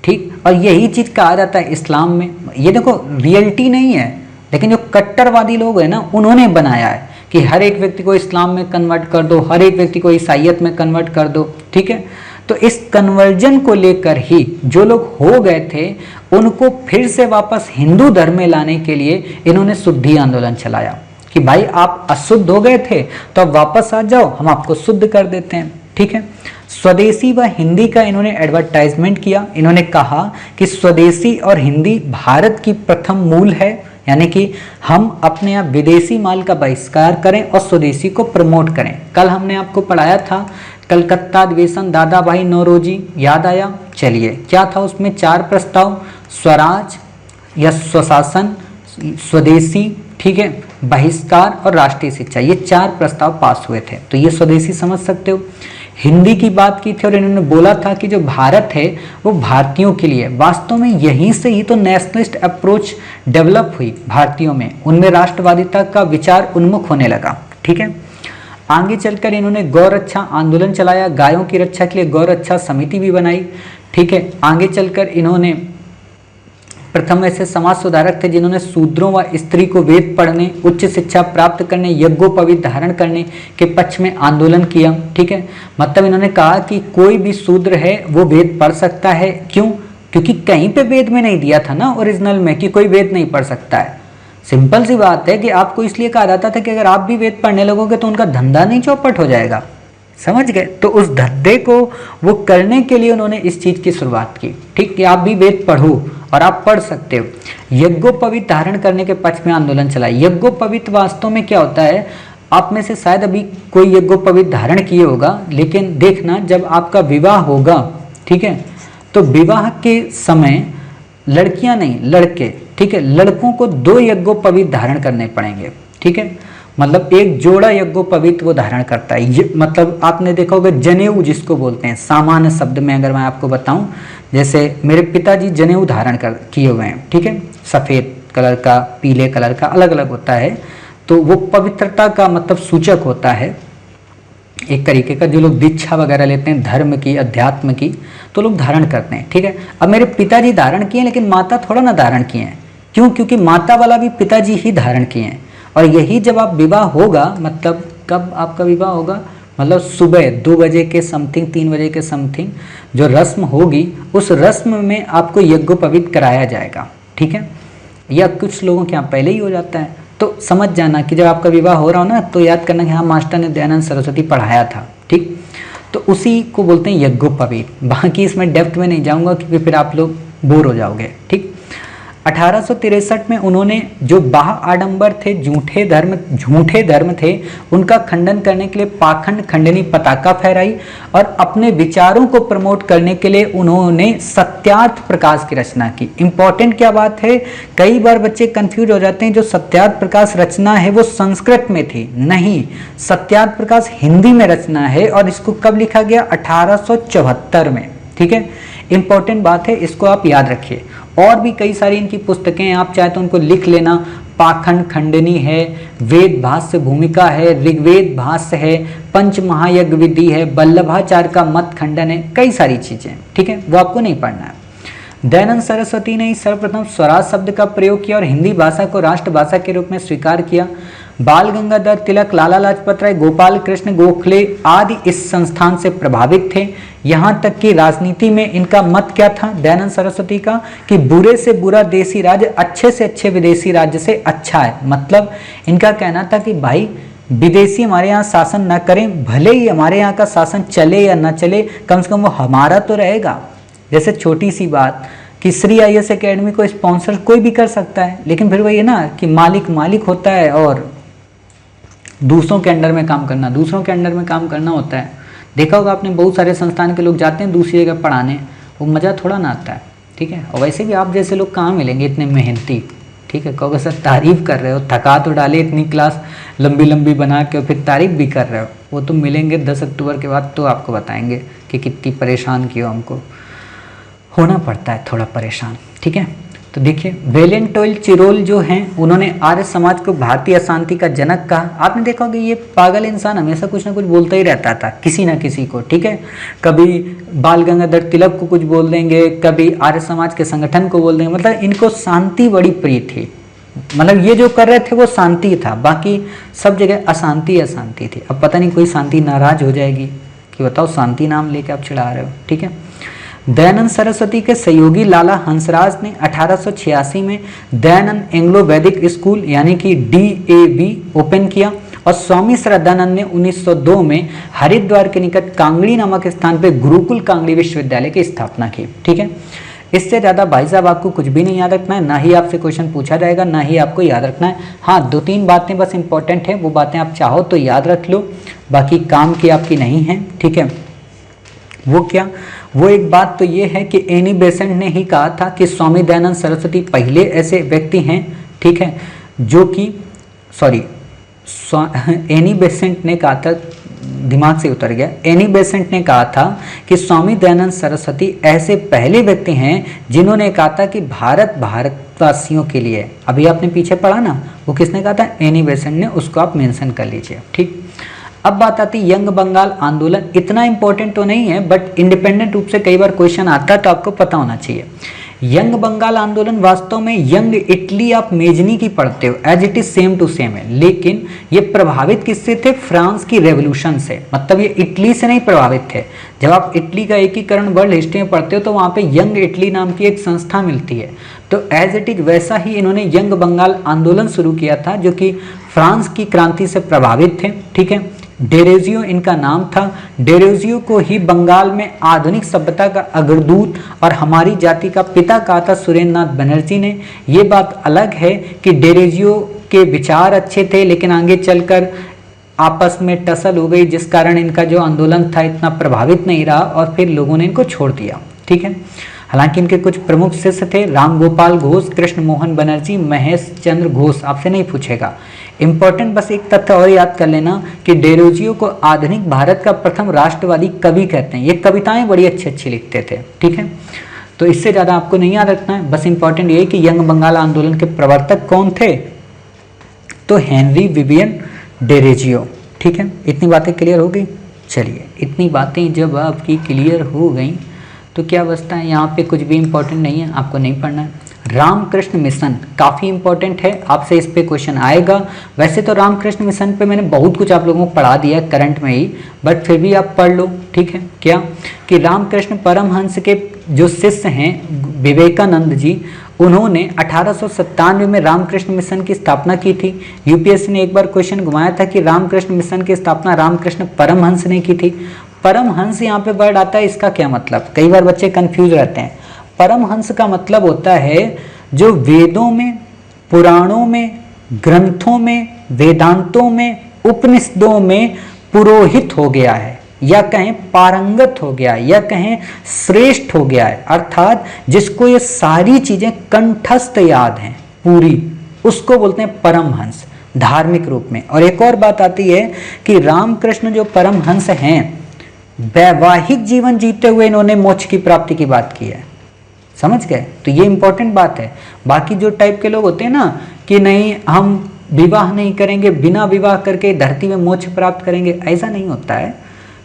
ठीक। और यही चीज़ कहा जाता है इस्लाम में। ये देखो रियलिटी नहीं है, लेकिन जो कट्टरवादी लोग हैं ना, उन्होंने बनाया है कि हर एक व्यक्ति को इस्लाम में कन्वर्ट कर दो, हर एक व्यक्ति को ईसाइयत में कन्वर्ट कर दो, ठीक है। तो इस कन्वर्जन को लेकर ही जो लोग हो गए थे उनको फिर से वापस हिंदू धर्म में लाने के लिए इन्होंने शुद्धि आंदोलन चलाया कि भाई आप अशुद्ध हो गए थे तो अब वापस आ जाओ, हम आपको शुद्ध कर देते हैं, ठीक है। स्वदेशी व हिंदी का इन्होंने एडवर्टाइजमेंट किया। इन्होंने कहा कि स्वदेशी और हिंदी भारत की प्रथम मूल है, यानी कि हम अपने यहाँ विदेशी माल का बहिष्कार करें और स्वदेशी को प्रमोट करें। कल हमने आपको पढ़ाया था कलकत्ता अधिवेशन, दादा भाई नौरोजी, याद आया? चलिए, क्या था उसमें? 4 प्रस्ताव, स्वराज या स्वशासन, स्वदेशी, ठीक है, बहिष्कार और राष्ट्रीय शिक्षा, ये 4 प्रस्ताव पास हुए थे। तो ये स्वदेशी समझ सकते हो। हिंदी की बात की थी और इन्होंने बोला था कि जो भारत है वो भारतीयों के लिए। वास्तव में यहीं से ही तो नेशनलिस्ट अप्रोच डेवलप हुई भारतीयों में, उनमें राष्ट्रवादिता का विचार उन्मुख होने लगा, ठीक है। आगे चलकर इन्होंने गौ रक्षा आंदोलन चलाया, गायों की रक्षा के लिए गौ रक्षा समिति भी बनाई, ठीक है। आगे चलकर इन्होंने प्रथम ऐसे समाज सुधारक थे जिन्होंने शूद्रों व स्त्री को वेद पढ़ने, उच्च शिक्षा प्राप्त करने, यज्ञोपवीत धारण करने के पक्ष में आंदोलन किया, ठीक है। मतलब इन्होंने कहा कि कोई भी शूद्र है वो वेद पढ़ सकता है। क्यों? क्योंकि कहीं पे वेद में नहीं दिया था ना ओरिजिनल में कि कोई वेद नहीं पढ़ सकता है। सिंपल सी बात है कि आपको इसलिए कहा जाता था कि अगर आप भी वेद पढ़ने लगोगे तो उनका धंधा नहीं चौपट हो जाएगा, समझ गए? तो उस धंधे को वो करने के लिए उन्होंने इस चीज़ की शुरुआत की, ठीक, कि आप भी वेद पढ़ो और आप पढ़ सकते हो। यज्ञोपवीत धारण करने के पक्ष में आंदोलन चला। यज्ञोपवीत वास्तव में क्या होता है, आप में से शायद अभी कोई यज्ञोपवीत धारण किए होगा, लेकिन देखना जब आपका विवाह होगा, ठीक है, तो विवाह के समय लड़कियां नहीं लड़के, ठीक है, लड़कों को 2 यज्ञोपवीत धारण करने पड़ेंगे, ठीक है। मतलब एक जोड़ा यज्ञोपवीत वो धारण करता है। ये मतलब आपने देखा होगा जनेऊ जिसको बोलते हैं, सामान्य शब्द में अगर मैं आपको बताऊं, जैसे मेरे पिताजी जनेऊ धारण किए हुए हैं, ठीक है, सफ़ेद कलर का, पीले कलर का, अलग अलग होता है। तो वो पवित्रता का मतलब सूचक होता है एक तरीके का। जो लोग दीक्षा वगैरह लेते हैं धर्म की, अध्यात्म की, तो लोग धारण करते हैं, ठीक है। अब मेरे पिताजी धारण किए लेकिन माता थोड़ा ना धारण किए हैं। क्यों? क्योंकि माता वाला भी पिताजी ही धारण किए हैं। और यही जब आप विवाह होगा, मतलब कब आपका विवाह होगा, मतलब सुबह 2 बजे के समथिंग, 3 बजे के समथिंग जो रस्म होगी, उस रस्म में आपको यज्ञोपवीत कराया जाएगा, ठीक है। या कुछ लोगों के यहाँ पहले ही हो जाता है। तो समझ जाना कि जब आपका विवाह हो रहा हो ना, तो याद करना कि हाँ मास्टर ने दयानंद सरस्वती पढ़ाया था, ठीक। तो उसी को बोलते हैं यज्ञोपवीत। बाकी इसमें डेप्थ में नहीं जाऊँगा क्योंकि फिर आप लोग बोर हो जाओगे, ठीक। 1863 में उन्होंने जो बाह आडंबर थे, झूठे धर्म थे, उनका खंडन करने के लिए पाखंड खंडनी पताका फहराई और अपने विचारों को प्रमोट करने के लिए उन्होंने सत्यार्थ प्रकाश की रचना की। इंपॉर्टेंट क्या बात है, कई बार बच्चे कंफ्यूज हो जाते हैं, जो सत्यार्थ प्रकाश रचना है वो संस्कृत में थी, नहीं, सत्यार्थ प्रकाश हिंदी में रचना है और इसको कब लिखा गया, 1874 में। ठीक है, इंपॉर्टेंट बात है, इसको आप याद रखिए। और भी कई सारी इनकी पुस्तकें हैं, आप चाहे तो उनको लिख लेना। पाखंड खंडनी है, वेद भाष्य भूमिका है, ऋग्वेद भाष्य है, पंच महायज्ञ विधि है, वल्लभाचार्य का मत खंडन है, कई सारी चीजें। ठीक है, वो आपको नहीं पढ़ना है। दयानंद सरस्वती ने सर्वप्रथम स्वराज शब्द का प्रयोग किया और हिंदी भाषा को राष्ट्रभाषा के रूप में स्वीकार किया। बाल गंगाधर तिलक, लाला लाजपत राय, गोपाल कृष्ण गोखले आदि इस संस्थान से प्रभावित थे। यहाँ तक कि राजनीति में इनका मत क्या था दयानंद सरस्वती का, कि बुरे से बुरा देसी राज्य अच्छे से अच्छे विदेशी राज्य से अच्छा है। मतलब इनका कहना था कि भाई विदेशी हमारे यहाँ शासन न करें, भले ही हमारे यहाँ का शासन चले या न चले, कम से कम वो हमारा तो रहेगा। जैसे छोटी सी बात कि श्री IAS एकेडमी को स्पॉन्सर कोई भी कर सकता है, लेकिन फिर वही है ना कि मालिक होता है और दूसरों के अंडर में काम करना होता है। देखा होगा आपने, बहुत सारे संस्थान के लोग जाते हैं दूसरी जगह पढ़ाने, वो मज़ा थोड़ा ना आता है। ठीक है, और वैसे भी आप जैसे लोग कहाँ मिलेंगे इतने मेहनती। ठीक है, कहोगे सर तारीफ कर रहे हो, थका तो डाले इतनी क्लास लंबी बना के और फिर तारीफ भी कर रहे हो। वो तो मिलेंगे 10 अक्टूबर के बाद तो आपको बताएंगे कि कितनी परेशान की हो, हमको होना पड़ता है थोड़ा परेशान। ठीक है, तो देखिए वेलेंटाइन चिरोल जो हैं उन्होंने आर्य समाज को भारतीय अशांति का जनक कहा। आपने देखा होगा ये पागल इंसान हमेशा कुछ ना कुछ बोलता ही रहता था किसी ना किसी को। ठीक है, कभी बाल गंगाधर तिलक को कुछ बोल देंगे, कभी आर्य समाज के संगठन को बोल देंगे। मतलब इनको शांति बड़ी प्रिय थी, मतलब ये जो कर रहे थे वो शांति था, बाकी सब जगह अशांति थी। अब पता नहीं कोई शांति नाराज हो जाएगी कि बताओ शांति नाम लेके आप चिढ़ा रहे हो। ठीक है, दयानंद सरस्वती के सहयोगी लाला हंसराज ने 1886 में दयानंद एंग्लो वैदिक स्कूल यानी कि DAV ओपन किया और स्वामी श्रद्धानंद ने 1902 में हरिद्वार के निकट कांगड़ी नामक स्थान पर गुरुकुल कांगड़ी विश्वविद्यालय की स्थापना की। ठीक है, इससे ज़्यादा भाई साहब आपको कुछ भी नहीं याद रखना है, ना ही आपसे क्वेश्चन पूछा जाएगा, ना ही आपको याद रखना है। हाँ, 2-3 बातें बस इंपॉर्टेंट है, वो बातें आप चाहो तो याद रख लो, बाकी काम की आपकी नहीं है। ठीक है, वो क्या, वो एक बात तो ये है कि एनी बेसेंट ने ही कहा था कि स्वामी दयानंद सरस्वती पहले ऐसे व्यक्ति हैं, ठीक है, जो कि एनी बेसेंट ने कहा था, दिमाग से उतर गया, एनी बेसेंट ने कहा था कि स्वामी दयानंद सरस्वती ऐसे पहले व्यक्ति हैं जिन्होंने कहा था कि भारतवासियों के लिए, अभी आपने पीछे पढ़ा ना, वो किसने कहा था, एनी बेसेंट ने, उसको आप मेंशन कर लीजिए। ठीक, अब बात आती यंग बंगाल आंदोलन। इतना इंपॉर्टेंट तो नहीं है बट इंडिपेंडेंट रूप से कई बार क्वेश्चन आता है तो आपको पता होना चाहिए। यंग बंगाल आंदोलन वास्तव में यंग इटली आप मेजनी की पढ़ते हो, as it is same to same है, लेकिन ये प्रभावित किससे थे, फ्रांस की रेवोल्यूशन से। मतलब ये इटली से नहीं प्रभावित थे। जब आप इटली का एकीकरण वर्ल्ड हिस्ट्री में पढ़ते हो तो वहाँ पे यंग इटली नाम की एक संस्था मिलती है, तो एज इट इज वैसा ही इन्होंने यंग बंगाल आंदोलन शुरू किया था जो कि फ्रांस की क्रांति से प्रभावित थे। ठीक है, डेरोजियो इनका नाम था। डेरोजियो को ही बंगाल में आधुनिक सभ्यता का अग्रदूत और हमारी जाति का पिता कहा था सुरेंद्रनाथ बनर्जी ने। ये बात अलग है कि डेरोजियो के विचार अच्छे थे लेकिन आगे चलकर आपस में टसल हो गई, जिस कारण इनका जो आंदोलन था इतना प्रभावित नहीं रहा और फिर लोगों ने इनको छोड़ दिया। ठीक है, हालांकि इनके कुछ प्रमुख शिष्य थे, राम गोपाल घोष, कृष्ण मोहन बनर्जी, महेश चंद्र घोष। आपसे नहीं पूछेगा, इंपॉर्टेंट बस एक तथ्य और याद कर लेना कि डेरोजियो को आधुनिक भारत का प्रथम राष्ट्रवादी कवि कहते हैं। ये कविताएं बड़ी अच्छी अच्छी लिखते थे। ठीक है, तो इससे ज़्यादा आपको नहीं याद रखना है, बस इंपॉर्टेंट ये है कि यंग बंगाल आंदोलन के प्रवर्तक कौन थे, तो हेनरी विवियन डेरोजियो। ठीक है, इतनी बातें क्लियर हो गई। चलिए, इतनी बातें जब आपकी क्लियर हो गई तो क्या बचता है, यहाँ पे कुछ भी इंपॉर्टेंट नहीं है, आपको नहीं पढ़ना है। रामकृष्ण मिशन काफ़ी इंपॉर्टेंट है, आपसे इस पे क्वेश्चन आएगा। वैसे तो रामकृष्ण मिशन पे मैंने बहुत कुछ आप लोगों को पढ़ा दिया करंट में ही, बट फिर भी आप पढ़ लो। ठीक है, क्या कि रामकृष्ण परमहंस के जो शिष्य हैं विवेकानंद जी, उन्होंने 1897 में रामकृष्ण मिशन की स्थापना की थी। यूपीएससी ने एक बार क्वेश्चन घुमाया था कि रामकृष्ण मिशन की स्थापना रामकृष्ण परमहंस ने की थी। परमहंस यहाँ पे वर्ड आता है, इसका क्या मतलब, कई बार बच्चे कंफ्यूज रहते हैं। परमहंस का मतलब होता है जो वेदों में, पुराणों में, ग्रंथों में, वेदांतों में, उपनिषदों में पुरोहित हो गया है, या कहें पारंगत हो गया है, या कहें श्रेष्ठ हो गया है, अर्थात जिसको ये सारी चीजें कंठस्थ याद हैं पूरी, उसको बोलते हैं परमहंस धार्मिक रूप में। और एक और बात आती है कि रामकृष्ण जो परमहंस हैं, वैवाहिक जीवन जीते हुए इन्होंने मोक्ष की प्राप्ति की बात की है, समझ गए? तो ये इंपॉर्टेंट बात है। बाकी जो टाइप के लोग होते हैं ना कि नहीं हम विवाह नहीं करेंगे, बिना विवाह करके धरती में मोक्ष प्राप्त करेंगे, ऐसा नहीं होता है।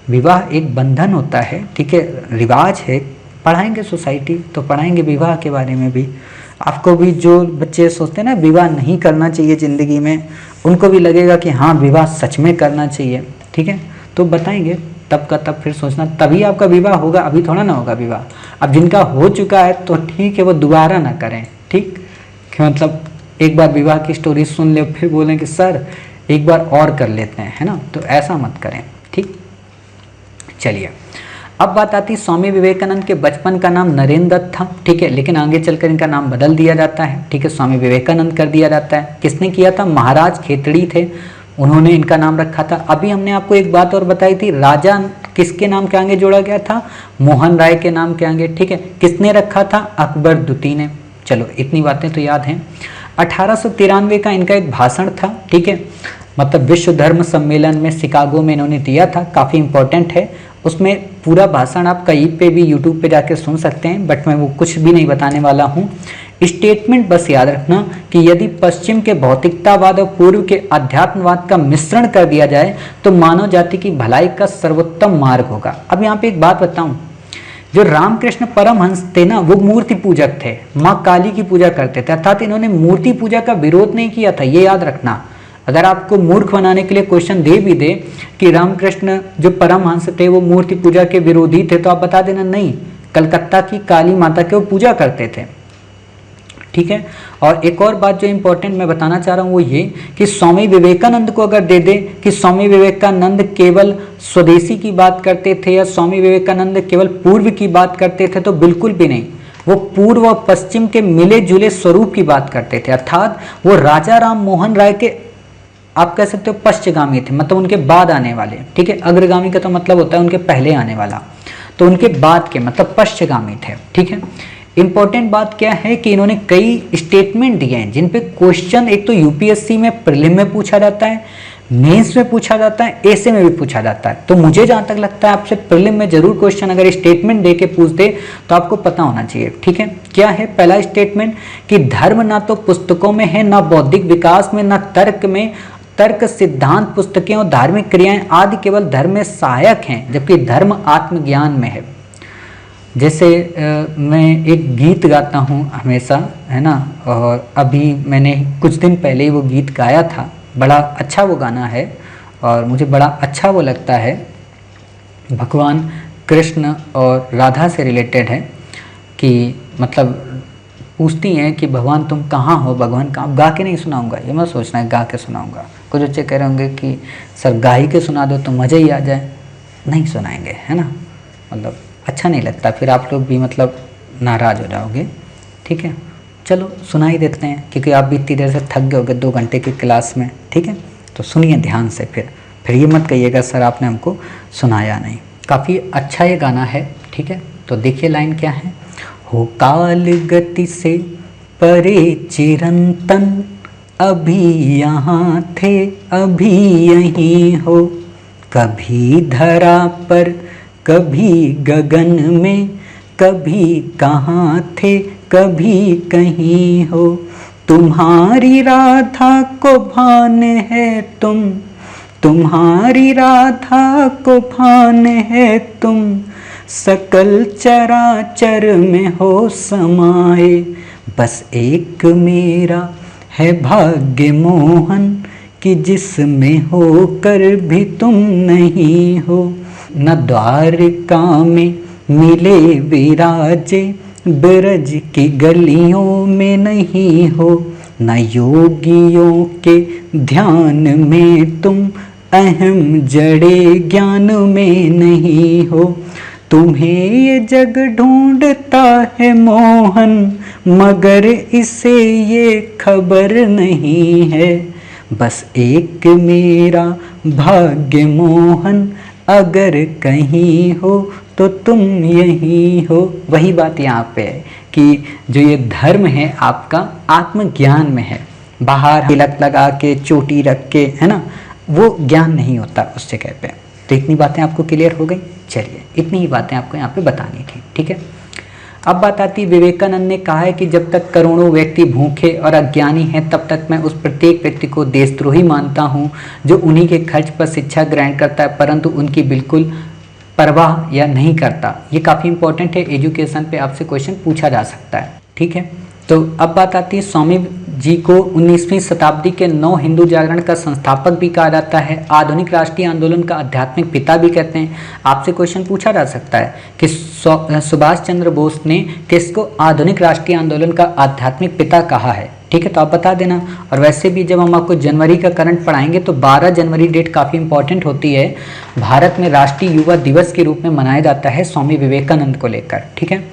विवाह एक बंधन होता है, ठीक है, रिवाज है। पढ़ाएंगे सोसाइटी तो पढ़ाएंगे विवाह के बारे में भी। आपको भी जो बच्चे सोचते हैं ना विवाह नहीं करना चाहिए ज़िंदगी में, उनको भी लगेगा कि हाँ विवाह सच में करना चाहिए, ठीक है, तो बताएंगे तब का तब। फिर सोचना तभी आपका विवाह होगा, अभी थोड़ा ना होगा विवाह। अब जिनका हो चुका है तो ठीक है, वो दोबारा ना करें, ठीक, कि मतलब एक बार विवाह की स्टोरी सुन ले फिर बोलें कि सर एक बार और कर लेते हैं, है ना, तो ऐसा मत करें, ठीक। चलिए अब बात आती है स्वामी विवेकानंद के बचपन का नाम नरेंद्र दत्त था, ठीक है, लेकिन आगे चलकर इनका नाम बदल दिया जाता है, ठीक है, स्वामी विवेकानंद कर दिया जाता है। किसने किया था? महाराज खेतड़ी थे, उन्होंने इनका नाम रखा था। अभी हमने आपको एक बात और बताई थी, राजा किसके नाम के आगे जोड़ा गया था? मोहन राय के नाम के आगे, ठीक है। किसने रखा था? अकबर द्वितीय ने। चलो इतनी बातें तो याद हैं। 1893 का इनका एक भाषण था, ठीक है, मतलब विश्व धर्म सम्मेलन में शिकागो में इन्होंने दिया था, काफ़ी इंपॉर्टेंट है। उसमें पूरा भाषण आप कहीं पे भी यूट्यूब पे जाके सुन सकते हैं, बट मैं वो कुछ भी नहीं बताने वाला हूँ। स्टेटमेंट बस याद रखना कि यदि पश्चिम के भौतिकतावाद और पूर्व के अध्यात्मवाद का मिश्रण कर दिया जाए तो मानव जाति की भलाई का सर्वोत्तम मार्ग होगा। अब यहाँ पे एक बात बताऊँ, जो रामकृष्ण परमहंस थे ना, वो मूर्ति पूजक थे, माँ काली की पूजा करते थे, अर्थात इन्होंने मूर्ति पूजा का विरोध नहीं किया था, ये याद रखना। अगर आपको मूर्ख बनाने के लिए क्वेश्चन दे भी दे कि रामकृष्ण जो परमहंस थे वो मूर्ति पूजा के विरोधी थे, तो आप बता देना नहीं, कलकत्ता की काली माता के वो पूजा करते थे, ठीक है। और एक और बात जो इंपॉर्टेंट मैं बताना चाह रहा हूँ वो ये कि स्वामी विवेकानंद को अगर दे दे कि स्वामी विवेकानंद केवल स्वदेशी की बात करते थे या स्वामी विवेकानंद केवल पूर्व की बात करते थे, तो बिल्कुल भी नहीं, वो पूर्व और पश्चिम के मिले जुले स्वरूप की बात करते थे। अर्थात वो राजा राम मोहन राय के आप कह सकते हो पश्चगामी थे, मतलब उनके बाद आने वाले, ठीक है। अग्रगामी का तो मतलब होता है उनके पहले आने वाला, तो उनके बाद के मतलब पश्चगामी थे, ठीक है। इंपॉर्टेंट बात क्या है कि इन्होंने कई स्टेटमेंट दिए हैं जिन पे क्वेश्चन एक तो यूपीएससी में प्रीलिम में पूछा जाता है, मेंस में पूछा जाता है, एसे में भी पूछा जाता है। तो मुझे जहां तक लगता है आपसे प्रीलिम में जरूर क्वेश्चन अगर स्टेटमेंट दे के पूछ दे तो आपको पता होना चाहिए, ठीक है। क्या है पहला स्टेटमेंट कि धर्म ना तो पुस्तकों में है, ना बौद्धिक विकास में, ना तर्क में। तर्क, सिद्धांत, पुस्तकें और धार्मिक क्रियाएं आदि केवल धर्म में सहायक हैं, जबकि धर्म आत्मज्ञान में है। जैसे मैं एक गीत गाता हूँ हमेशा, है ना, और अभी मैंने कुछ दिन पहले ही वो गीत गाया था, बड़ा अच्छा वो गाना है और मुझे बड़ा अच्छा वो लगता है। भगवान कृष्ण और राधा से रिलेटेड है कि मतलब पूछती हैं कि भगवान तुम कहाँ हो, भगवान कहाँ। गा के नहीं सुनाऊंगा, ये मैं सोचना है गा के सुनाऊंगा। कुछ बच्चे कह रहे होंगे कि सर गा ही के सुना दो तो मज़ा ही आ जाए, नहीं सुनाएंगे, है ना, मतलब अच्छा नहीं लगता, फिर आप लोग भी मतलब नाराज़ हो जाओगे, ठीक है। चलो सुना ही देते हैं क्योंकि आप भी इतनी देर से थक गए होगे 2 घंटे की क्लास में, ठीक है। तो सुनिए ध्यान से, फिर ये मत कहिएगा सर आपने हमको सुनाया नहीं। काफ़ी अच्छा ये गाना है, ठीक है। तो देखिए लाइन क्या है। हो काल गति से परे चिरंतन, अभी यहाँ थे अभी यहीं हो, कभी धरा पर कभी गगन में, कभी कहाँ थे कभी कहीं हो। तुम्हारी राधा को भान है तुम, तुम्हारी राधा को भान है तुम, सकल चराचर में हो समाये, बस एक मेरा है भाग्य मोहन कि जिसमें होकर भी तुम नहीं हो। न द्वारका में मिले विराजे, ब्रज की गलियों में नहीं हो, न योगियों के ध्यान में तुम, अहम जड़े ज्ञान में नहीं हो। तुम्हें ये जग ढूंढता है मोहन, मगर इसे ये खबर नहीं है, बस एक मेरा भाग्य मोहन, अगर कहीं हो तो तुम यही हो। वही बात यहाँ पे है कि जो ये धर्म है आपका आत्मज्ञान में है, बाहर तिलक लगा के चोटी रख के, है ना, वो ज्ञान नहीं होता उस जगह पे। तो इतनी बातें आपको क्लियर हो गई। चलिए, इतनी ही बातें आपको यहाँ पे बतानी थी, ठीक है। अब बात आती, विवेकानंद ने कहा है कि जब तक करोड़ों व्यक्ति भूखे और अज्ञानी हैं तब तक मैं उस प्रत्येक व्यक्ति को देशद्रोही मानता हूँ जो उन्हीं के खर्च पर शिक्षा ग्रहण करता है परंतु उनकी बिल्कुल परवाह या नहीं करता। ये काफ़ी इंपॉर्टेंट है, एजुकेशन पे आपसे क्वेश्चन पूछा जा सकता है, ठीक है। तो अब बात आती है, स्वामी जी को 19वीं शताब्दी के नव हिंदू जागरण का संस्थापक भी कहा जाता है, आधुनिक राष्ट्रीय आंदोलन का आध्यात्मिक पिता भी कहते हैं। आपसे क्वेश्चन पूछा जा सकता है कि सुभाष चंद्र बोस ने किसको आधुनिक राष्ट्रीय आंदोलन का आध्यात्मिक पिता कहा है, ठीक है, तो आप बता देना। और वैसे भी जब हम आपको जनवरी का करंट पढ़ाएंगे तो 12 जनवरी डेट काफ़ी इंपॉर्टेंट होती है, भारत में राष्ट्रीय युवा दिवस के रूप में मनाया जाता है स्वामी विवेकानंद को लेकर, ठीक है।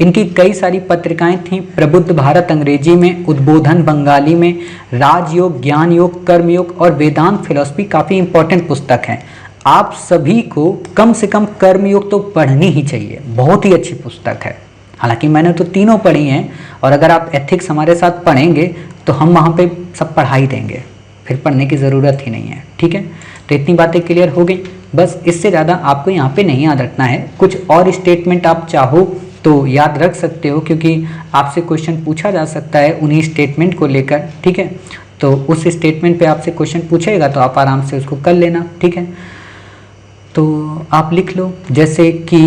इनकी कई सारी पत्रिकाएं थीं, प्रबुद्ध भारत अंग्रेजी में, उद्बोधन बंगाली में, राजयोग, ज्ञान योग, कर्मयोग और वेदांत फिलॉसफी काफ़ी इंपॉर्टेंट पुस्तक हैं। आप सभी को कम से कम कर्मयोग तो पढ़नी ही चाहिए, बहुत ही अच्छी पुस्तक है। हालांकि मैंने तो तीनों पढ़ी हैं और अगर आप एथिक्स हमारे साथ पढ़ेंगे तो हम वहाँ पे सब पढ़ा ही देंगे, फिर पढ़ने की ज़रूरत ही नहीं है, ठीक है। तो इतनी बातें क्लियर हो गई, बस इससे ज़्यादा आपको यहाँ पे नहीं याद रखना है। कुछ और स्टेटमेंट आप चाहो तो याद रख सकते हो क्योंकि आपसे क्वेश्चन पूछा जा सकता है उन्हीं स्टेटमेंट को लेकर, ठीक है। तो उस स्टेटमेंट पे आपसे क्वेश्चन पूछेगा तो आप आराम से उसको कर लेना, ठीक है। तो आप लिख लो, जैसे कि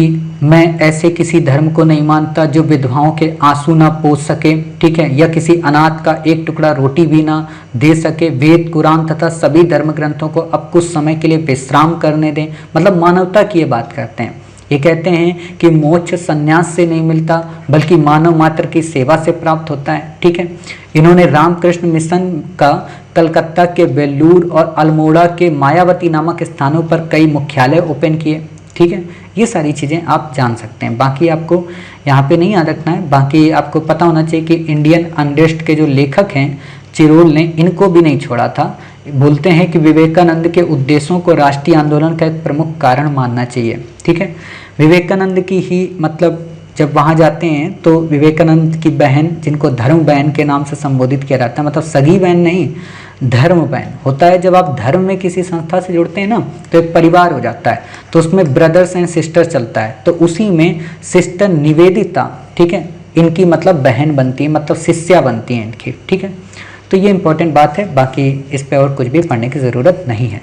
मैं ऐसे किसी धर्म को नहीं मानता जो विधवाओं के आंसू ना पोंछ सके, ठीक है, या किसी अनाथ का एक टुकड़ा रोटी भी ना दे सके। वेद, कुरान तथा सभी धर्म ग्रंथों को अब कुछ समय के लिए विश्राम करने दें, मतलब मानवता की ये बात करते हैं। ये कहते हैं कि मोक्ष संन्यास से नहीं मिलता बल्कि मानव मात्र की सेवा से प्राप्त होता है, ठीक है। इन्होंने रामकृष्ण मिशन का कलकत्ता के बेल्लूर और अल्मोड़ा के मायावती नामक स्थानों पर कई मुख्यालय ओपन किए, ठीक है। ये सारी चीज़ें आप जान सकते हैं, बाकी आपको यहाँ पे नहीं याद रखना है। बाकी आपको पता होना चाहिए कि इंडियन अनरेस्ट के जो लेखक हैं चिरोल ने इनको भी नहीं छोड़ा था। बोलते हैं कि विवेकानंद के उद्देश्यों को राष्ट्रीय आंदोलन का एक प्रमुख कारण मानना चाहिए, ठीक है। विवेकानंद की ही मतलब जब वहाँ जाते हैं तो विवेकानंद की बहन, जिनको धर्म बहन के नाम से संबोधित किया जाता है, मतलब सगी बहन नहीं, धर्म बहन होता है। जब आप धर्म में किसी संस्था से जुड़ते हैं ना तो एक परिवार हो जाता है, तो उसमें ब्रदर्स एंड सिस्टर चलता है, तो उसी में सिस्टर निवेदिता, ठीक है, इनकी मतलब बहन बनती है, मतलब शिष्या बनती है इनकी, ठीक है। तो ये इंपॉर्टेंट बात है, बाकी इस पर और कुछ भी पढ़ने की ज़रूरत नहीं है।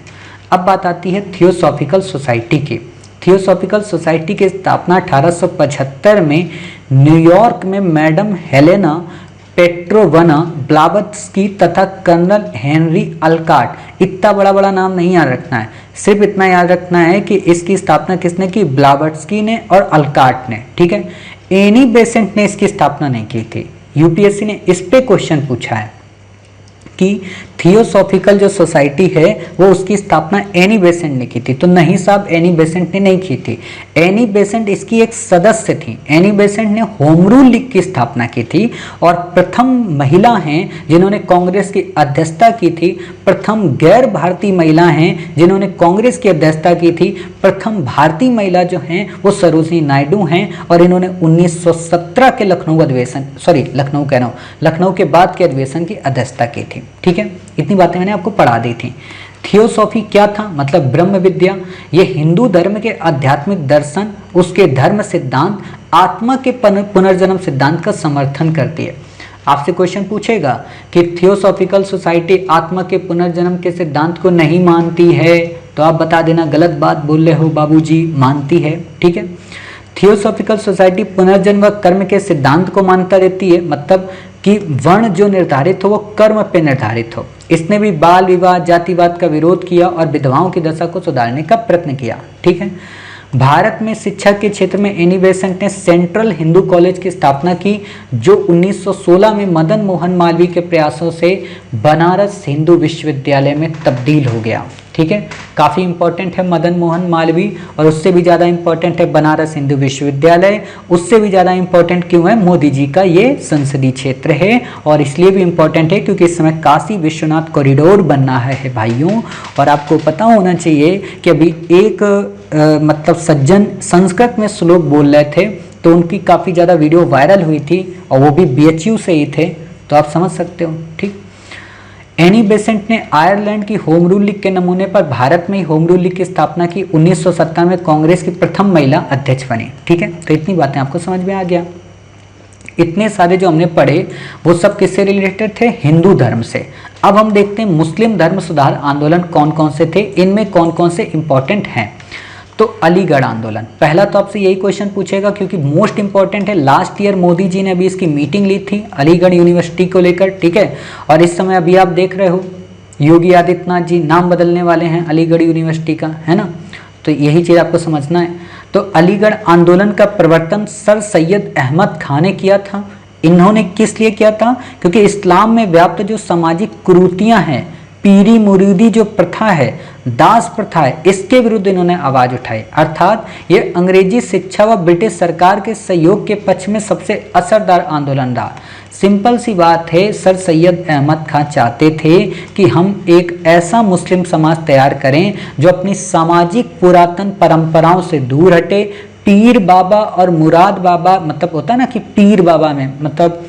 अब बात आती है थियोसॉफिकल सोसाइटी की। थियोसॉफिकल सोसाइटी की स्थापना 1875 में न्यूयॉर्क में मैडम हेलेना पेट्रोवना ब्लावत्स्की तथा कर्नल हेनरी अल्काट, इतना बड़ा नाम नहीं याद रखना है, सिर्फ इतना याद रखना है कि इसकी स्थापना किसने की, ब्लावत्स्की ने और अल्काट ने, ठीक है। एनी बेसेंट ने इसकी स्थापना नहीं की थी। यूपीएससी ने इस पे क्वेश्चन पूछा है कि थियोसॉफिकल जो सोसाइटी है वो उसकी स्थापना एनी बेसेंट ने की थी, तो नहीं साहब, एनी बेसेंट ने नहीं की थी। एनी बेसेंट इसकी एक सदस्य थी। एनी बेसेंट ने होम रूल लीग की स्थापना की थी और प्रथम महिला हैं जिन्होंने कांग्रेस की अध्यक्षता की थी, प्रथम गैर भारतीय महिला हैं जिन्होंने कांग्रेस की अध्यक्षता की थी, प्रथम भारतीय महिला जो हैं वो सरोजिनी नायडू हैं और इन्होंने 1917 के लखनऊ अधिवेशन, लखनऊ के बाद के अधिवेशन की अध्यक्षता की थी, ठीक है। इतनी बातें मैंने आपको पढ़ा दी थी। थियोसॉफी क्या था, मतलब ब्रह्म विद्या। ये हिंदू धर्म के आध्यात्मिक दर्शन, उसके धर्म सिद्धांत, आत्मा के पुनर्जन्म सिद्धांत का समर्थन करती है। आपसे क्वेश्चन पूछेगा कि थियोसॉफिकल सोसाइटी आत्मा के पुनर्जन्म के सिद्धांत को नहीं मानती है, तो आप बता देना गलत बात बोल रहे हो बाबूजी, मानती है, ठीक है। थियोसॉफिकल सोसाइटी पुनर्जन्म व कर्म के सिद्धांत को मान्यता देती है, मतलब कि वर्ण जो निर्धारित हो वो कर्म पे निर्धारित हो। इसने भी बाल विवाह, जातिवाद का विरोध किया और विधवाओं की दशा को सुधारने का प्रयत्न किया, ठीक है। भारत में शिक्षा के क्षेत्र में एनी बेसेंट ने सेंट्रल हिंदू कॉलेज की स्थापना की, जो 1916 में मदन मोहन मालवीय के प्रयासों से बनारस हिंदू विश्वविद्यालय में तब्दील हो गया, ठीक है, काफ़ी इंपॉर्टेंट है मदन मोहन मालवीय, और उससे भी ज़्यादा इंपॉर्टेंट है बनारस हिंदू विश्वविद्यालय, उससे भी ज़्यादा इंपॉर्टेंट क्यों है, मोदी जी का ये संसदीय क्षेत्र है, और इसलिए भी इंपॉर्टेंट है क्योंकि इस समय काशी विश्वनाथ कॉरिडोर बनना है भाइयों। और आपको पता होना चाहिए कि अभी एक मतलब सज्जन संस्कृत में श्लोक बोल रहे थे, तो उनकी काफ़ी ज़्यादा वीडियो वायरल हुई थी, और वो भी BHU से ही थे, तो आप समझ सकते हो। ठीक, एनी बेसेंट ने आयरलैंड की होम रूल लीग के नमूने पर भारत में ही होम रूल लीग की स्थापना की। 1957 में कांग्रेस की प्रथम महिला अध्यक्ष बनी। ठीक है, तो इतनी बातें आपको समझ में आ गया। इतने सारे जो हमने पढ़े वो सब किससे रिलेटेड थे, हिंदू धर्म से। अब हम देखते हैं मुस्लिम धर्म सुधार आंदोलन कौन कौन से थे, इनमें कौन कौन से इंपॉर्टेंट हैं। तो अलीगढ़ आंदोलन, पहला तो आपसे यही क्वेश्चन पूछेगा क्योंकि मोस्ट इंपॉर्टेंट है। लास्ट ईयर मोदी जी ने अभी इसकी मीटिंग ली थी अलीगढ़ यूनिवर्सिटी को लेकर, ठीक है, और इस समय अभी आप देख रहे हो योगी आदित्यनाथ जी नाम बदलने वाले हैं अलीगढ़ यूनिवर्सिटी का, है ना, तो यही चीज़ आपको समझना है। तो अलीगढ़ आंदोलन का प्रवर्तन सर सैयद अहमद खान ने किया था। इन्होंने किस लिए किया था, क्योंकि इस्लाम में व्याप्त जो सामाजिक कुरीतियां हैं, पीरी मुरीदी जो प्रथा है, दास प्रथा है, इसके विरुद्ध इन्होंने आवाज उठाई। अर्थात ये अंग्रेजी शिक्षा व ब्रिटिश सरकार के सहयोग के पक्ष में सबसे असरदार आंदोलन रहा। सिंपल सी बात है, सर सैयद अहमद खान चाहते थे कि हम एक ऐसा मुस्लिम समाज तैयार करें जो अपनी सामाजिक पुरातन परंपराओं से दूर हटे। पीर बाबा और मुराद बाबा, मतलब होता है ना कि पीर बाबा में मतलब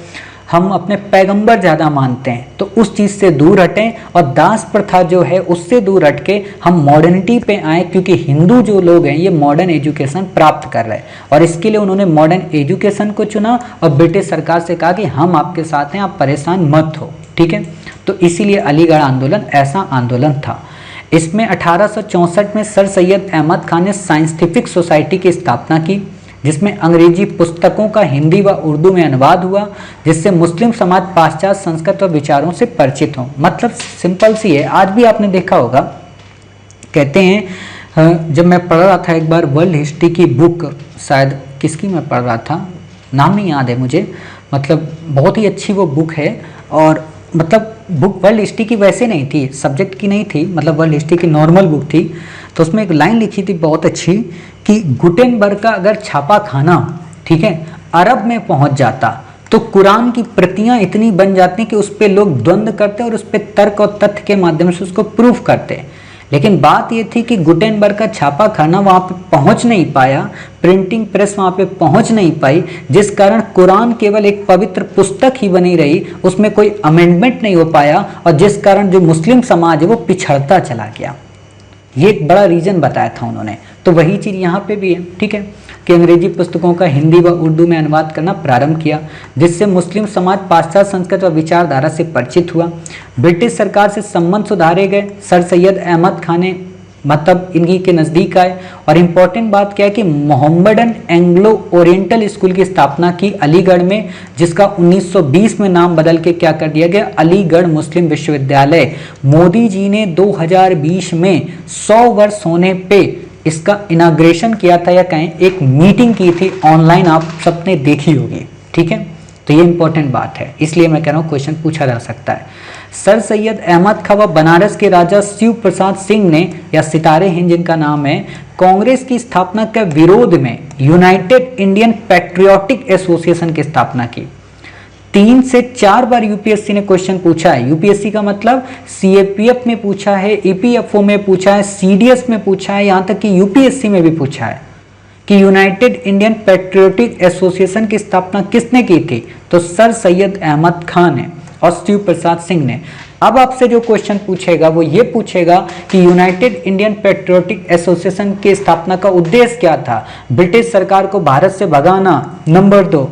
हम अपने पैगंबर ज़्यादा मानते हैं, तो उस चीज़ से दूर हटें और दास प्रथा जो है उससे दूर हट के हम मॉडर्निटी पे आए, क्योंकि हिंदू जो लोग हैं ये मॉडर्न एजुकेशन प्राप्त कर रहे हैं, और इसके लिए उन्होंने मॉडर्न एजुकेशन को चुना और ब्रिटिश सरकार से कहा कि हम आपके साथ हैं, आप परेशान मत हो। ठीक है, तो इसीलिए अलीगढ़ आंदोलन ऐसा आंदोलन था। इसमें 1864 में सर सैयद अहमद खान ने साइंटिफिक सोसाइटी की स्थापना की, जिसमें अंग्रेजी पुस्तकों का हिंदी व उर्दू में अनुवाद हुआ, जिससे मुस्लिम समाज पाश्चात्य संस्कृत व विचारों से परिचित हो। मतलब सिंपल सी है, आज भी आपने देखा होगा, कहते हैं जब मैं पढ़ रहा था एक बार वर्ल्ड हिस्ट्री की बुक, शायद किसकी मैं पढ़ रहा था, नाम नहीं याद है मुझे, मतलब बहुत ही अच्छी वो बुक है, और मतलब बुक वर्ल्ड हिस्ट्री की वैसे नहीं थी, सब्जेक्ट की नहीं थी, मतलब वर्ल्ड हिस्ट्री की नॉर्मल बुक थी। तो उसमें एक लाइन लिखी थी बहुत अच्छी कि गुटेनबर्ग का अगर छापा खाना, ठीक है, अरब में पहुंच जाता तो कुरान की प्रतियां इतनी बन जाती कि उस पर लोग द्वंद्व करते और उस पर तर्क और तथ्य के माध्यम से उसको प्रूफ करते। लेकिन बात ये थी कि गुटेनबर्ग का छापा खाना वहाँ पे पहुँच नहीं पाया, प्रिंटिंग प्रेस वहाँ पे पहुँच नहीं पाई, जिस कारण कुरान केवल एक पवित्र पुस्तक ही बनी रही, उसमें कोई अमेंडमेंट नहीं हो पाया, और जिस कारण जो मुस्लिम समाज है वो पिछड़ता चला गया। ये एक बड़ा रीजन बताया था उन्होंने। तो वही चीज़ यहाँ पे भी है, ठीक है, कि अंग्रेजी पुस्तकों का हिंदी व उर्दू में अनुवाद करना प्रारंभ किया, जिससे मुस्लिम समाज पाश्चात्य संस्कृत व विचारधारा से परिचित हुआ। ब्रिटिश सरकार से संबंध सुधारे गए। सर सैयद अहमद खान ने मतलब इन्हीं के नज़दीक आए, और इम्पॉर्टेंट बात क्या है कि मोहम्मडन एंग्लो ओरिएंटल स्कूल की स्थापना की अलीगढ़ में, जिसका 1920 में नाम बदल के क्या कर दिया गया, अलीगढ़ मुस्लिम विश्वविद्यालय। मोदी जी ने 2020 में 100 वर्ष होने पे इसका इनाग्रेशन किया था, या कहें एक मीटिंग की थी ऑनलाइन, आप सबने देखी होगी। ठीक है, तो ये इंपॉर्टेंट बात है, इसलिए मैं कह रहा हूँ क्वेश्चन पूछा जा सकता है। सर सैयद अहमद खान व बनारस के राजा शिव प्रसाद सिंह ने, या सितारे हिंद जिनका नाम है, कांग्रेस की स्थापना के विरोध में यूनाइटेड इंडियन पैट्रियोटिक एसोसिएशन की स्थापना की। 3 से 4 बार यूपीएससी ने क्वेश्चन पूछा है। यूपीएससी का मतलब सीएपीएफ में पूछा है, ईपीएफओ में पूछा है, सीडीएस में पूछा है, यहाँ तक कि यूपीएससी में भी पूछा है कि यूनाइटेड इंडियन पैट्रियोटिक एसोसिएशन की स्थापना किसने की थी, तो सर सैयद अहमद खान ने और शिव प्रसाद सिंह ने। अब आपसे जो क्वेश्चन पूछेगा वो ये पूछेगा कि यूनाइटेड इंडियन पैट्रियोटिक एसोसिएशन की स्थापना का उद्देश्य क्या था, ब्रिटिश सरकार को भारत से भगाना, नंबर 2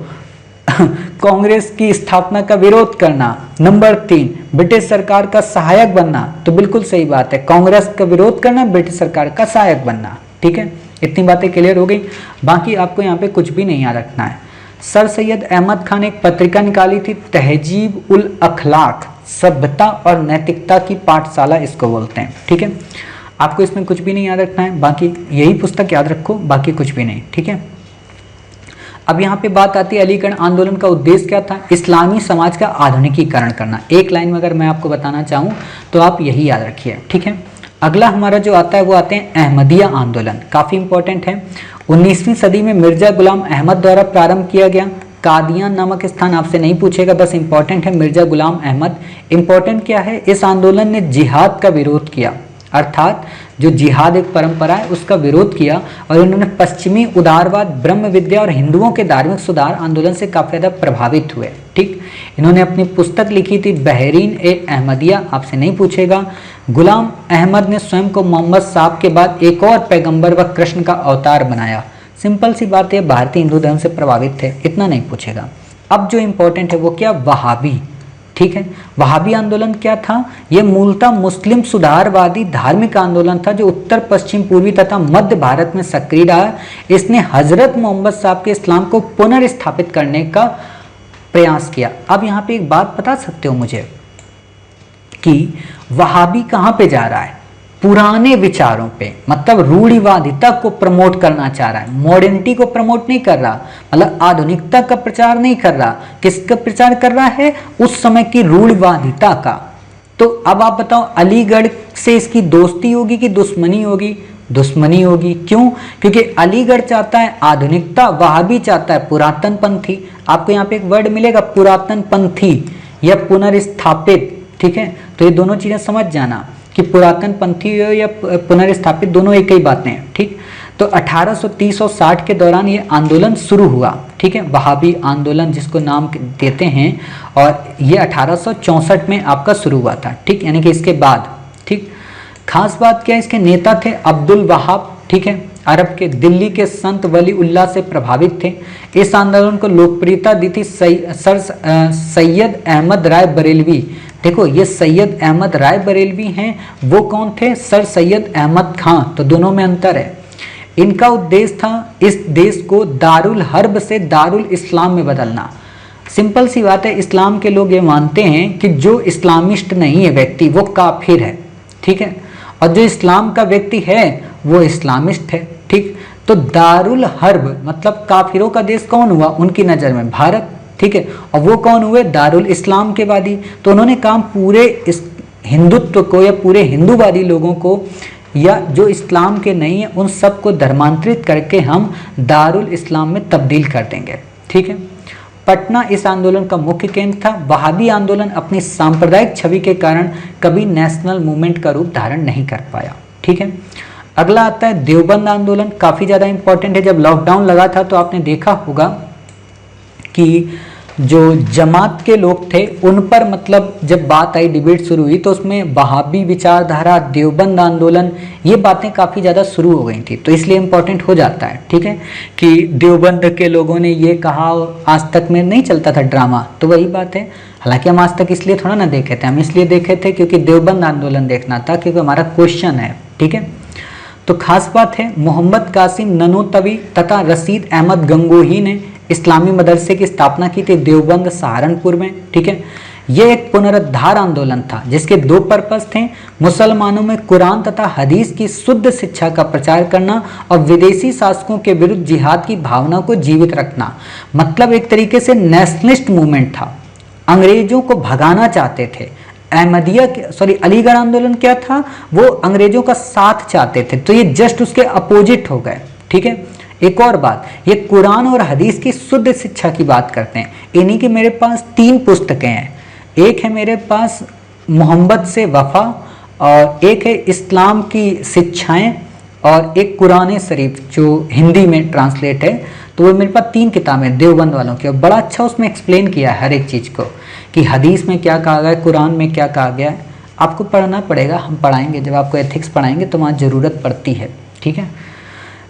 कांग्रेस की स्थापना का विरोध करना, नंबर 3 ब्रिटिश सरकार का सहायक बनना। तो बिल्कुल सही बात है, कांग्रेस का विरोध करना, ब्रिटिश सरकार का सहायक बनना। ठीक है, इतनी बातें क्लियर हो गई, बाकी आपको यहाँ पे कुछ भी नहीं याद रखना है। सर सैयद अहमद खान ने एक पत्रिका निकाली थी, तहजीब उल अखलाक, सभ्यता और नैतिकता की पाठशाला इसको बोलते हैं। ठीक है, आपको इसमें कुछ भी नहीं याद रखना है, बाकी यही पुस्तक याद रखो, बाकी कुछ भी नहीं। ठीक है, अब यहाँ पे बात आती है अलीगढ़ आंदोलन का उद्देश्य क्या था, इस्लामी समाज का आधुनिकीकरण करना। एक लाइन में अगर मैं आपको बताना चाहूँ तो आप यही याद रखिए। ठीक है, अगला हमारा जो आता है वो आते हैं अहमदिया आंदोलन, काफ़ी इंपॉर्टेंट है। 19वीं सदी में मिर्जा गुलाम अहमद द्वारा प्रारंभ किया गया। कादियान नामक स्थान आपसे नहीं पूछेगा, बस इंपॉर्टेंट है मिर्जा गुलाम अहमद। इंपॉर्टेंट क्या है, इस आंदोलन ने जिहाद का विरोध किया, अर्थात जो जिहाद एक परंपरा है उसका विरोध किया, और इन्होंने पश्चिमी उदारवाद, ब्रह्म विद्या और हिंदुओं के धार्मिक सुधार आंदोलन से काफ़ी ज़्यादा प्रभावित हुए। ठीक, इन्होंने अपनी पुस्तक लिखी थी बहरीन ए अहमदिया, आपसे नहीं पूछेगा। गुलाम अहमद ने स्वयं को मोहम्मद साहब के बाद एक और पैगंबर व कृष्ण का अवतार बनाया। सिंपल सी बात है, भारतीय हिंदू धर्म से प्रभावित थे, इतना नहीं पूछेगा। अब जो इंपॉर्टेंट है वो क्या, वहाबी। ठीक है, वहाबी आंदोलन क्या था, यह मूलतः मुस्लिम सुधारवादी धार्मिक आंदोलन था जो उत्तर पश्चिम पूर्वी तथा मध्य भारत में सक्रिय रहा। इसने हजरत मोहम्मद साहब के इस्लाम को पुनर्स्थापित करने का प्रयास किया। अब यहाँ पे एक बात बता सकते हो मुझे कि वहाबी कहाँ पे जा रहा है, पुराने विचारों पे, मतलब रूढ़िवादिता को प्रमोट करना चाह रहा है, मॉडर्निटी को प्रमोट नहीं कर रहा, मतलब आधुनिकता का प्रचार नहीं कर रहा। किसका प्रचार कर रहा है, उस समय की रूढ़िवादिता का। तो अब आप बताओ, अलीगढ़ से इसकी दोस्ती होगी कि दुश्मनी होगी? दुश्मनी होगी। क्यों? क्योंकि अलीगढ़ चाहता है आधुनिकता, वहाबी चाहता है पुरातन पंथी। आपको यहाँ पे एक वर्ड मिलेगा, पुरातन पंथी या पुनर्स्थापित। ठीक है, तो ये दोनों चीजें समझ जाना कि पुरातन पंथी हो या पुनर्स्थापित, दोनों एक ही बातें हैं। ठीक, तो 1830 और 60 के दौरान ये आंदोलन शुरू हुआ। ठीक है, वहाबी आंदोलन जिसको नाम देते हैं, और ये 1864 में आपका शुरू हुआ था। ठीक, यानी कि इसके बाद। ठीक, खास बात क्या है, इसके नेता थे अब्दुल वहाब। ठीक है, अरब के दिल्ली के संत वली उल्लाह से प्रभावित थे। इस आंदोलन को लोकप्रियता दी थी सर सैयद अहमद राय बरेलवी। देखो, ये सैयद अहमद राय बरेलवी हैं, वो कौन थे, सर सैयद अहमद खां, तो दोनों में अंतर है। इनका उद्देश्य था इस देश को दारुल हर्ब से दारुल इस्लाम में बदलना। सिंपल सी बात है, इस्लाम के लोग ये मानते हैं कि जो इस्लामिस्ट नहीं है व्यक्ति वो काफिर है। ठीक है, और जो इस्लाम का व्यक्ति है वो इस्लामिस्ट है। ठीक, तो दारुल हर्ब मतलब काफिरों का देश कौन हुआ उनकी नज़र में, भारत। ठीक है, और वो कौन हुए, दारुल इस्लाम के वादी। तो उन्होंने काम पूरे इस हिंदुत्व को या पूरे हिंदूवादी लोगों को या जो इस्लाम के नहीं है उन सबको धर्मांतरित करके हम दारुल इस्लाम में तब्दील कर देंगे। ठीक है, पटना इस आंदोलन का मुख्य केंद्र था। वहाबी आंदोलन अपनी सांप्रदायिक छवि के कारण कभी नेशनल मूवमेंट का रूप धारण नहीं कर पाया। ठीक है, अगला आता है देवबंद आंदोलन, काफ़ी ज़्यादा इंपॉर्टेंट है। जब लॉकडाउन लगा था तो आपने देखा होगा कि जो जमात के लोग थे उन पर, मतलब जब बात आई, डिबेट शुरू हुई, तो उसमें वहाबी विचारधारा, देवबंद आंदोलन, ये बातें काफ़ी ज़्यादा शुरू हो गई थी। तो इसलिए इम्पोर्टेंट हो जाता है। ठीक है, कि देवबंद के लोगों ने ये कहा, आज तक में नहीं चलता था ड्रामा, तो वही बात है। हालांकि हम आज तक इसलिए थोड़ा ना देखे थे, हम इसलिए देखे थे क्योंकि देवबंद आंदोलन देखना था, क्योंकि हमारा क्वेश्चन है। ठीक है, तो खास बात है, मोहम्मद कासिम ननोतवी तथा रशीद अहमद गंगोही ने इस्लामी मदरसे की स्थापना की थी देवबंद सहारनपुर में। ठीक है, यह एक पुनरुद्धार आंदोलन था जिसके दो पर्पस थे, मुसलमानों में कुरान तथा हदीस की शुद्ध शिक्षा का प्रचार करना और विदेशी शासकों के विरुद्ध जिहाद की भावना को जीवित रखना। मतलब एक तरीके से नेशनलिस्ट मूवमेंट था, अंग्रेजों को भगाना चाहते थे। अलीगढ़ आंदोलन क्या था, वो अंग्रेजों का साथ चाहते थे, तो ये जस्ट उसके अपोजिट हो गए। ठीक है, एक और बात, ये कुरान और हदीस की शुद्ध शिक्षा की बात करते हैं। इन्हीं की मेरे पास 3 पुस्तकें हैं, एक है मेरे पास मोहम्मद से वफा, और एक है इस्लाम की शिक्षाएं, और एक कुरान शरीफ जो हिंदी में ट्रांसलेट है। तो वो मेरे पास 3 किताबें देवबंद वालों की, और बड़ा अच्छा उसमें एक्सप्लेन किया है हर एक चीज़ को कि हदीस में क्या कहा गया है, कुरान में क्या कहा गया है। आपको पढ़ना पड़ेगा, हम पढ़ाएंगे, जब आपको एथिक्स पढ़ाएंगे तो वहाँ ज़रूरत पड़ती है। ठीक है,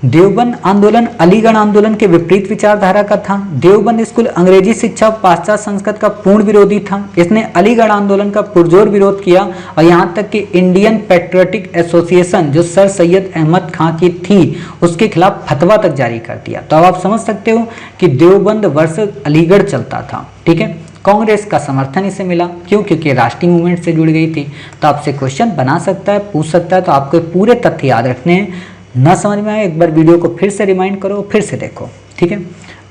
देवबंद आंदोलन अलीगढ़ आंदोलन के विपरीत विचारधारा का था। देवबंद स्कूल अंग्रेजी शिक्षा और पाश्चात्य संस्कृत का पूर्ण विरोधी था। इसने अलीगढ़ आंदोलन का पुरजोर विरोध किया, और यहाँ तक कि इंडियन पैट्रियोटिक एसोसिएशन जो सर सैयद अहमद खां की थी उसके खिलाफ फतवा तक जारी कर दिया। तो अब आप समझ सकते हो कि देवबंद वर्सेस अलीगढ़ चलता था। ठीक है, कांग्रेस का समर्थन इसे मिला, क्यों? क्योंकि राष्ट्रीय मूवमेंट से जुड़ गई थी। तो आपसे क्वेश्चन बना सकता है, पूछ सकता है, तो आपको पूरे तथ्य याद रखने हैं। ना समझ में आए एक बार वीडियो को फिर से रिमाइंड करो, फिर से देखो। ठीक है,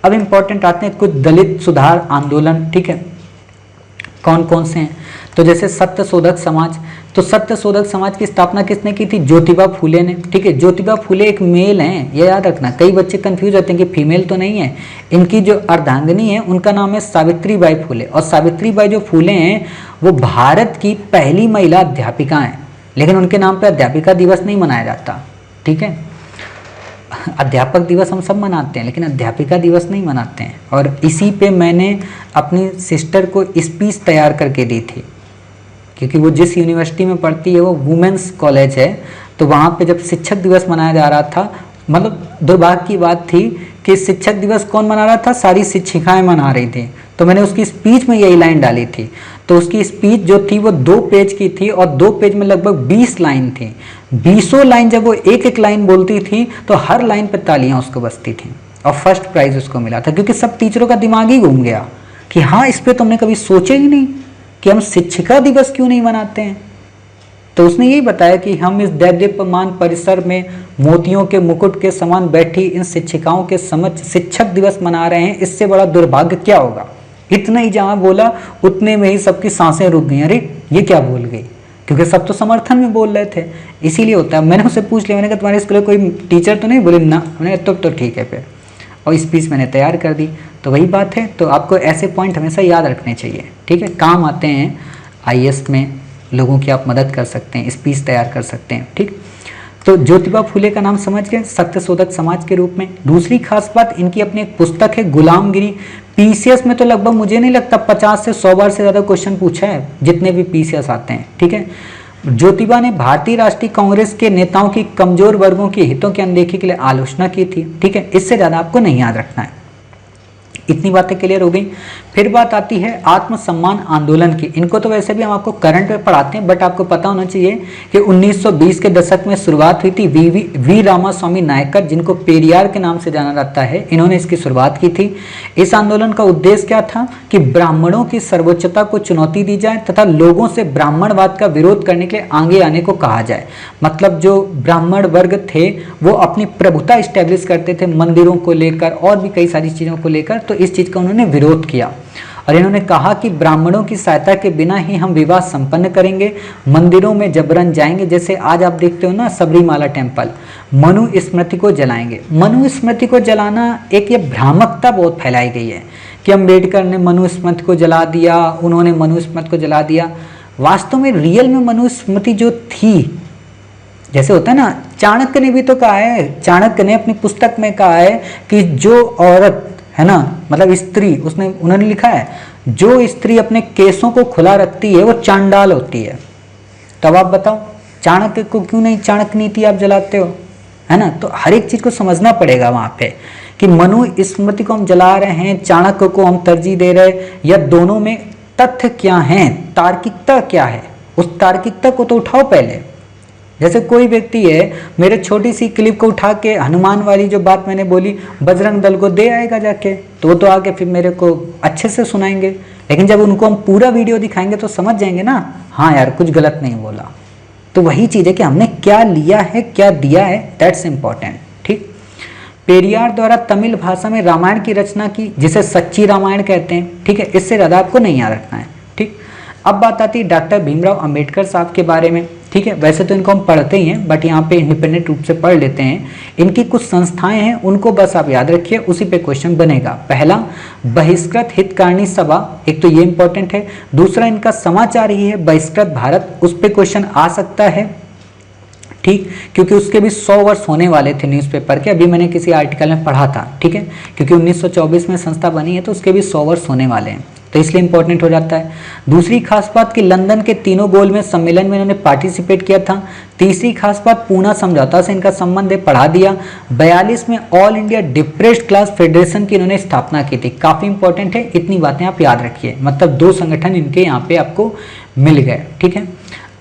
अब इंपॉर्टेंट आते हैं कुछ दलित सुधार आंदोलन। ठीक है, कौन कौन से हैं? तो जैसे सत्य शोधक समाज, तो सत्य शोधक समाज की स्थापना किसने की थी? ज्योतिबा फूले ने। ठीक है, ज्योतिबा फूले एक मेल हैं, ये याद रखना। कई बच्चे कंफ्यूज होते हैं कि फीमेल तो नहीं है। इनकी जो अर्धांगिनी है उनका नाम है सावित्री बाई फूले, और सावित्री बाई जो फूले हैं वो भारत की पहली महिला अध्यापिका हैं, लेकिन उनके नाम पर अध्यापिका दिवस नहीं मनाया जाता। ठीक है, अध्यापक दिवस हम सब मनाते हैं, लेकिन अध्यापिका दिवस नहीं मनाते हैं। और इसी पे मैंने अपनी सिस्टर को स्पीच तैयार करके दी थी, क्योंकि वो जिस यूनिवर्सिटी में पढ़ती है वो वुमेंस कॉलेज है। तो वहाँ पे जब शिक्षक दिवस मनाया जा रहा था, मतलब दुर्भाग्य की बात थी कि शिक्षक दिवस कौन मना रहा था? सारी शिक्षिकाएं मना रही थी। तो मैंने उसकी स्पीच में यही लाइन डाली थी। तो उसकी स्पीच जो थी वो 2 पेज की थी, और 2 पेज में लगभग 20 लाइन थी। 20 लाइन जब वो एक एक लाइन बोलती थी तो हर लाइन पे तालियां उसको बजती थी, और फर्स्ट प्राइज उसको मिला था। क्योंकि सब टीचरों का दिमाग ही घूम गया कि हाँ, इस पर तुमने कभी सोचे ही नहीं कि हम शिक्षिका दिवस क्यों नहीं मनाते हैं। तो उसने यही बताया कि हम इस दैदीप्यमान परिसर में मोतियों के मुकुट के समान बैठी इन शिक्षिकाओं के समक्ष शिक्षक दिवस मना रहे हैं, इससे बड़ा दुर्भाग्य क्या होगा। इतना ही जहां बोला उतने में ही सबकी सांसें रुक गई। अरे ये क्या बोल गई, क्योंकि सब तो समर्थन में बोल रहे थे, इसीलिए होता है। मैंने उससे पूछ लिया, मैंने कहा तुम्हारे स्कूल में कोई टीचर तो नहीं? बोले ना। मैंने कहा तो ठीक है फिर, और स्पीच मैंने तैयार कर दी। तो वही बात है, तो आपको ऐसे पॉइंट हमेशा याद रखने चाहिए। ठीक है, काम आते हैं IAS में, लोगों की आप मदद कर सकते हैं, स्पीच तैयार कर सकते हैं। ठीक, तो ज्योतिबा फूले का नाम समझ गए, सत्य शोधक समाज के रूप में। दूसरी खास बात, इनकी अपनी एक पुस्तक है गुलामगिरी। PCS में तो लगभग मुझे नहीं लगता 50 से 100 बार से ज़्यादा क्वेश्चन पूछा है, जितने भी PCS आते हैं। ठीक है, ज्योतिबा ने भारतीय राष्ट्रीय कांग्रेस के नेताओं की कमजोर वर्गों के हितों की अनदेखी के लिए आलोचना की थी। ठीक है, इससे ज़्यादा आपको नहीं याद रखना है। इतनी बातें क्लियर हो गई। फिर बात आती है आत्मसम्मान आंदोलन की। इनको तो वैसे भी हम आपको करंट में पढ़ाते हैं, बट आपको पता होना चाहिए कि 1920 के दशक में शुरुआत हुई थी। वी रामास्वामी नायकर, जिनको पेरियार के नाम से जाना जाता है, इन्होंने इसकी शुरुआत की थी। इस आंदोलन का उद्देश्य क्या था कि ब्राह्मणों की सर्वोच्चता को चुनौती दी जाए तथा लोगों से ब्राह्मणवाद का विरोध करने के लिए आगे आने को कहा जाए। मतलब जो ब्राह्मण वर्ग थे वो अपनी प्रभुता स्टैब्लिश करते थे मंदिरों को लेकर और भी कई सारी चीज़ों को लेकर, तो इस चीज़ का उन्होंने विरोध किया। और इन्होंने कहा कि ब्राह्मणों की सहायता के बिना ही हम विवाह संपन्न करेंगे, मंदिरों में जबरन जाएंगे। जैसे आज आप देखते हो ना सबरीमाला टेम्पल, मनु स्मृति को जलाएंगे। मनु स्मृति को जलाना, एक ये भ्रामकता बहुत फैलाई गई है कि अम्बेडकर ने मनु स्मृति को जला दिया, उन्होंने मनु स्मृति को जला दिया। वास्तव में रियल में मनु स्मृति जो थी, जैसे होता है ना, चाणक्य ने भी तो कहा है, चाणक्य ने अपनी पुस्तक में कहा है कि जो औरत है ना, मतलब स्त्री, उन्होंने लिखा है जो स्त्री अपने केसों को खुला रखती है वो चांडाल होती है। तब आप बताओ चाणक्य को क्यों नहीं चाणक्य नीति आप जलाते हो, है ना। तो हर एक चीज को समझना पड़ेगा वहां पे कि मनु स्मृति को हम जला रहे हैं, चाणक्य को हम तरजीह दे रहे हैं, या दोनों में तथ्य क्या है, तार्किकता क्या है, उस तार्किकता को तो उठाओ पहले। जैसे कोई व्यक्ति है, मेरे छोटी सी क्लिप को उठा के हनुमान वाली जो बात मैंने बोली बजरंग दल को दे आएगा जाके, तो वो तो आके फिर मेरे को अच्छे से सुनाएंगे। लेकिन जब उनको हम पूरा वीडियो दिखाएंगे तो समझ जाएंगे ना, हाँ यार कुछ गलत नहीं बोला। तो वही चीज़ है कि हमने क्या लिया है, क्या दिया है, दैट्स इम्पॉर्टेंट। ठीक, पेरियार द्वारा तमिल भाषा में रामायण की रचना की, जिसे सच्ची रामायण कहते हैं। ठीक है, इससे ज़्यादा आपको नहीं याद रखना है। ठीक, अब बात आती है डॉक्टर भीमराव अंबेडकर साहब के बारे में। ठीक है, वैसे तो इनको हम पढ़ते ही हैं, बट यहाँ पे इंडिपेंडेंट रूप से पढ़ लेते हैं। इनकी कुछ संस्थाएं हैं, उनको बस आप याद रखिए, उसी पे क्वेश्चन बनेगा। पहला, बहिष्कृत हितकारिणी सभा, एक तो ये इंपॉर्टेंट है। दूसरा, इनका समाचार ही है बहिष्कृत भारत, उस पर क्वेश्चन आ सकता है। ठीक, क्योंकि उसके भी 100 वर्ष होने वाले थे न्यूज़पेपर के, अभी मैंने किसी आर्टिकल में पढ़ा था। ठीक है, क्योंकि 1924 में संस्था बनी है तो उसके भी 100 वर्ष होने वाले हैं, तो इसलिए इंपॉर्टेंट हो जाता है। दूसरी खास बात कि लंदन के तीनों गोलमेज सम्मेलन में इन्होंने पार्टिसिपेट किया था। तीसरी खास बात, पूना समझौता से इनका संबंध है, पढ़ा दिया। 42 में all India depressed class federation की इन्होंने स्थापना की थी, काफ़ी इंपॉर्टेंट है, इतनी बातें आप याद रखिए। मतलब 2 संगठन इनके यहाँ पे आपको मिल गए। ठीक है,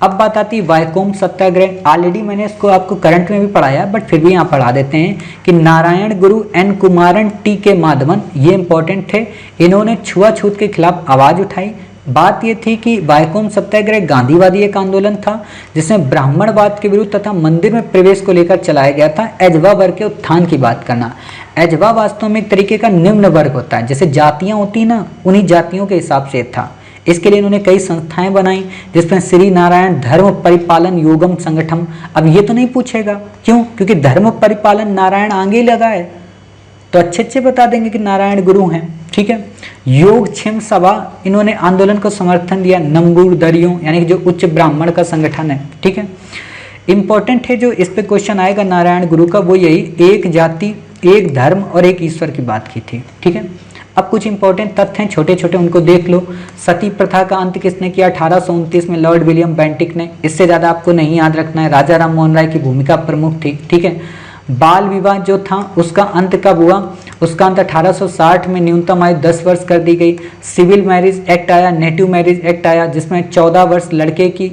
अब बात आती है वायकोम सत्याग्रह। ऑलरेडी मैंने इसको आपको करंट में भी पढ़ाया, बट फिर भी यहाँ पढ़ा देते हैं कि नारायण गुरु एन कुमारन टी के माधवन, ये इंपॉर्टेंट थे, इन्होंने छुआछूत के खिलाफ आवाज़ उठाई। बात ये थी कि वायकोम सत्याग्रह गांधीवादी एक आंदोलन था जिसमें ब्राह्मणवाद के विरुद्ध तथा मंदिर में प्रवेश को लेकर चलाया गया था। एजवा वर्ग के उत्थान की बात करना। एजवा वास्तव में एक तरीके का निम्न वर्ग होता है, जैसे जातियाँ होती ना, उन्हीं जातियों के हिसाब से था। इसके लिए इन्होंने कई संस्थाएं बनाई, जिसमें श्री नारायण धर्म परिपालन योगम संगठन। अब ये तो नहीं पूछेगा, क्यों? क्योंकि धर्म परिपालन नारायण आगे ही लगा है, तो अच्छे अच्छे बता देंगे कि नारायण गुरु हैं, ठीक है। योग क्षेम सभा, इन्होंने आंदोलन को समर्थन दिया। नंबूर दरियों यानी कि जो उच्च ब्राह्मण का संगठन है, ठीक है। इंपॉर्टेंट है जो इस पे क्वेश्चन आएगा नारायण गुरु का, वो यही एक जाति, एक धर्म और एक ईश्वर की बात की थी, ठीक है। अब कुछ इंपॉर्टेंट तथ्य हैं छोटे छोटे, उनको देख लो। सती प्रथा का अंत किसने किया? 1829 में लॉर्ड विलियम बेंटिक ने। इससे ज़्यादा आपको नहीं याद रखना है, राजा राम मोहन राय की भूमिका प्रमुख थी, ठीक है। बाल विवाह जो था उसका अंत कब हुआ? उसका अंत 1860 में न्यूनतम आयु 10 वर्ष कर दी गई। सिविल मैरिज एक्ट आया, नेटिव मैरिज एक्ट आया, जिसमें 14 वर्ष लड़की की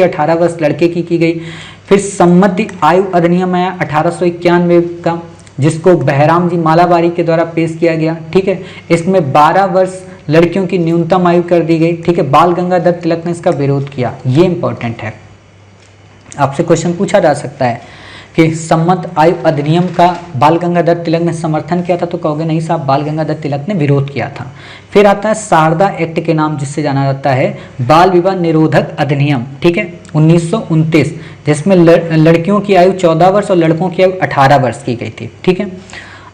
18 वर्ष लड़के की गई। फिर सम्मति आयु अधिनियम आया 1891 का, जिसको बहराम जी मालाबारी के द्वारा पेश किया गया, ठीक है। इसमें 12 वर्ष लड़कियों की न्यूनतम आयु कर दी गई, ठीक है। बाल गंगाधर तिलक ने इसका विरोध किया, ये इंपॉर्टेंट है, आपसे क्वेश्चन पूछा जा सकता है कि सम्मत आयु अधिनियम का बाल गंगाधर तिलक ने समर्थन किया था, तो कहोगे नहीं साहब, बाल गंगाधर तिलक ने विरोध किया था। फिर आता है शारदा एक्ट के नाम जिससे जाना जाता है बाल विवाह निरोधक अधिनियम, ठीक है, 1929, जिसमें लड़कियों की आयु 14 वर्ष और लड़कों की आयु 18 वर्ष की गई थी, ठीक है।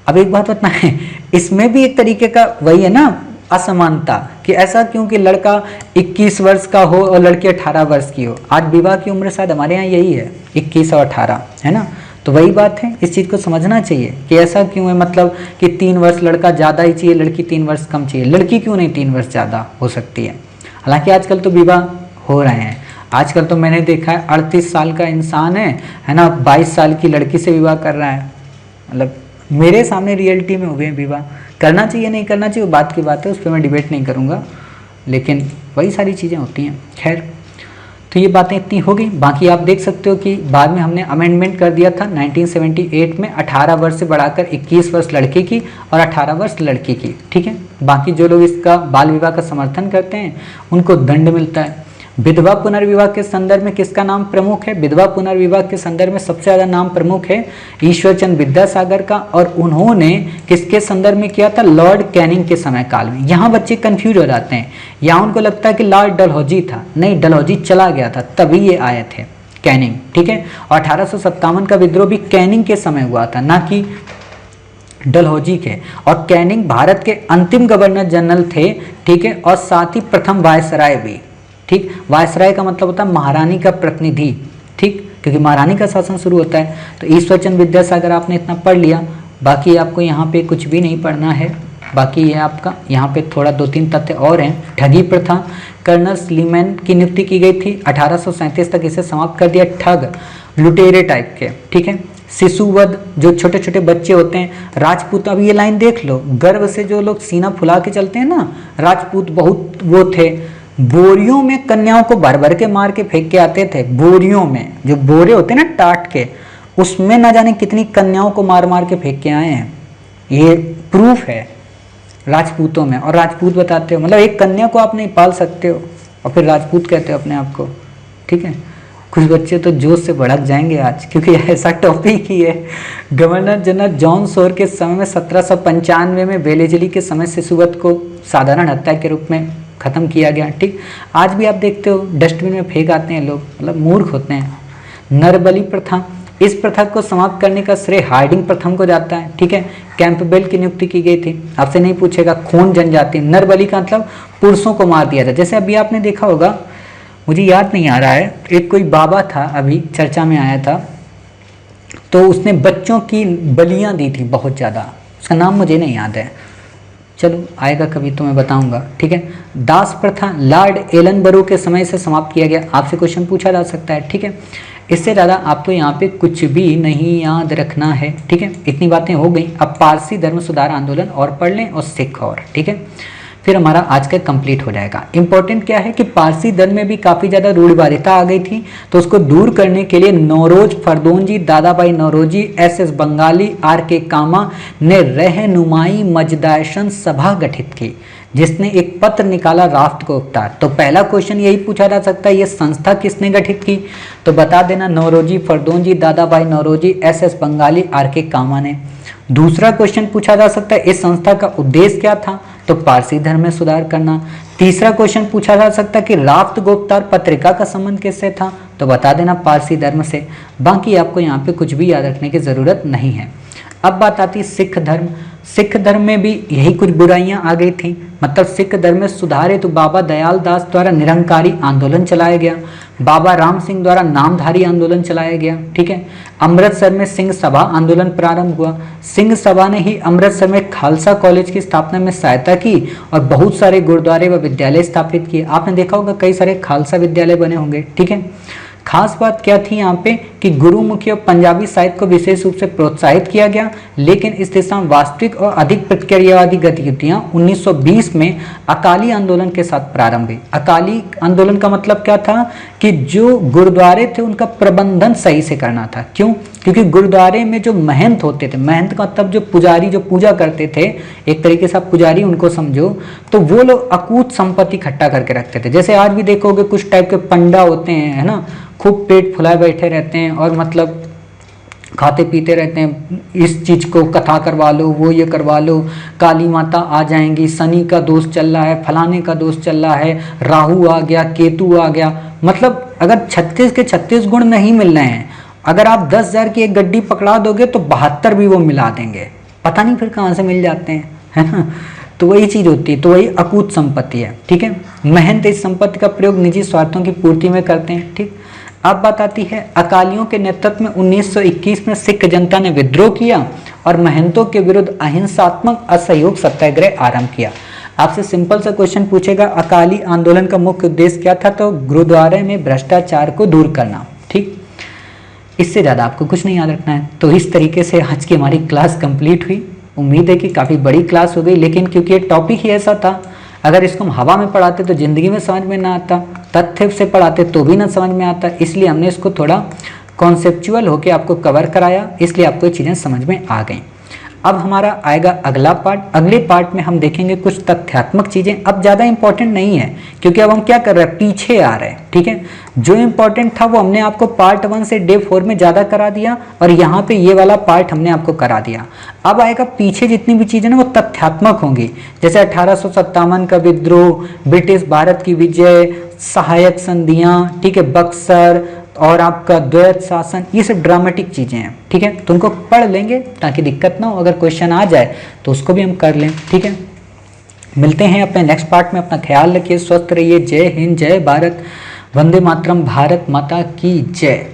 अब एक बात बताएं, इसमें भी एक तरीके का वही है ना असमानता, कि ऐसा क्यों कि लड़का 21 वर्ष का हो और लड़की 18 वर्ष की हो। आज विवाह की उम्र शायद हमारे यहाँ यही है, 21 और 18, है ना। तो वही बात है, इस चीज़ को समझना चाहिए कि ऐसा क्यों है, मतलब कि 3 वर्ष लड़का ज़्यादा ही चाहिए, लड़की 3 वर्ष कम चाहिए। लड़की क्यों नहीं 3 वर्ष ज़्यादा हो सकती है? हालांकि आजकल तो विवाह हो रहे हैं, आजकल तो मैंने देखा है 38 साल का इंसान है ना, 22 साल की लड़की से विवाह कर रहा है। मतलब मेरे सामने रियलिटी में हुए विवाह। करना चाहिए नहीं करना चाहिए वो बात की बात है, उस पर मैं डिबेट नहीं करूँगा, लेकिन वही सारी चीज़ें होती हैं। खैर, तो ये बातें इतनी हो गई। बाकी आप देख सकते हो कि बाद में हमने अमेंडमेंट कर दिया था 1978 में, 18 वर्ष से बढ़ाकर 21 वर्ष लड़के की और 18 वर्ष लड़की की, ठीक है। बाकी जो लोग इसका बाल विवाह का समर्थन करते हैं उनको दंड मिलता है। विधवा पुनर्विवाह के संदर्भ में किसका नाम प्रमुख है? विधवा पुनर्विवाह के संदर्भ में सबसे ज़्यादा नाम प्रमुख है ईश्वरचंद विद्यासागर का, और उन्होंने किसके संदर्भ में किया था? लॉर्ड कैनिंग के समय काल में। यहाँ बच्चे कंफ्यूज हो जाते हैं, यहाँ उनको लगता है कि लॉर्ड डलहौजी था, नहीं, डलहौजी चला गया था तभी ये आए थे कैनिंग, ठीक है। और 1857 का विद्रोह भी कैनिंग के समय हुआ था, ना कि डलहौजी के। और कैनिंग भारत के अंतिम गवर्नर जनरल थे, ठीक है, और साथ ही प्रथम वायसराय भी, ठीक। वायसराय का मतलब होता है महारानी का प्रतिनिधि, ठीक, क्योंकि महारानी का शासन शुरू होता है। तो ईश्वरचंद विद्यासागर आपने इतना पढ़ लिया, बाकी आपको यहाँ पे कुछ भी नहीं पढ़ना है। बाकी ये आपका यहाँ पे थोड़ा 2-3 तथ्य और हैं। ठगी प्रथा, कर्नल स्लीमैन की नियुक्ति की गई थी, 1837 तक इसे समाप्त कर दिया। ठग लुटेरे टाइप के, ठीक है। शिशुवध, जो छोटे छोटे बच्चे होते हैं। राजपूत, अब ये लाइन देख लो, गर्व से जो लोग सीना फुला के चलते हैं ना, राजपूत बहुत वो थे। बोरियों में कन्याओं को भर भर के मार के फेंक के आते थे, बोरियों में, जो बोरे होते हैं ना टाट के, उसमें ना जाने कितनी कन्याओं को मार मार के फेंक के आए हैं। ये प्रूफ है राजपूतों में। और राजपूत बताते हो मतलब एक कन्या को आप नहीं पाल सकते हो और फिर राजपूत कहते हो अपने आप को, ठीक है। कुछ बच्चे तो जोश से भड़क जाएंगे आज, क्योंकि ऐसा टॉपिक ही है। गवर्नर जनरल जॉन सोर के समय में 1795 में वेलेजली के समय शिशुवध को साधारण हत्या के रूप में खत्म किया गया, ठीक। आज भी आप देखते हो डस्टबिन में फेंक आते हैं लोग, मतलब मूर्ख होते हैं। नरबली प्रथा, इस प्रथा को समाप्त करने का श्रेय हार्डिंग प्रथम को जाता है, ठीक है। कैंपबेल की नियुक्ति की गई थी। आपसे नहीं पूछेगा। खून जनजाति, नरबली का मतलब पुरुषों को मार दिया था। जैसे अभी आपने देखा होगा, मुझे याद नहीं आ रहा है, एक कोई बाबा था अभी चर्चा में आया था, तो उसने बच्चों की बलियां दी थी बहुत ज़्यादा, उसका नाम मुझे नहीं याद है, चलो आएगा कभी तो मैं बताऊंगा, ठीक है। दास प्रथा लॉर्ड एलनबरो के समय से समाप्त किया गया। आपसे क्वेश्चन पूछा जा सकता है, ठीक है। इससे ज़्यादा आपको यहाँ पे कुछ भी नहीं याद रखना है, ठीक है। इतनी बातें हो गई। अब पारसी धर्म सुधार आंदोलन और पढ़ लें और सिख और, ठीक है, फिर हमारा आज का कंप्लीट हो जाएगा। इंपॉर्टेंट क्या है कि पारसी धर्म में भी काफ़ी ज़्यादा रूढ़िवादिता आ गई थी, तो उसको दूर करने के लिए नौरोज फरदोंजी, दादाबाई नौरोजी, SS बंगाली, RK कामा ने रहनुमाई मजदाशन सभा गठित की, जिसने एक पत्र निकाला राष्ट्र को उकता। तो पहला क्वेश्चन यही पूछा जा सकता है, ये संस्था किसने गठित की? तो बता देना, नौरोजी फरदोंजी, दादाबाई नौरोजी, SS बंगाली, RK कामा ने। दूसरा क्वेश्चन पूछा जा सकता है, इस संस्था का उद्देश्य क्या था? तो पारसी धर्म में सुधार करना। तीसरा क्वेश्चन पूछा जा सकता है कि राफ्त गुप्तार पत्रिका का संबंध किससे था, तो बता देना पारसी धर्म से। बाकी आपको यहाँ पे कुछ भी याद रखने की जरूरत नहीं है। अब बात आती है सिख धर्म। सिख धर्म में भी यही कुछ बुराइयां आ गई थी, मतलब सिख धर्म में सुधार हेतु बाबा दयाल दास द्वारा निरंकारी आंदोलन चलाया गया, बाबा राम सिंह द्वारा नामधारी आंदोलन चलाया गया। ठीक है, अमृतसर में सिंह सभा आंदोलन प्रारंभ हुआ। सिंह सभा ने ही अमृतसर में खालसा कॉलेज की स्थापना में सहायता की और बहुत सारे गुरुद्वारे व विद्यालय स्थापित किए। आपने देखा होगा कई सारे खालसा विद्यालय बने होंगे। ठीक है, खास बात क्या थी यहाँ पे कि गुरुमुखी और पंजाबी साहित्य को विशेष रूप से प्रोत्साहित किया गया, लेकिन इस दिशा में वास्तविक और अधिक प्रतिक्रियावादी गतिविधियां 1920 में अकाली आंदोलन के साथ प्रारंभ हुई। अकाली आंदोलन का मतलब क्या था कि जो गुरुद्वारे थे उनका प्रबंधन सही से करना था। क्यों? क्योंकि गुरुद्वारे में जो महंत होते थे, महंत का मतलब जो पुजारी जो पूजा करते थे, एक तरीके से आप पुजारी उनको समझो, तो वो लोग अकूत संपत्ति इकट्ठा करके रखते थे। जैसे आज भी देखोगे कुछ टाइप के पंडा होते हैं, है ना, खूब पेट फुलाए बैठे रहते हैं और मतलब खाते पीते रहते हैं, इस चीज को कथा करवा लो, वो ये करवा लो, काली माता आ जाएंगी, शनि का दोष चल रहा है, फलाने का दोष चल रहा है, राहु आ गया, केतु आ गया। मतलब अगर 36 के 36 गुण नहीं मिल रहे हैं, अगर आप 10,000 की एक गड्डी पकड़ा दोगे तो 72 भी वो मिला देंगे, पता नहीं फिर कहाँ से मिल जाते हैं, है ना। तो वही चीज होती है, तो वही अकूत संपत्ति है। ठीक है, महंत इस संपत्ति का प्रयोग निजी स्वार्थों की पूर्ति में करते हैं। ठीक, अब बात आती है अकालियों के नेतृत्व में 1921 में सिख जनता ने विद्रोह किया और महंतों के विरुद्ध अहिंसात्मक असहयोग सत्याग्रह आरंभ किया। आपसे सिंपल सा क्वेश्चन पूछेगा, अकाली आंदोलन का मुख्य उद्देश्य क्या था, तो गुरुद्वारे में भ्रष्टाचार को दूर करना। ठीक, इससे ज़्यादा आपको कुछ नहीं याद रखना है। तो इस तरीके से आज की हमारी क्लास कंप्लीट हुई। उम्मीद है कि काफ़ी बड़ी क्लास हो गई, लेकिन क्योंकि ये टॉपिक ही ऐसा था, अगर इसको हम हवा में पढ़ाते तो ज़िंदगी में समझ में ना आता, तथ्य से पढ़ाते तो भी ना समझ में आता, इसलिए हमने इसको थोड़ा कॉन्सेप्चुअल होकर आपको कवर कराया, इसलिए आपको ये चीज़ें समझ में आ गई। अब हमारा आएगा अगला पार्ट। अगले पार्ट में हम देखेंगे कुछ तथ्यात्मक चीज़ें। अब ज़्यादा इंपॉर्टेंट नहीं है, क्योंकि अब हम क्या कर रहे हैं, पीछे आ रहे हैं। ठीक है, जो इंपॉर्टेंट था वो हमने आपको पार्ट 1 से डे 4 में ज़्यादा करा दिया, और यहाँ पे ये वाला पार्ट हमने आपको करा दिया। अब आएगा पीछे जितनी भी चीज़ें ना वो तथ्यात्मक होंगी, जैसे 1857 का विद्रोह, ब्रिटिश भारत की विजय, सहायक संधियाँ, ठीक है, बक्सर और आपका द्वैत शासन, ये सब ड्रामेटिक चीज़ें हैं। ठीक है, तो उनको पढ़ लेंगे ताकि दिक्कत ना हो, अगर क्वेश्चन आ जाए तो उसको भी हम कर लें। ठीक है, मिलते हैं अपने नेक्स्ट पार्ट में। अपना ख्याल रखिए, स्वस्थ रहिए। जय हिंद, जय भारत, वंदे मातरम, भारत माता की जय।